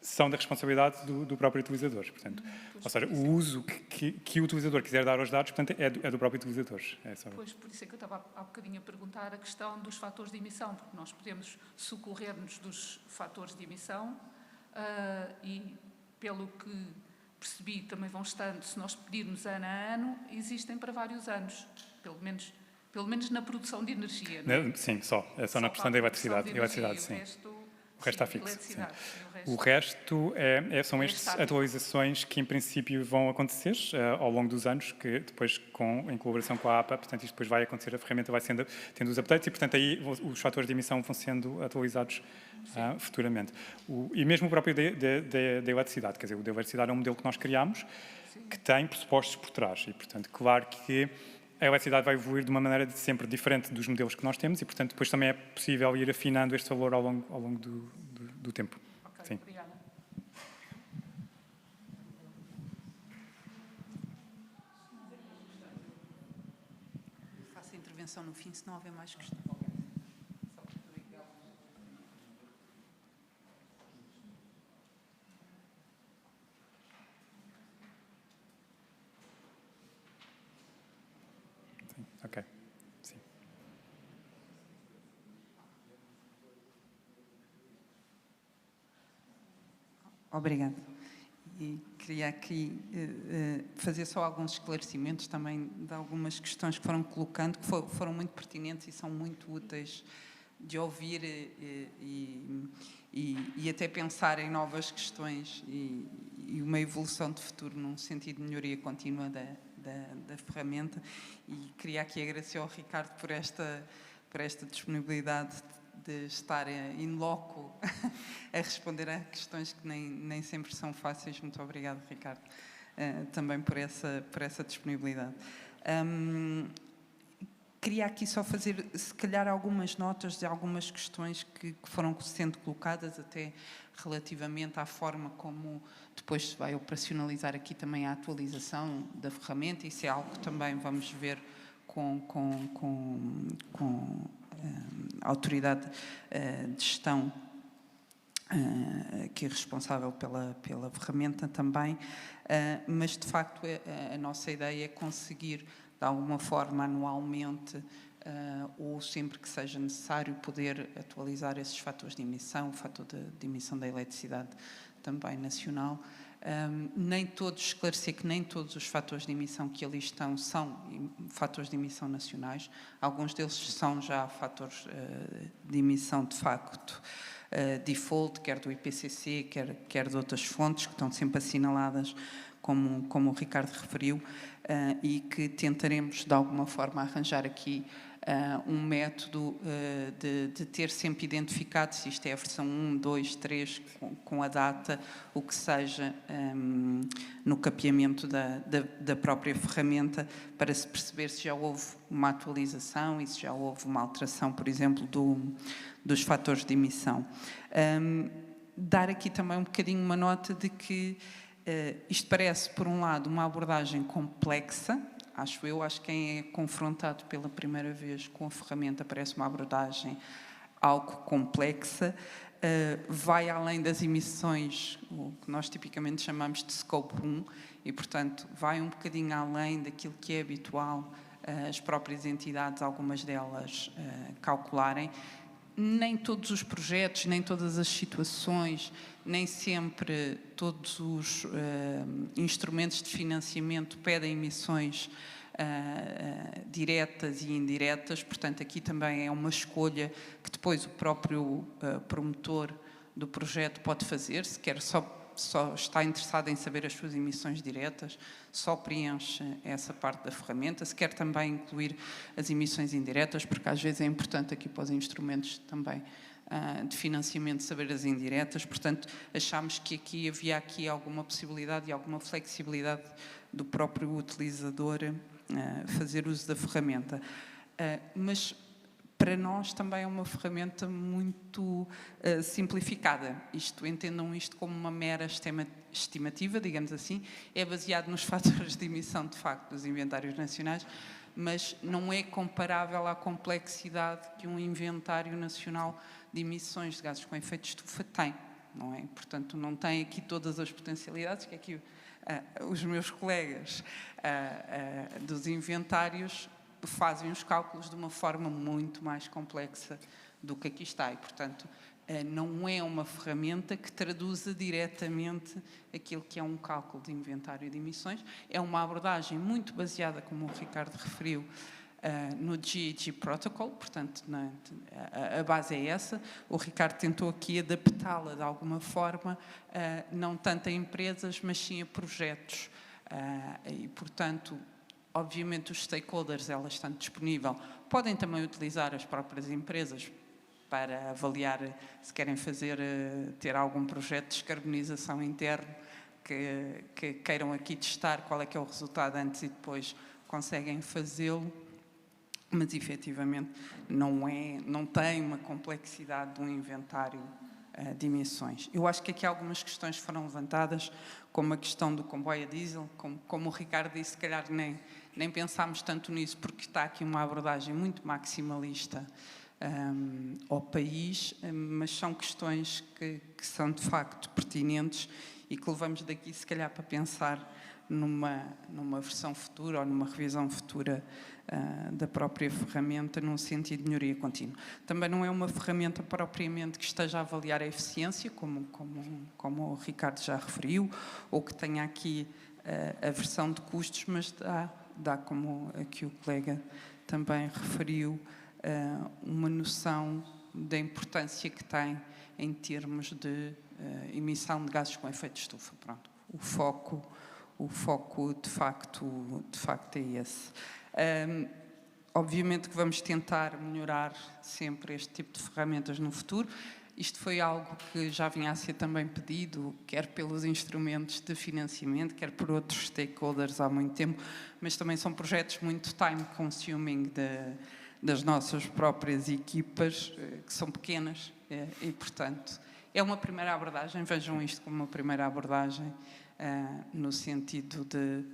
Speaker 3: são da responsabilidade do próprio utilizador. Portanto, ou seja, o uso que o utilizador quiser dar aos dados, portanto, é do próprio utilizador.
Speaker 6: Pois, por isso é que eu estava há bocadinho a perguntar a questão dos fatores de emissão, porque nós podemos socorrer-nos dos fatores de emissão e, pelo que percebi, também vão estando, se nós pedirmos ano a ano, existem para vários anos, pelo menos na produção de energia. Não é?
Speaker 3: Sim, só na produção da eletricidade. Sim. O resto está fixo. O resto são estas atualizações que, em princípio, vão acontecer ao longo dos anos, que depois, em colaboração com a APA, portanto, isto depois vai acontecer, a ferramenta vai tendo os updates e, portanto, aí os fatores de emissão vão sendo atualizados futuramente. E mesmo o próprio da eletricidade, quer dizer, o da eletricidade é um modelo que nós criámos, que tem pressupostos por trás e, portanto, claro que a eletricidade vai evoluir de uma maneira sempre diferente dos modelos que nós temos e, portanto, depois também é possível ir afinando este valor ao longo do tempo.
Speaker 6: Ok,
Speaker 3: sim.
Speaker 6: Obrigada.
Speaker 2: Faço a intervenção no fim, se não houver mais questões.
Speaker 3: Ok. Sim.
Speaker 2: Obrigada. E queria aqui fazer só alguns esclarecimentos também de algumas questões que foram colocando, que foram muito pertinentes e são muito úteis de ouvir e até pensar em novas questões e uma evolução de futuro num sentido de melhoria contínua da ferramenta. E queria aqui agradecer ao Ricardo por esta disponibilidade de estar in loco a responder a questões que nem sempre são fáceis. Muito obrigado, Ricardo, também por essa disponibilidade. Queria aqui só fazer, se calhar, algumas notas de algumas questões que foram sendo colocadas, até relativamente à forma como depois se vai operacionalizar aqui também a atualização da ferramenta. Isso é algo que também vamos ver com a autoridade de gestão que é responsável pela ferramenta também, mas de facto a nossa ideia é conseguir de alguma forma anualmente ou sempre que seja necessário poder atualizar esses fatores de emissão, o fator de emissão da eletricidade também nacional. Esclarecer que nem todos os fatores de emissão que ali estão são fatores de emissão nacionais. Alguns deles são já fatores de emissão de facto default, quer do IPCC, quer de outras fontes que estão sempre assinaladas, como o Ricardo referiu, e que tentaremos de alguma forma arranjar aqui um método de ter sempre identificado se isto é a versão 1, 2, 3, com a data, o que seja, no capeamento da própria ferramenta, para se perceber se já houve uma atualização e se já houve uma alteração, por exemplo, dos fatores de emissão. Dar aqui também um bocadinho uma nota de que isto parece, por um lado, uma abordagem complexa. Acho que quem é confrontado pela primeira vez com a ferramenta parece uma abordagem algo complexa, vai além das emissões, o que nós tipicamente chamamos de Scope 1, e, portanto, vai um bocadinho além daquilo que é habitual as próprias entidades, algumas delas, calcularem. Nem todos os projetos, nem todas as situações, nem sempre todos os instrumentos de financiamento pedem emissões diretas e indiretas, portanto, aqui também é uma escolha que depois o próprio promotor do projeto pode fazer, se quer só está interessado em saber as suas emissões diretas, só preenche essa parte da ferramenta, se quer também incluir as emissões indiretas, porque às vezes é importante aqui para os instrumentos também de financiamento saber as indiretas, portanto, achámos que havia aqui alguma possibilidade e alguma flexibilidade do próprio utilizador fazer uso da ferramenta. Mas para nós também é uma ferramenta muito simplificada. Entendam isto como uma mera estimativa, digamos assim, é baseado nos fatores de emissão, de facto, dos inventários nacionais, mas não é comparável à complexidade que um inventário nacional de emissões de gases com efeito de estufa tem. não é? Portanto, não tem aqui todas as potencialidades que aqui os meus colegas dos inventários fazem os cálculos de uma forma muito mais complexa do que aqui está e, portanto, não é uma ferramenta que traduza diretamente aquilo que é um cálculo de inventário de emissões. É uma abordagem muito baseada, como o Ricardo referiu, no GHG Protocol, portanto, a base é essa. O Ricardo tentou aqui adaptá-la de alguma forma, não tanto a empresas, mas sim a projetos. E, portanto, obviamente os stakeholders, ela estando disponível, podem também utilizar as próprias empresas para avaliar se querem ter algum projeto de descarbonização interno que queiram aqui testar qual é que é o resultado antes e depois conseguem fazê-lo, mas efetivamente não tem uma complexidade de um inventário de emissões. Eu acho que aqui algumas questões foram levantadas, como a questão do comboio a diesel, como o Ricardo disse, se calhar nem pensámos tanto nisso, porque está aqui uma abordagem muito maximalista ao país, mas são questões que são de facto pertinentes e que levamos daqui se calhar para pensar numa versão futura ou numa revisão futura da própria ferramenta num sentido de melhoria contínua. Também não é uma ferramenta propriamente que esteja a avaliar a eficiência, como o Ricardo já referiu, ou que tenha aqui a versão de custos, mas dá como aqui o colega também referiu, uma noção da importância que tem em termos de emissão de gases com efeito de estufa. Pronto, o foco de facto é esse. Obviamente que vamos tentar melhorar sempre este tipo de ferramentas no futuro. Isto foi algo que já vinha a ser também pedido, quer pelos instrumentos de financiamento, quer por outros stakeholders há muito tempo, mas também são projetos muito time-consuming das nossas próprias equipas, que são pequenas, e, portanto, é uma primeira abordagem, vejam isto como uma primeira abordagem, no sentido de,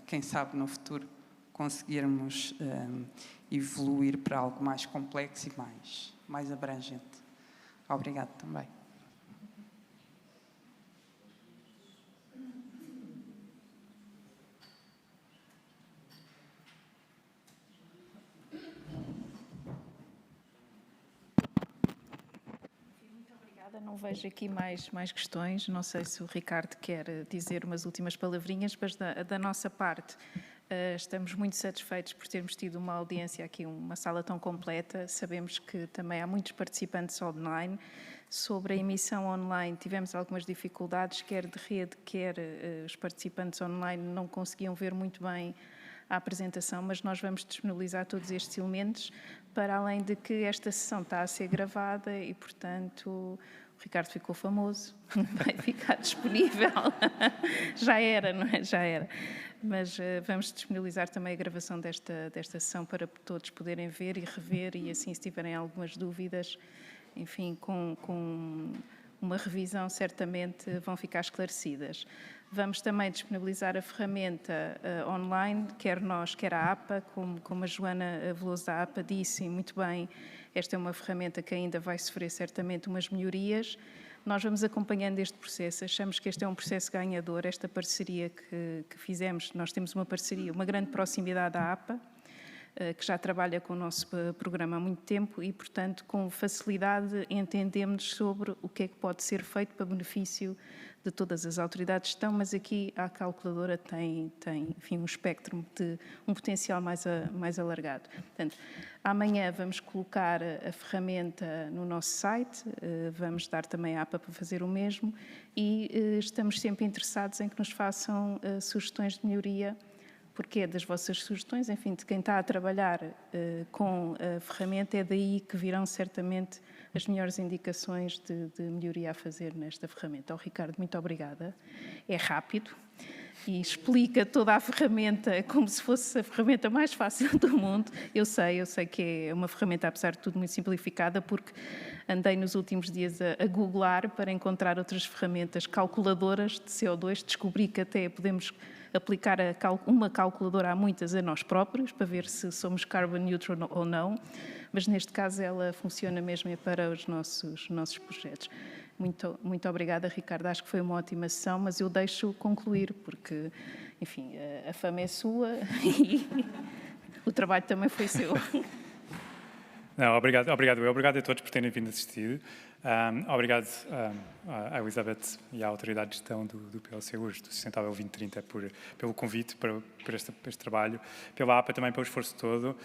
Speaker 2: quem sabe, no futuro, conseguirmos evoluir para algo mais complexo e mais abrangente. Obrigado também.
Speaker 1: Não vejo aqui mais questões. Não sei se o Ricardo quer dizer umas últimas palavrinhas, mas da nossa parte estamos muito satisfeitos por termos tido uma audiência aqui, uma sala tão completa. Sabemos que também há muitos participantes online. Sobre a emissão online tivemos algumas dificuldades, quer de rede, quer os participantes online não conseguiam ver muito bem a apresentação, mas nós vamos disponibilizar todos estes elementos, para além de que esta sessão está a ser gravada e, portanto, o Ricardo ficou famoso, vai ficar disponível. Já era, não é? Já era. Mas vamos disponibilizar também a gravação desta sessão para todos poderem ver e rever e, assim, se tiverem algumas dúvidas, enfim, com uma revisão, certamente vão ficar esclarecidas. Vamos também disponibilizar a ferramenta online, quer nós, quer a APA, como a Joana Veloso da APA disse muito bem, esta é uma ferramenta que ainda vai sofrer certamente umas melhorias. Nós vamos acompanhando este processo, achamos que este é um processo ganhador, esta parceria que fizemos, nós temos uma parceria, uma grande proximidade à APA, que já trabalha com o nosso programa há muito tempo e, portanto, com facilidade entendemos sobre o que é que pode ser feito para benefício de todas as autoridades que estão, mas aqui a calculadora tem enfim, um espectro de um potencial mais alargado. Portanto, amanhã vamos colocar a ferramenta no nosso site, vamos dar também a APA para fazer o mesmo e estamos sempre interessados em que nos façam sugestões de melhoria, porque é das vossas sugestões, enfim, de quem está a trabalhar com a ferramenta, é daí que virão certamente as melhores indicações de melhoria a fazer nesta ferramenta. Ricardo, muito obrigada. É rápido e explica toda a ferramenta como se fosse a ferramenta mais fácil do mundo. Eu sei que é uma ferramenta, apesar de tudo, muito simplificada, porque andei nos últimos dias a googlar para encontrar outras ferramentas calculadoras de CO2, descobri que até podemos aplicar uma calculadora a muitas a nós próprios, para ver se somos carbon neutral ou não, mas neste caso ela funciona mesmo para os nossos projetos. Muito obrigada, Ricardo. Acho que foi uma ótima sessão, mas eu deixo concluir, porque, enfim, a fama é sua e o trabalho também foi seu.
Speaker 3: Não, obrigado a todos por terem vindo assistir. Obrigado à Elizabeth e à Autoridade de Gestão do PLC hoje, do Sustentável 2030, pelo convite para este trabalho, pela APA também pelo esforço todo,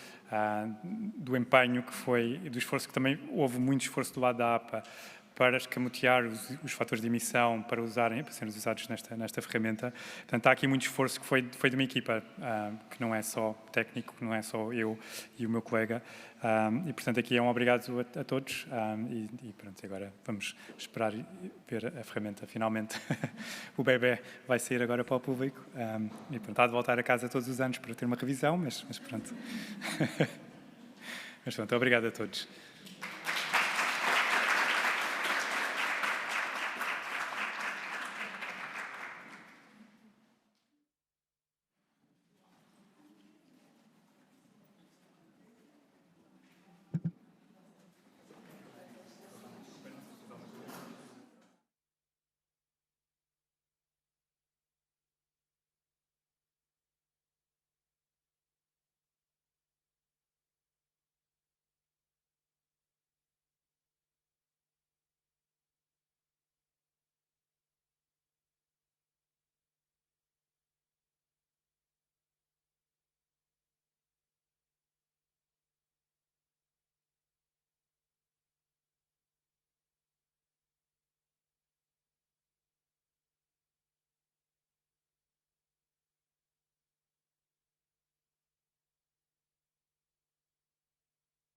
Speaker 3: do empenho que foi, e do esforço que também houve muito esforço do lado da APA para escamotear os fatores de emissão para serem usados nesta ferramenta. Portanto, há aqui muito esforço que foi de uma equipa, que não é só técnico, que não é só eu e o meu colega. E, portanto, aqui é um obrigado a todos. E pronto, agora vamos esperar e ver a ferramenta. Finalmente, o bebê vai sair agora para o público. E, pronto, há de voltar a casa todos os anos para ter uma revisão, mas pronto. Mas pronto, obrigado a todos.